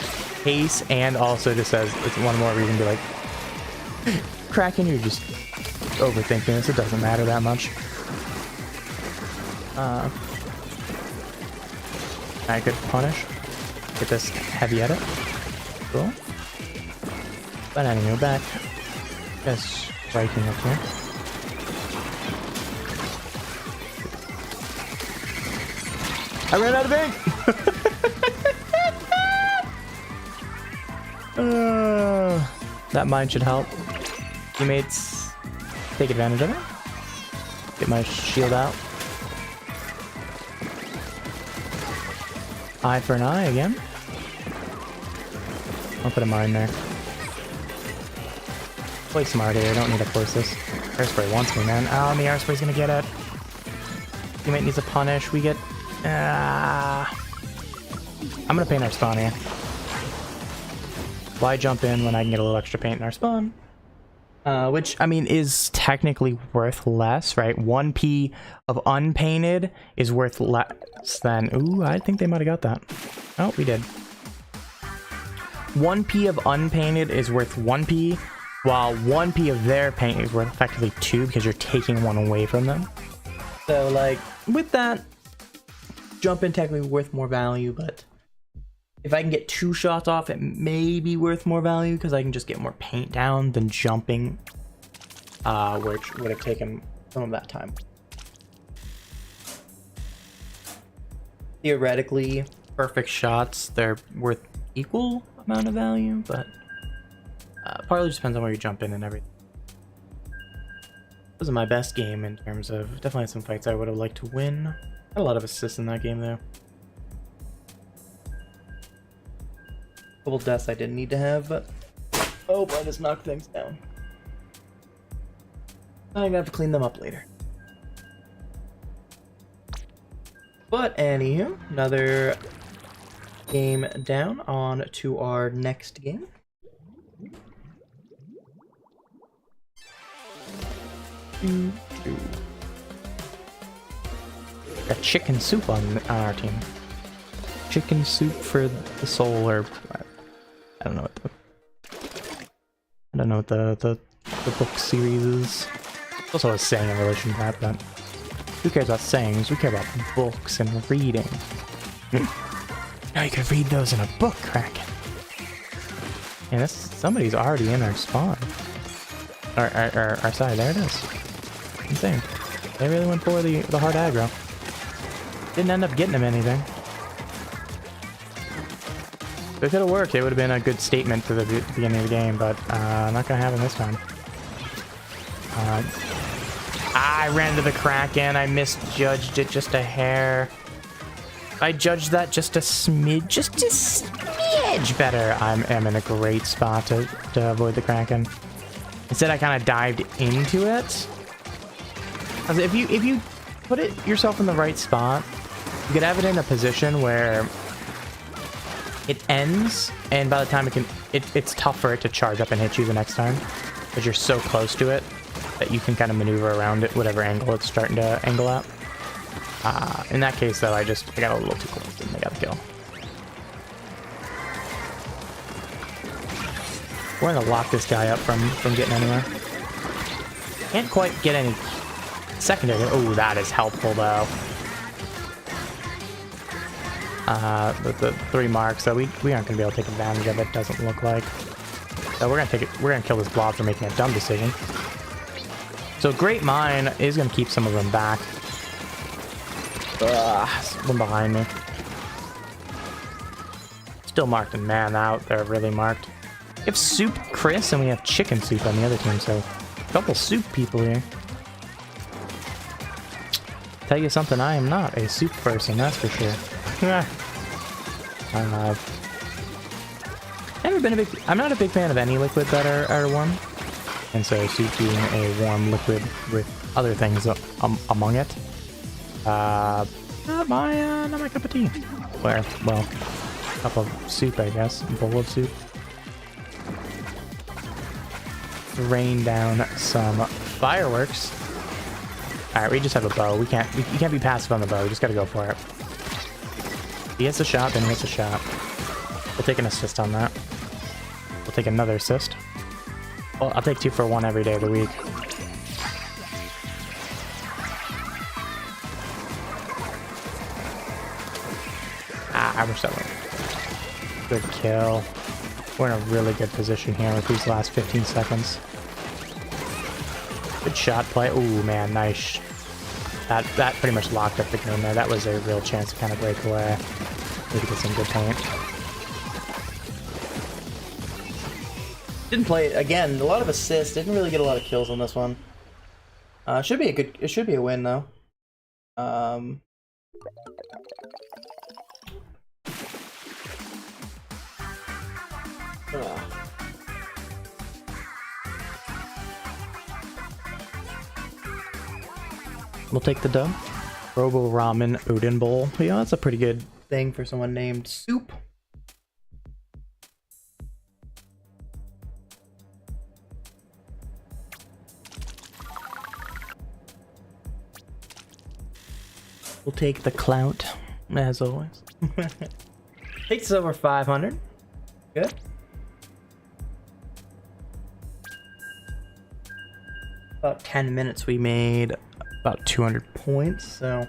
Speaker 1: case, and also just says it's one more reason to like. Kraken, you're just overthinking this. It doesn't matter that much. I could punish. Get this heavy edit. Cool. But anyway, back. Just striking up here. I ran out of ink! That mine should help. Teammates take advantage of it. Get my shield out. Eye for an eye again. I'll put a mine there. Play smart here, don't need to force this. Airspray wants me, man. Oh, and the airspray's gonna get it. Teammate needs a punish. We get... I'm gonna paint our spawn here. Why jump in when I can get a little extra paint in our spawn? Which, I mean, is technically worth less, right? 1p of unpainted is worth less than... Ooh, I think they might have got that. Oh, we did. 1p of unpainted is worth 1p, while 1p of their paint is worth effectively 2 because you're taking one away from them. So, like, with that, jump in technically worth more value, but If I can get 2 shots off, it may be worth more value because I can just get more paint down than jumping, which would have taken some of that time. Theoretically, perfect shots, they're worth equal amount of value, but partly just depends on where you jump in and everything. It wasn't my best game in terms of, definitely had some fights I would have liked to win. Had a lot of assists in that game though. Couple deaths I didn't need to have, but oh, I just knocked things down. I'm gonna have to clean them up later. But anywho, another game down, on to our next game. Got chicken soup on our team. Chicken soup for the soul, or I don't know what the book series is. It's also a saying in relation to that, but who cares about sayings? We care about books and reading. Now you can read those in a book, Kraken. Yeah, somebody's already in our spawn. Our side, there it is. Insane. They really went for the hard aggro. Didn't end up getting him anything. If it could have worked, it would have been a good statement to the beginning of the game, but not gonna happen this time. I ran into the Kraken. I misjudged it just a hair. I judged that just a smidge better. I'm in a great spot to avoid the Kraken. Instead, I kind of dived into it. If you put yourself in the right spot, you could have it in a position where it ends, and by the time it's tough for it to charge up and hit you the next time, because you're so close to it that you can kind of maneuver around it, whatever angle it's starting to angle at. In that case, though, I got a little too close and I got the kill. We're gonna lock this guy up from getting anywhere. Can't quite get any secondary. Oh, that is helpful though. With the 3 marks, so we aren't gonna be able to take advantage of it. Doesn't look like. So we're gonna kill this blob for making a dumb decision. So Great Mine is gonna keep some of them back. One behind me. Still marked and man out. They're really marked. We have Soup Chris and we have Chicken Soup on the other team, so a couple soup people here. Tell you something, I am not a soup person, that's for sure. I'm not a big fan of any liquid that are warm, and so soup being a warm liquid with other things among it, not my cup of tea. Well, cup of soup, I guess, a bowl of soup. Rain down some fireworks. All right, we just have a bow. You can't be passive on the bow. We just gotta go for it. He hits a shot, then he hits a shot. We'll take an assist on that. We'll take another assist. Well, I'll take 2 for 1 every day of the week. I wish that went. Good kill. We're in a really good position here with these last 15 seconds. Good shot play. Ooh, man, nice. That pretty much locked up the game there. That was a real chance to kind of break away. Maybe get some good paint. Didn't play it again. A lot of assists. Didn't really get a lot of kills on this one. It should be a win though. We'll take the dub. Robo Ramen Udon Bowl. Yeah, that's a pretty good thing for someone named Soup. We'll take the clout, as always. Takes us over 500. Good. About 10 minutes we made about 200 points, so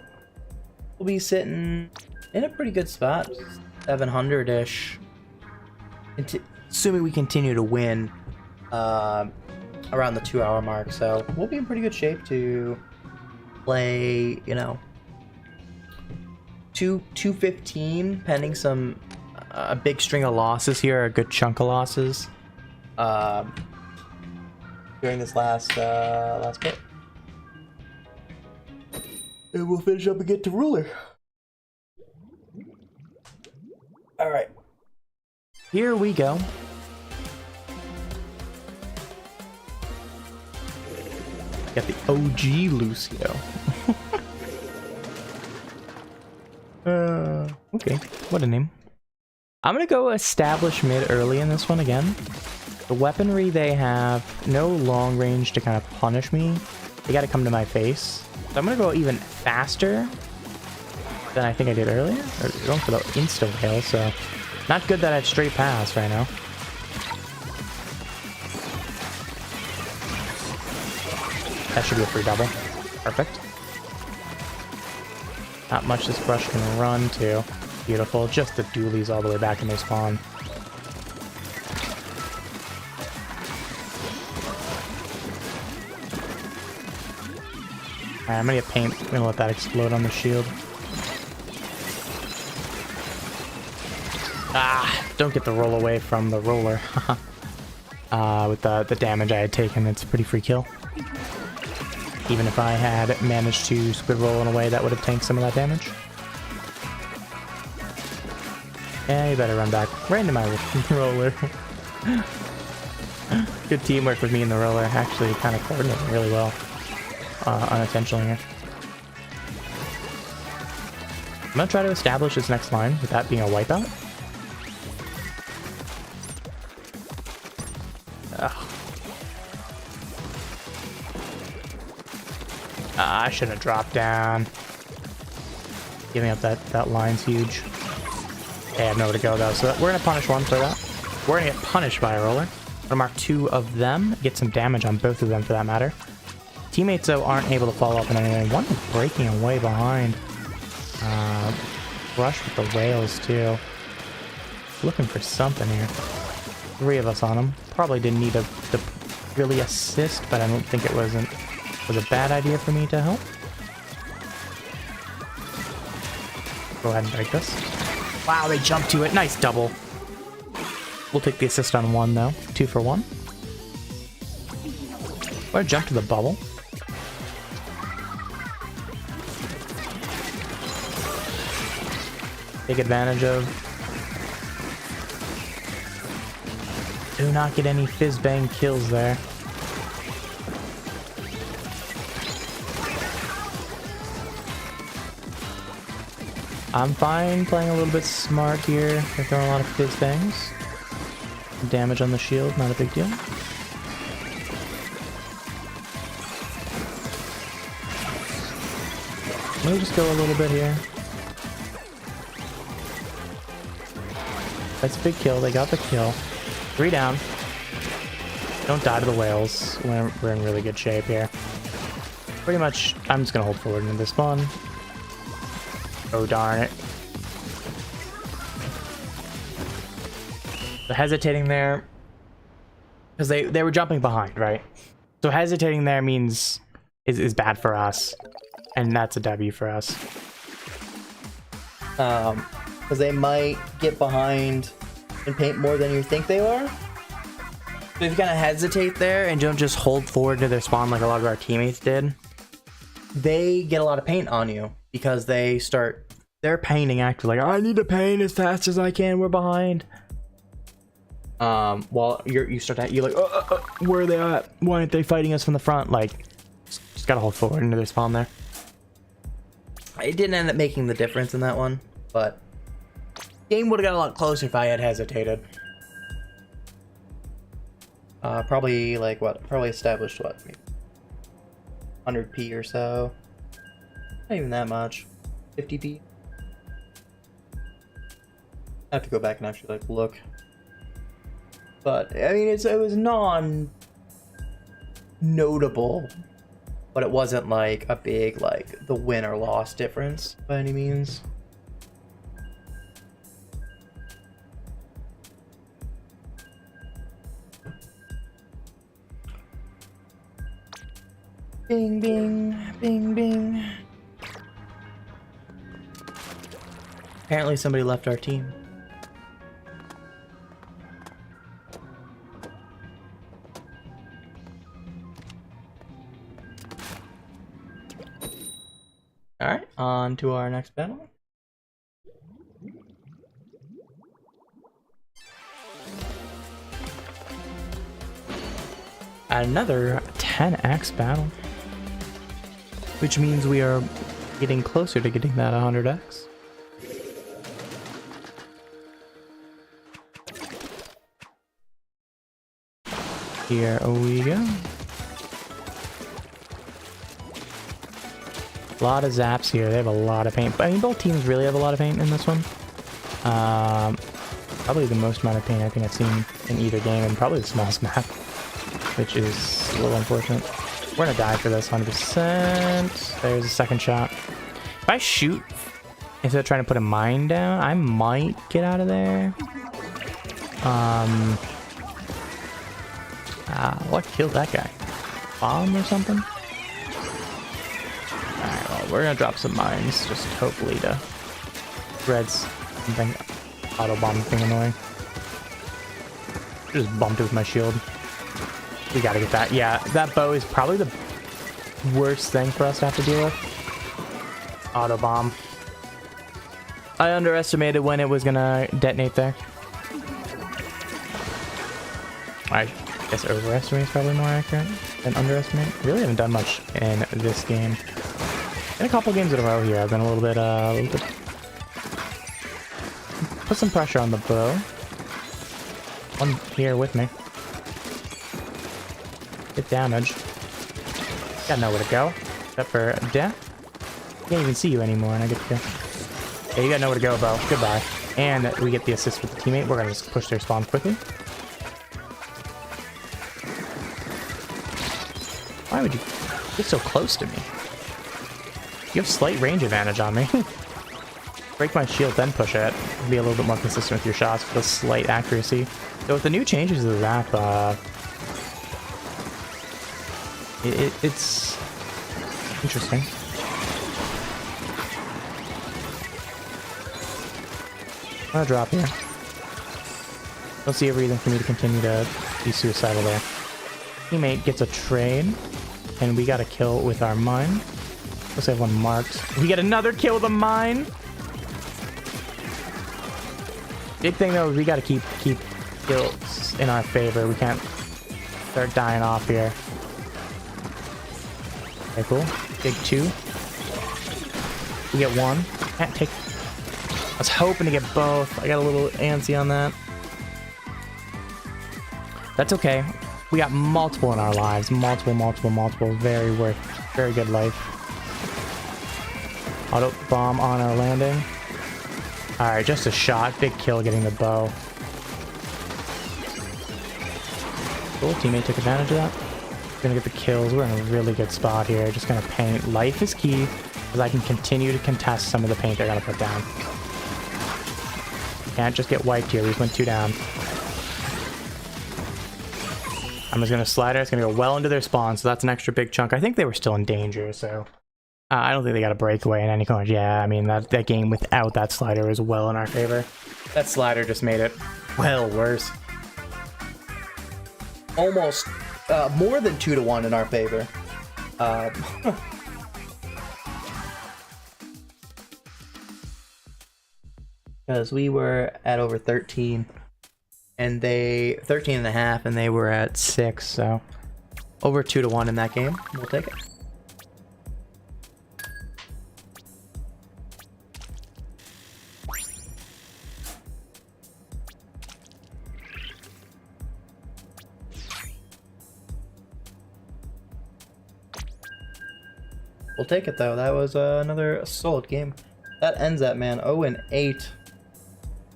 Speaker 1: we'll be sitting in a pretty good spot.
Speaker 2: 700-ish. Assuming we continue to win around the 2-hour mark, so we'll be in pretty good shape to play, you know, 215, pending some a big string of losses here, a good chunk of losses during this last bit. And we'll finish up and get to ruler. All right.
Speaker 1: Here we go. Got the OG Lucio. Okay, what a name. I'm gonna go establish mid early in this one again. The weaponry they have, no long range to kind of punish me. They gotta come to my face. So I'm gonna go even faster than I think I did earlier. Or going for the insta rail, so not good that I have straight pass right now. That should be a free double. Perfect. Not much this brush can run to. Beautiful. Just the dualies all the way back in their spawn. Alright, I'm gonna get paint. I'm gonna let that explode on the shield. Ah! Don't get the roll away from the roller. With the damage I had taken, it's a pretty free kill. Even if I had managed to squid roll in a way that would have tanked some of that damage. Yeah, you better run back right into my roller. Good teamwork with me and the roller. Actually kind of coordinating really well. Unintentionally here. I'm gonna try to establish this next line with that being a wipeout. I shouldn't have dropped down. Giving up that line's huge. I have nowhere to go though, so we're gonna punish one for that. We're gonna get punished by a roller. I'm gonna mark 2 of them, get some damage on both of them for that matter. Teammates though aren't able to follow up on anything. One is breaking away behind. Rush with the rails too. Looking for something here. 3 of us on him. Probably didn't need to really assist, but I don't think it was a bad idea for me to help. Go ahead and break this. Wow, they jumped to it. Nice double. We'll take the assist on 1 though. 2 for 1. Or jump to the bubble. Take advantage of. Do not get any fizz bang kills there. I'm fine playing a little bit smart here. They're throwing a lot of fizz bangs. Damage on the shield, not a big deal. Let me just go a little bit here. That's a big kill. They got the kill. 3 down. Don't die to the whales. We're in really good shape here. Pretty much, I'm just gonna hold forward into this spawn. Oh darn it. So hesitating there. Because they were jumping behind, right? So hesitating there means is bad for us. And that's a W for us.
Speaker 2: Because they might get behind and paint more than you think they are. So if you kind of hesitate there and don't just hold forward to their spawn like a lot of our teammates did, they get a lot of paint on you because they're painting actively. Like, I need to paint as fast as I can. We're behind. While you're like, where are they at? Why aren't they fighting us from the front? Like, just gotta hold forward into their spawn there. It didn't end up making the difference in that one, but game would have got a lot closer if I had hesitated. Probably like what? Probably established what? Maybe 100p or so. Not even that much. 50p. I have to go back and actually like look. But I mean, it was non-notable, but it wasn't like a big like the win or loss difference by any means. Bing, bing, bing, bing. Apparently somebody left our team. Alright, on to our next battle. Another 10x battle. Which means we are getting closer to getting that 100x. Here we go. A lot of zaps here. They have a lot of paint. I mean, both teams really have a lot of paint in this one. Probably the most amount of paint I think I've seen in either game, and probably the smallest map, which is a little unfortunate. We're gonna die for this 100%. There's a second shot. If I shoot instead of trying to put a mine down, I might get out of there. What killed that guy? Bomb or something? Alright, well, we're gonna drop some mines, just hopefully to red something. Auto bomb thing annoying. Just bumped it with my shield. We gotta get that. Yeah, that bow is probably the worst thing for us to have to deal with. Auto bomb. I underestimated when it was gonna detonate there. I guess overestimate is probably more accurate than underestimate. Really haven't done much in this game. In a couple games in a row here, I've been a little bit put some pressure on the bow. One here with me. Get damage. Gotta know where to go. Except for death. Can't even see you anymore, and I get to go. Yeah, you gotta know where to go, Bo. Goodbye. And we get the assist with the teammate. We're gonna just push their spawn quickly. Why would you get so close to me? You have slight range advantage on me. Break my shield, then push it. Be a little bit more consistent with your shots with a slight accuracy. So with the new changes to the zap, it's interesting. I'm gonna drop here. Don't see a reason for me to continue to be suicidal there. Teammate gets a trade, and we got a kill with our mine. Let's have one marked. We get another kill with a mine. Big thing though is we gotta keep kills in our favor. We can't start dying off here. Okay, cool. Big 2. We get 1. Can't take. I was hoping to get both. I got a little antsy on that. That's okay. We got multiple in our lives. Multiple. Very good life. Auto bomb on our landing. Alright, just a shot. Big kill getting the bow. Cool, teammate took advantage of that. Gonna get the kills. We're in a really good spot here. Just gonna paint. Life is key, because I can continue to contest some of the paint they're gonna put down. Can't just get wiped here. We just went 2 down. I'm just gonna slide it. It's gonna go well into their spawn, so that's an extra big chunk. I think they were still in danger, so I don't think they got a breakaway in any corners. Yeah, I mean, that game without that slider is well in our favor. That slider just made it well worse. Almost more than 2-1 in our favor. Because we were at over 13, and they 13.5, and they were at 6, so over 2-1 in that game. We'll take it. We'll take it though. That was another solid game. That ends that, man. 0-8.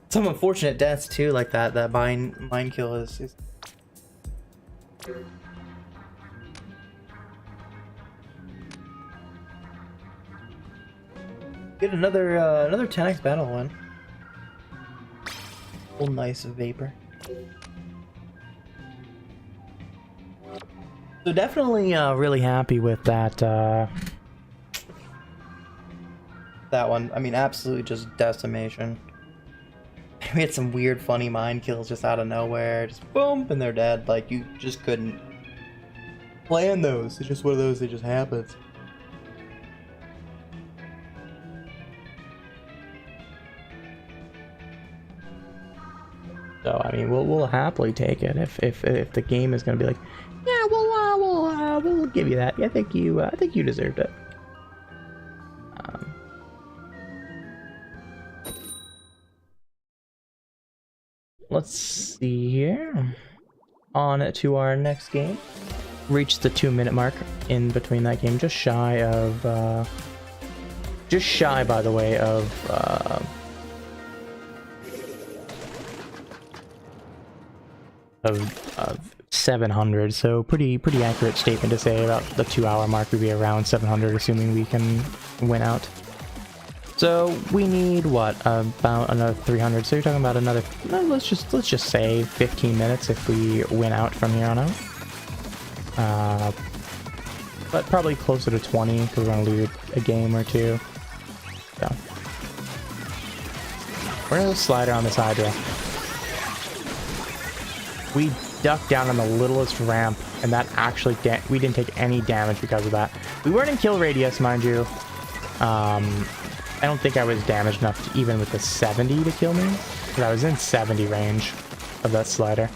Speaker 2: Some unfortunate deaths too, like that. That mine kill is. Get another 10x battle one. Oh, nice vapor.
Speaker 1: So definitely really happy with that.
Speaker 2: That one, I mean, absolutely just decimation. We had some weird, funny mind kills just out of nowhere. Just boom, and they're dead. Like, you just couldn't plan those. It's just one of those that just happens.
Speaker 1: So I mean, we'll happily take it if the game is gonna be like, yeah, we'll give you that. Yeah, I think you deserved it. Let's see here. On to our next game. Reached the 2-minute mark in between that game, just shy, by the way, of 700. So pretty accurate statement to say about the 2-hour mark. We'd be around 700, assuming we can win out. So we need what, about another 300. So you're talking about another, let's just say 15 minutes if we win out from here on out. But probably closer to 20 because we're gonna lose a game or two. So we're gonna slider on this Hydra. We ducked down on the littlest ramp, and that actually we didn't take any damage because of that. We weren't in kill radius, mind you. I don't think I was damaged enough to, even with the 70 to kill me, because I was in 70 range of that slider.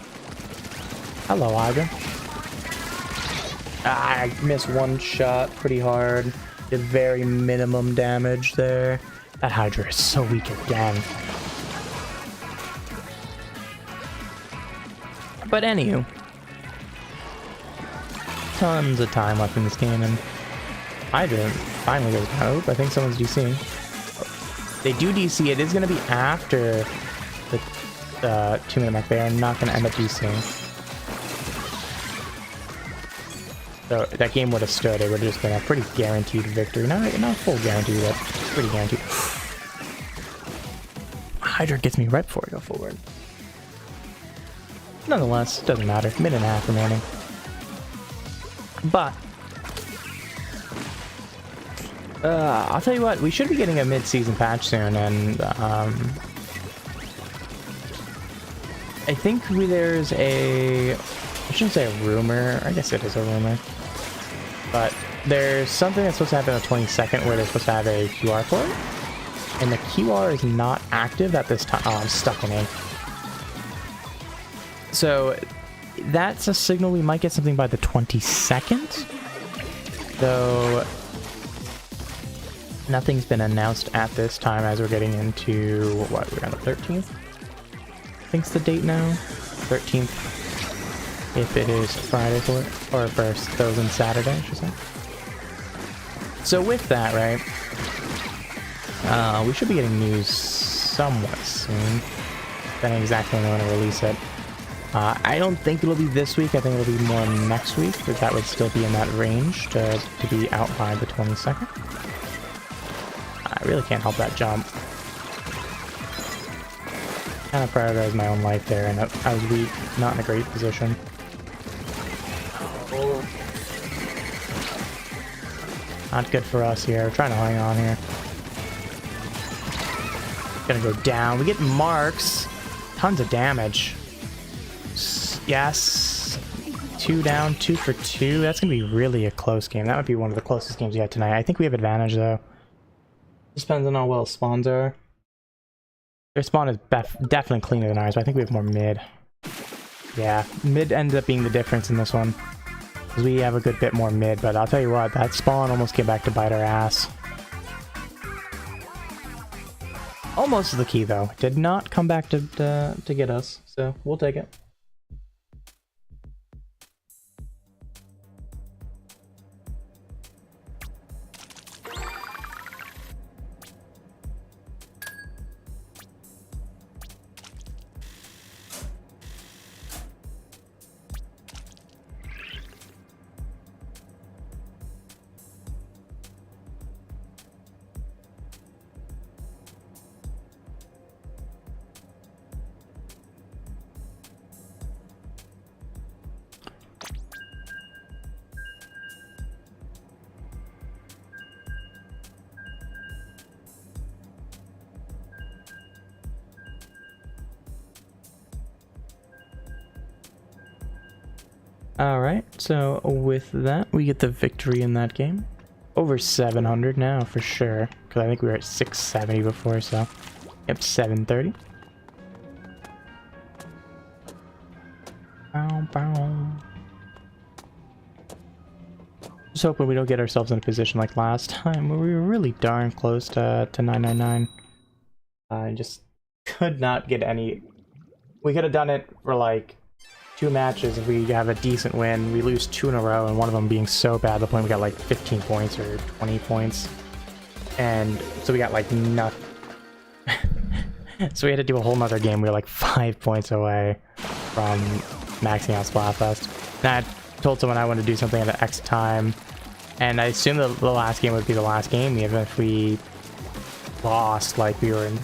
Speaker 1: Hello, Hydra. I missed one shot pretty hard. Did very minimum damage there. That Hydra is so weak again. But anywho, tons of time left in this game, and Hydra finally goes hope. I think someone's DCing. They do DC. It is going to be after the 2-minute mark. They are not going to end up DCing. So that game would have stood. It would have just been a pretty guaranteed victory. Not full guarantee, but pretty guaranteed. Hydra gets me right before I go forward. Nonetheless, it doesn't matter. Minute and a half remaining. But I'll tell you what, we should be getting a mid-season patch soon, and I think there's I shouldn't say a rumor, I guess it is a rumor, but there's something that's supposed to happen on the 22nd where they're supposed to have a QR for it, and the QR is not active at this time. Oh, I'm stuck in it. So that's a signal we might get something by the 22nd, though nothing's been announced at this time as we're getting into, what, we're on the 13th? I think's the date now. 13th, if it is Friday for it, or first, those in Saturday, I should say. So with that, right, we should be getting news somewhat soon. Depending exactly when they want to release it. I don't think it'll be this week. I think it'll be more next week, but that would still be in that range to be out by the 22nd. I really can't help that jump. Kind of prioritized my own life there, and I was weak, not in a great position. Not good for us here. We're trying to hang on here. Gonna go down. We get marks. Tons of damage. Yes. 2 down, 2 for 2. That's gonna be really a close game. That might be one of the closest games we had tonight. I think we have advantage though. Just depends on how well spawns are. Their spawn is definitely cleaner than ours, but I think we have more mid. Yeah, mid ends up being the difference in this one. Because we have a good bit more mid, but I'll tell you what, that spawn almost came back to bite our ass. Almost is the key though. Did not come back to get us, so we'll take it. Alright, so with that, we get the victory in that game. Over 700 now, for sure. Because I think we were at 670 before, so... Yep, 730. Bow, bow. Just hoping we don't get ourselves in a position like last time, where we were really darn close to 999. I just could not get any... We could have done it for like 2 matches if we have a decent win. We lose 2 in a row, and one of them being so bad, the point we got like 15 points or 20 points. And so we got like nothing. So we had to do a whole nother game. We were like 5 points away from maxing out Splatfest. And I told someone I wanted to do something at X time. And I assumed the last game would be the last game, even if we lost, like we were in...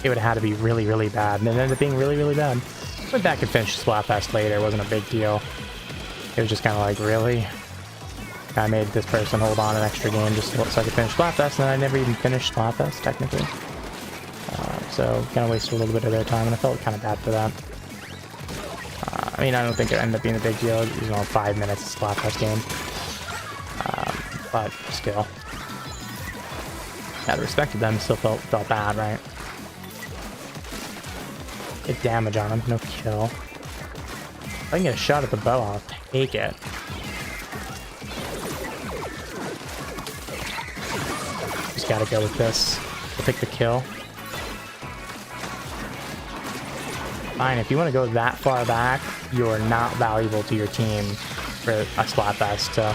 Speaker 1: It would have had to be really, really bad. And it ended up being really, really bad. Went back and finished Splatfest later. It wasn't a big deal. It was just kind of like, really? I made this person hold on an extra game just so I could finish Splatfest, and then I never even finished Splatfest, technically. So, kind of wasted a little bit of their time, and I felt kind of bad for that. I mean, I don't think it ended up being a big deal. It was only 5 minutes of Splatfest game. But still. Out of respect to them, still felt bad, right? Get damage on him, no kill. If I can get a shot at the bow, I'll take it. Just gotta go with this. We'll take the kill. Fine, if you want to go that far back, you're not valuable to your team for a Splatfest. So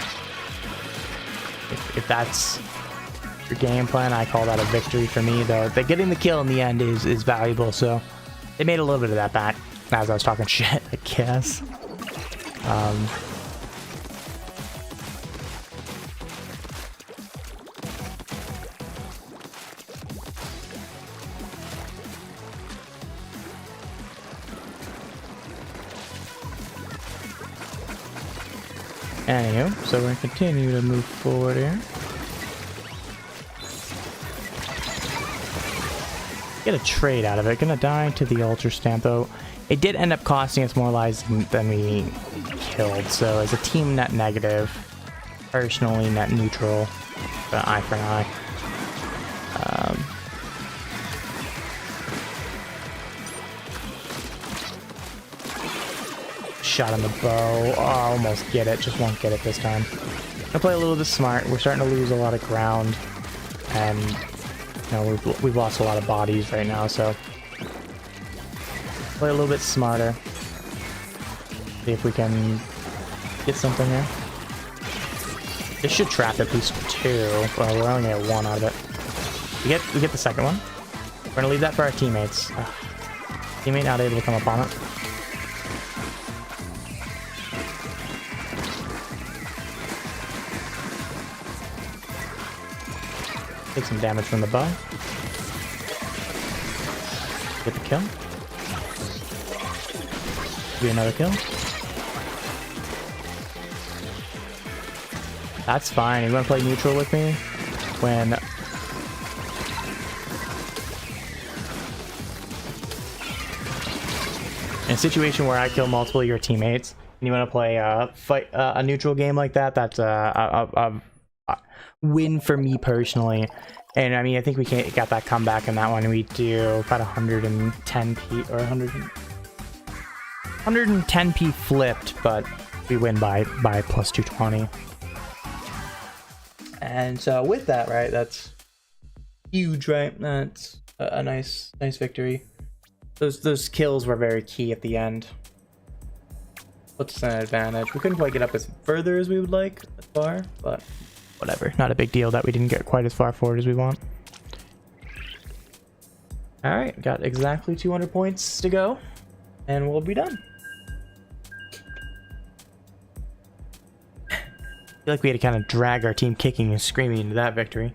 Speaker 1: if that's your game plan, I call that a victory for me, though. Getting the kill in the end is valuable, so they made a little bit of that back as I was talking shit, I guess. Anywho, so we're gonna continue to move forward here. Get a trade out of it. Gonna die to the Ultra Stamp, though. It did end up costing us more lives than we killed, so as a team, net negative. Personally, net neutral. But eye for an eye. Shot on the bow. Oh, almost get it. Just won't get it this time. Gonna play a little bit smart. We're starting to lose a lot of ground, and you know, we've lost a lot of bodies right now, so play a little bit smarter. See if we can get something here. This should trap at least 2. Well, we're only gonna get 1 out of it. We get the second one. We're gonna leave that for our teammates. Teammate not able to come up on it. Take some damage from the bow. Get the kill. Get another kill. That's fine. You want to play neutral with me? When... in a situation where I kill multiple of your teammates, and you want to play a neutral game like that, that's a win for me personally. And I mean, I think we got that comeback in that one. We do about 110p or 110p flipped, but we win by plus 220. And so with that, right, that's huge, right? That's a nice victory. Those kills were very key at the end. Puts us an advantage. We couldn't quite get up as further as we would like, as far, but whatever. Not a big deal that we didn't get quite as far forward as we want. Alright, got exactly 200 points to go, and we'll be done. I feel like we had to kind of drag our team kicking and screaming into that victory.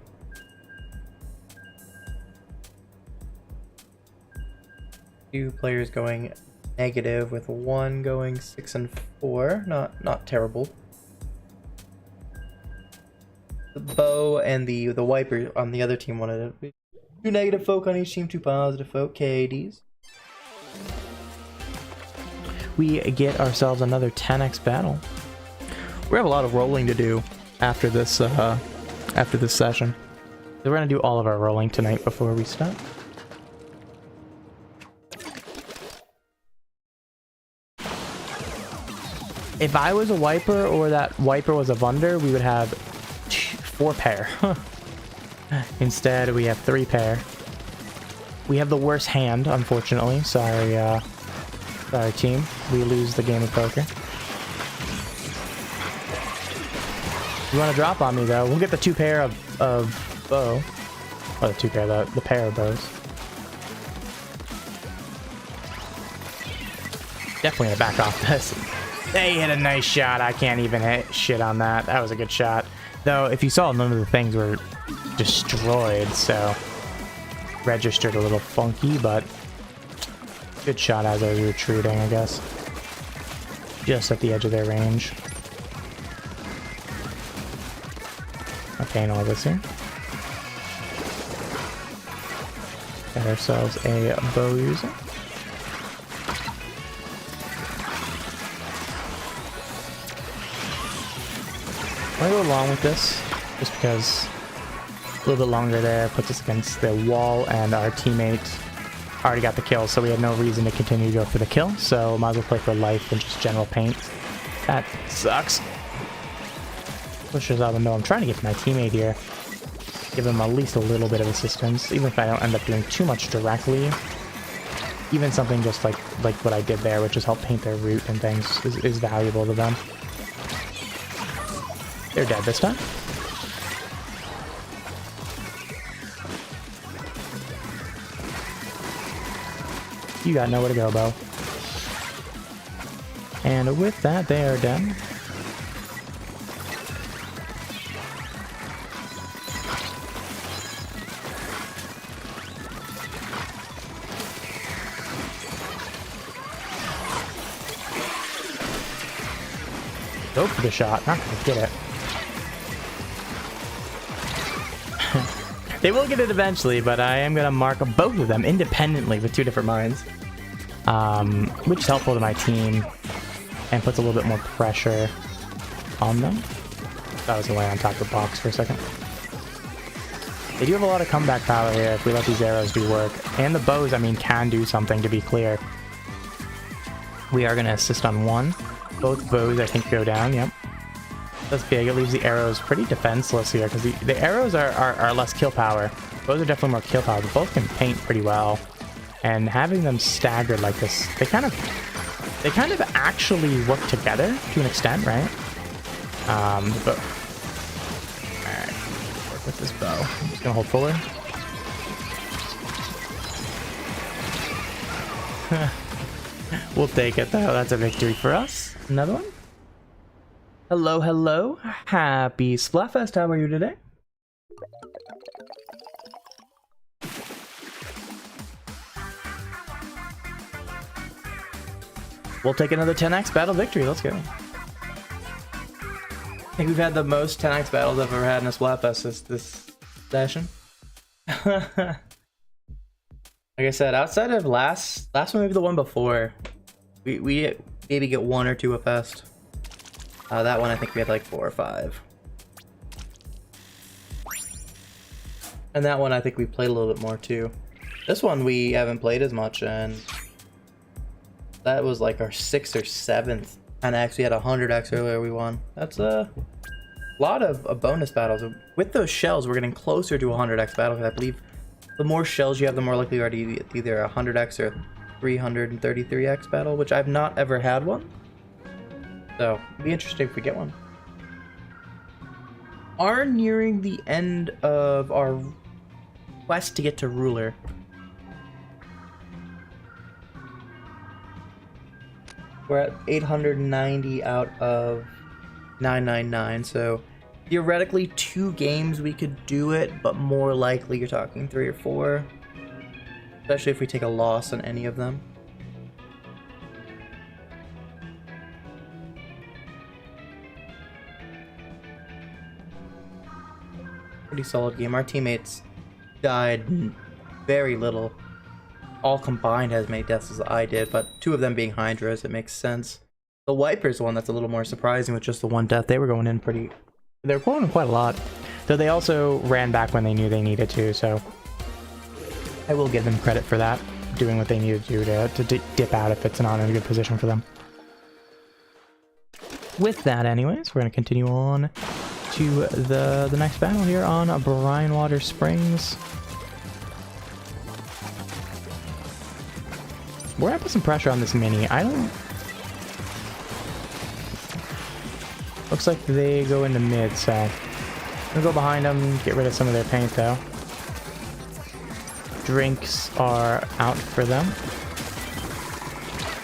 Speaker 1: Two players going negative, with one going 6 and 4. Not terrible. The bow and the wiper on the other team wanted to 2 negative folk on each team, 2 positive folk. KADs. we get ourselves another 10x battle. We have a lot of rolling to do after this session. So we're gonna do all of our rolling tonight before we stop. If I was a wiper or that wiper was a Wunder, we would have 4 pair. Instead, we have 3 pair. We have the worst hand, unfortunately. Sorry, sorry team. We lose the game of poker. You want to drop on me though? We'll get the 2 pair of bow. Oh, the 2 pair, the pair of bows. Definitely gonna back off this. They hit a nice shot. I can't even hit shit on that. That was a good shot. Though, if you saw, none of the things were destroyed, so registered a little funky, but good shot as I was retreating, I guess. Just at the edge of their range. Okay, and all this here. Got ourselves a bow user. I'm gonna go along with this, just because a little bit longer there puts us against the wall, and our teammate already got the kill, so we had no reason to continue to go for the kill, so might as well play for life and just general paint. That sucks. Pushes out the window. I'm trying to get to my teammate here. Give him at least a little bit of assistance, even if I don't end up doing too much directly. Even something just like what I did there, which is help paint their route and things, is valuable to them. They're dead this time. You got nowhere to go, Bo. And with that, they are done. Go for the shot. Not gonna get it. They will get it eventually, but I am going to mark both of them independently with 2 different mines. Which is helpful to my team and puts a little bit more pressure on them. That was the way on top of the box for a second. They do have a lot of comeback power here if we let these arrows do work. And the bows, I mean, can do something, to be clear. We are going to assist on 1. Both bows, I think, go down. Yep. That's big. It leaves the arrows pretty defenseless here, because the arrows are less kill power. Bows are definitely more kill power, but both can paint pretty well. And having them staggered like this, they kind of actually work together to an extent, right? But alright, work with this bow. I'm just gonna hold forward. We'll take it though. That's a victory for us. Another one. Hello, hello. Happy Splatfest. How are you today? We'll take another 10x battle victory. Let's go. I think we've had the most 10x battles I've ever had in a Splatfest this session. Like I said, outside of last one, maybe the one before, we maybe get 1 or 2 a fest. That one I think we had like 4 or 5. And that one I think we played a little bit more too. This one we haven't played as much, and that was like our 6th or 7th. And I actually had 100x earlier we won. That's a lot of bonus battles. With those shells, we're getting closer to 100x battle, because I believe the more shells you have, the more likely you are to get either 100x or 333x battle, which I've not ever had one. So, it'd be interesting if we get one. Are nearing the end of our quest to get to Ruler. We're at 890 out of 999, so theoretically 2 games we could do it, but more likely you're talking 3 or 4. Especially if we take a loss on any of them. Pretty solid game. Our teammates died very little.
Speaker 2: all combined as many deaths as I did, but 2 of them being Hydras, it makes sense. The Wipers one, that's a little more surprising with just the 1 death. They were going in pretty... They were going in quite a lot. Though they also ran back when they knew they needed to, so... I will give them credit for that. Doing what they needed to do to dip out if it's not in a good position for them. With that anyways, we're going to continue on to the next battle here on Brine Water Springs. We're gonna put some pressure on this mini. I don't... Looks like they go into mid, so... I'm gonna go behind them, get rid of some of their paint though. Drinks are out for them.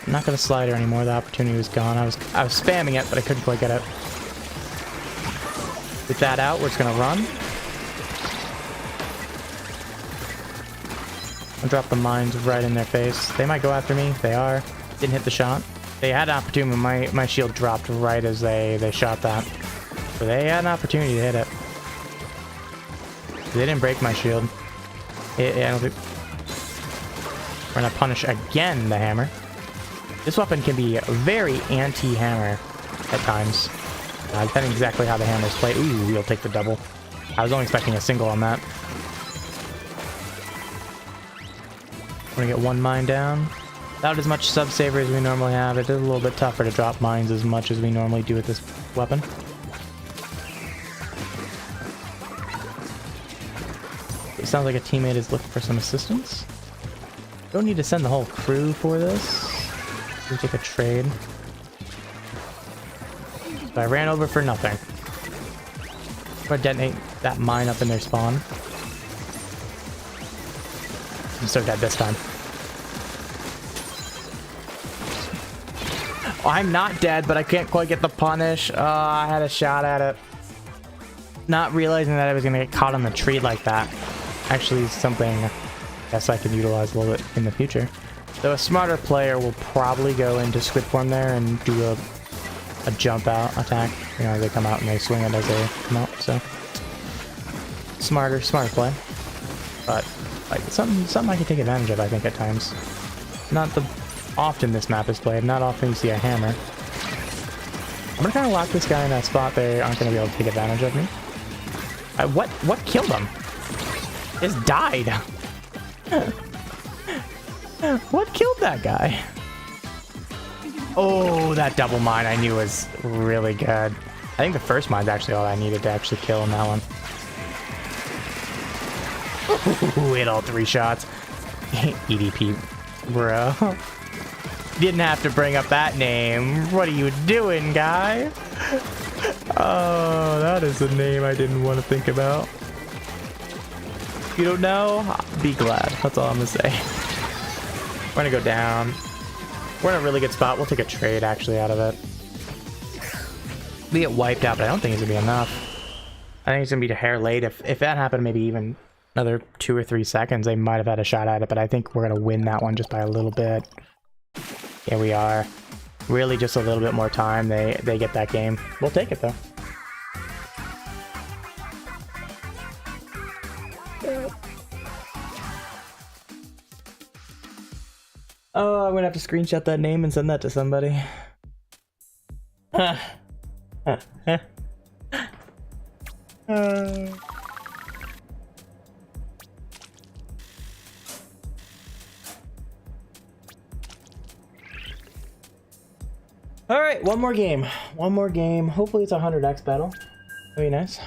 Speaker 2: I'm not gonna slide her anymore, the opportunity was gone. I was spamming it, but I couldn't quite get it. With that out, we're just gonna run. I'll drop the mines right in their face. They might go after me. They are. Didn't hit the shot. They had an opportunity. My shield dropped right as they shot that. So they had an opportunity to hit it. They didn't break my shield. I don't think... We're gonna punish again the hammer. This weapon can be very anti-hammer at times. Depending exactly how the hammer's played. Ooh, we'll take the double. I was only expecting a single on that. We're gonna get 1 mine down. Without as much sub-saver as we normally have, it is a little bit tougher to drop mines as much as we normally do with this weapon. It sounds like a teammate is looking for some assistance. Don't need to send the whole crew for this. We take a trade. But I ran over for nothing. I'm gonna detonate that mine up in their spawn. I'm so dead this time. Oh, I'm not dead, but I can't quite get the punish. I had a shot at it. Not realizing that I was gonna get caught on the tree like that. Actually, something I guess I could utilize a little bit in the future. Though a smarter player will probably go into squid form there and do a jump out attack. You know, they come out and they swing it as they come out. So smarter play. But like something I can take advantage of, I think, at times. Not the often this map is played. Not often you see a hammer. I'm gonna kind of lock this guy in that spot. They aren't gonna be able to take advantage of me. What killed him? Just died. What killed that guy? Oh, that double mine I knew was really good. I think the first mine's actually all I needed to actually kill in that one. Ooh, hit all 3 shots. EDP, bro. Didn't have to bring up that name. What are you doing, guy? Oh, that is a name I didn't want to think about. You don't know? Be glad. That's all I'm gonna say. We're gonna go down. We're in a really good spot. We'll take a trade actually out of it. We get wiped out, but I don't think it's gonna be enough. I think it's gonna be a hair late. If that happened, maybe even another 2 or 3 seconds, they might have had a shot at it, but I think we're gonna win that one just by a little bit. Yeah, we are. Really just a little bit more time. They get that game. We'll take it though. Oh, I'm gonna have to screenshot that name and send that to somebody. Alright, one more game. One more game. Hopefully it's a 100x battle. That'd be nice.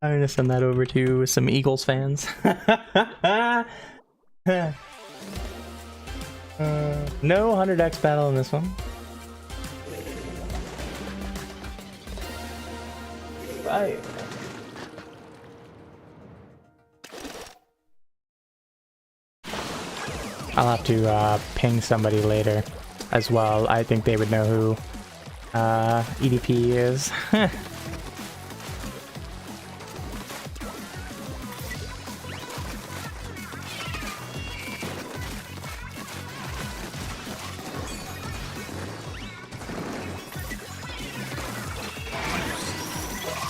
Speaker 2: I'm gonna send that over to some Eagles fans. No 100x battle in this one. Right.
Speaker 1: I'll have to ping somebody later as well. I think they would know who EDP is.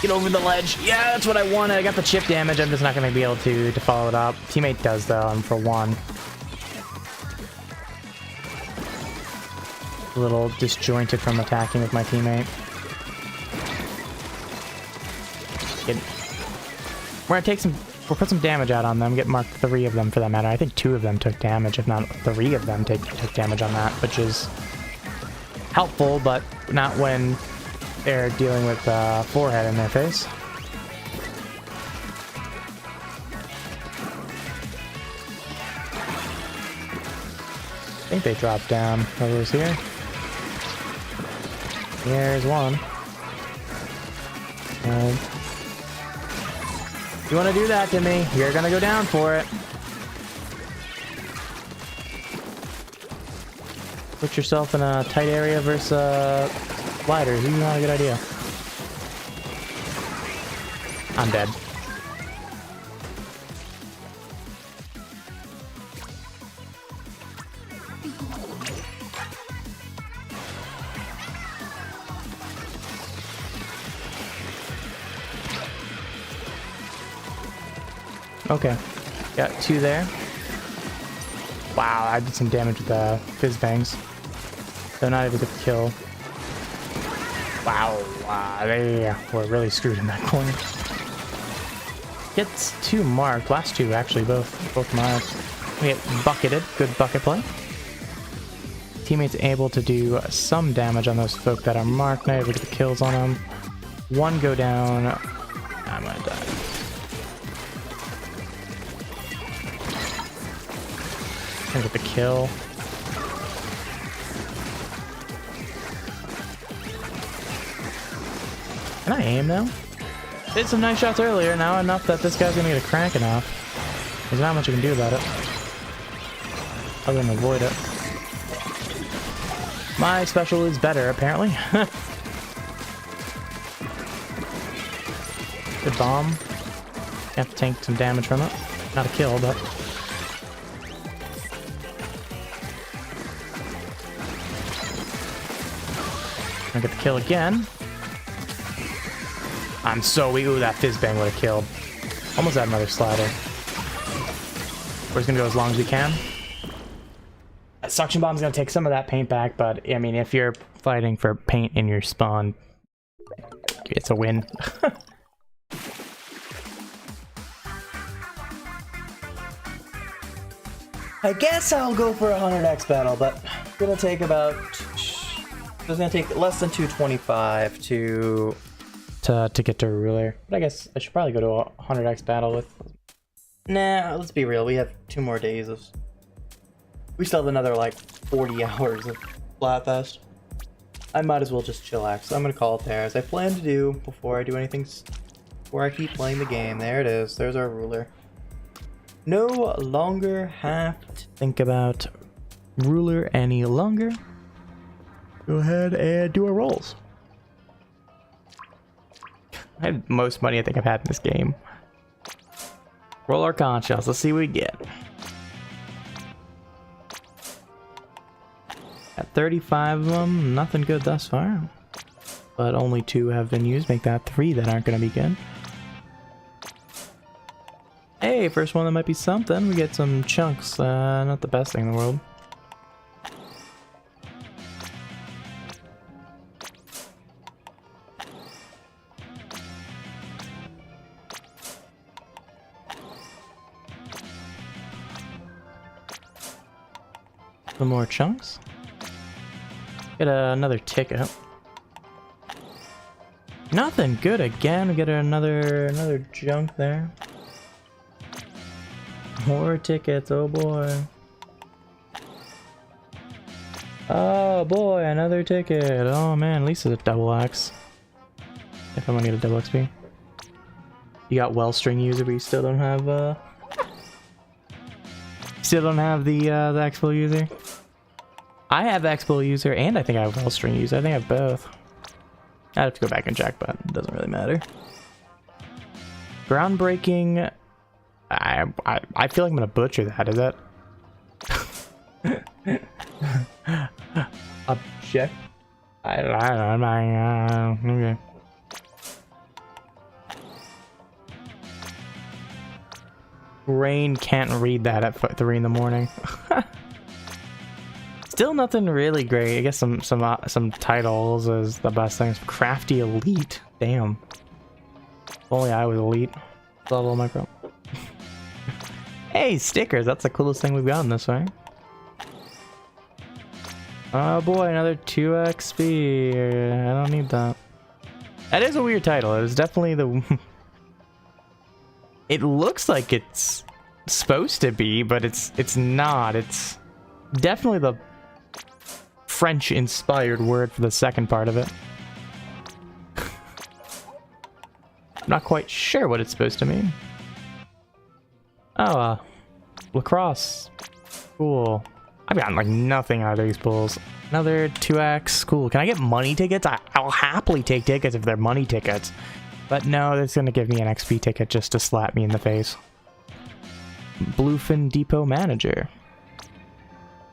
Speaker 1: Get over the ledge. Yeah, that's what I wanted. I got the chip damage. I'm just not going to be able to follow it up. Teammate does, though. I'm for one. A little disjointed from attacking with my teammate. We're going to take some... We'll put some damage out on them. Get marked 3 of them, for that matter. I think 2 of them took damage, if not 3 of them took damage on that, which is helpful, but not when they're dealing with forehead in their face. I think they dropped down. Whoever's here. There's one. And you want to do that to me, you're gonna go down for it. Put yourself in a tight area versus gliders. This is not a good idea. I'm dead. Okay, got 2 there. Wow, I did some damage with the fizz bangs. They're not able to kill. Wow, they were really screwed in that corner. Gets 2 marked. Last 2 actually, both marked. We get bucketed. Good bucket play. Teammates able to do some damage on those folk that are marked. Not able to get the kills on them. 1 go down. I'm gonna die. Gonna get the kill. Can I aim now? Did some nice shots earlier, now enough that this guy's gonna get a crank enough. There's not much you can do about it. Other than avoid it. My special is better, apparently. Good bomb. Have to tank some damage from it. Not a kill, but... I get the kill again. I'm so weak. Ooh, that fizz bang would have killed. Almost had another slider. We're just gonna go as long as we can. That suction bomb's gonna take some of that paint back, but I mean, if you're fighting for paint in your spawn, it's a win.
Speaker 2: I guess I'll go for a 100x battle, but it's gonna take about... It's gonna take less than 225 to
Speaker 1: get to ruler. But I guess I should probably go to a 100x battle with...
Speaker 2: Nah, let's be real. We have 2 more days of... We still have another, like, 40 hours of Splatfest. I might as well just chillax. So I'm gonna call it there, as I plan to do before I do anything... Before I keep playing the game. There it is. There's our ruler. No longer have to think about ruler any longer. Go ahead and do our rolls.
Speaker 1: I had the most money I think I've had in this game. Roll our conch shells. Let's see what we get. At 35 of them, nothing good thus far. But only 2 have been used. Make that 3 that aren't going to be good. Hey, first one that might be something. We get some chunks. Not the best thing in the world. Some more chunks. Get another ticket. Nothing good again. We get another junk there. More tickets, oh boy. Oh boy, another ticket. Oh man, at least it's a double X. If I'm gonna get a double XP. You got well string user, but you still don't have still don't have the Expo user? I have Expo user, and I think I have Wellstring user. I think I have both. I'd have to go back and check, but it doesn't really matter. Groundbreaking. I feel like I'm gonna butcher that. Is that object? I don't know. Okay. Brain can't read that at 3 in the morning. Still nothing really great. I guess some titles is the best things. Crafty Elite. Damn. If only I was elite. Level micro. Hey, stickers. That's the coolest thing we've gotten this way. Oh boy, another 2 XP. I don't need that. That is a weird title. It is definitely the... It looks like it's supposed to be, but it's not. It's definitely the French-inspired word for the second part of it. I'm not quite sure what it's supposed to mean. Oh, lacrosse. Cool. I've gotten like nothing out of these pulls. Another 2x. Cool. Can I get money tickets? I'll happily take tickets if they're money tickets. But no, it's going to give me an XP ticket just to slap me in the face. Bluefin Depot Manager.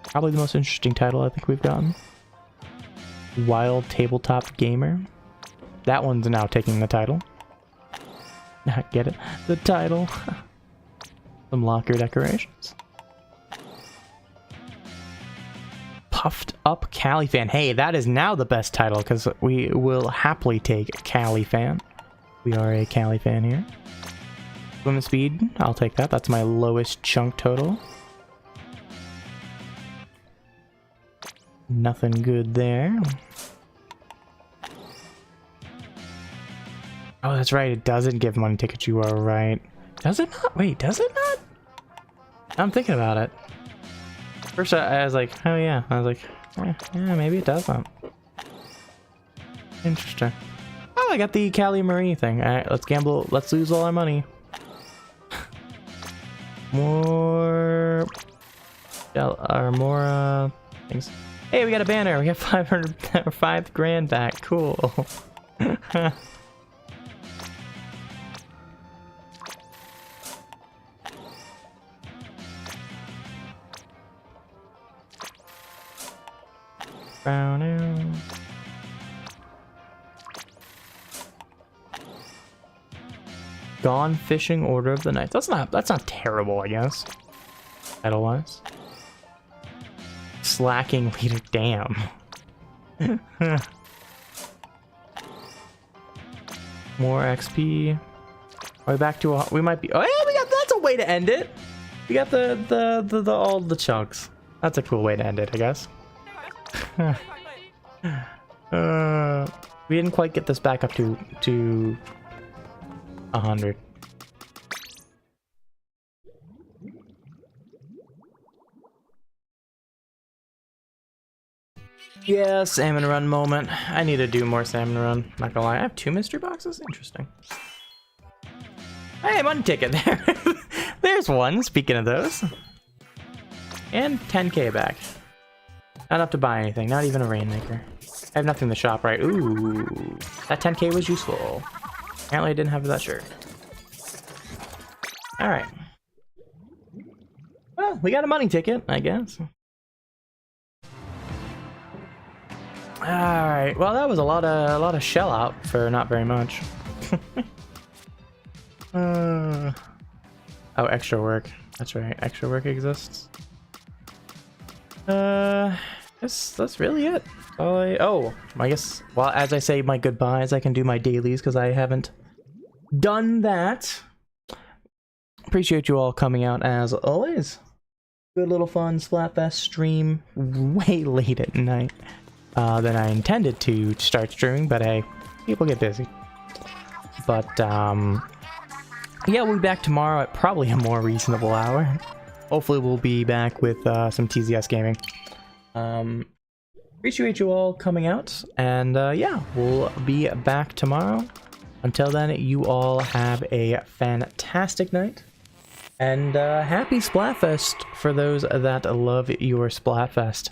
Speaker 1: Probably the most interesting title I think we've gotten. Wild Tabletop Gamer. That one's now taking the title. Get it? The title. Some locker decorations. Puffed Up Cali Fan. Hey, that is now the best title because we will happily take Cali Fan. We are a Cali fan here. Swim speed, I'll take that. That's my lowest chunk total. Nothing good there. Oh, that's right. It doesn't give money tickets. You are right. Does it not? Wait, does it not? I'm thinking about it. First, I was like, oh yeah. I was like, yeah, maybe it doesn't. Interesting. Oh, I got the Cali Marie thing. Alright, let's gamble. Let's lose all our money. More things. Hey, we got a banner. We got 500 or 5 grand back. Cool. Gone Fishing Order of the Night. That's not terrible, I guess. Title wise. Slacking Leader. Damn. More XP. Are we back to we might be. Oh yeah, we got. That's a way to end it. We got all the chunks. That's a cool way to end it, I guess. We didn't quite get this back up to 100. Yeah, salmon run moment. I need to do more salmon run. Not gonna lie, I have 2 mystery boxes. Interesting. Hey, money ticket there. There's one. Speaking of those, and 10k back. Not enough to buy anything. Not even a rainmaker. I have nothing in the shop, right? Ooh, that 10k was useful. Apparently I didn't have that shirt. Alright. Well, we got a money ticket, I guess. Alright, well that was a lot of shell out for not very much. Oh, extra work. That's right, extra work exists. That's really it. Oh, I guess, well, as I say my goodbyes, I can do my dailies because I haven't done that. Appreciate you all coming out as always. Good little fun Splatfest stream way late at night than I intended to start streaming, but hey, people get busy. But yeah, we'll be back tomorrow at probably a more reasonable hour. Hopefully we'll be back with some TZS gaming. Appreciate you all coming out, and yeah, we'll be back tomorrow. Until then, you all have a fantastic night, And happy Splatfest for those that love your Splatfest.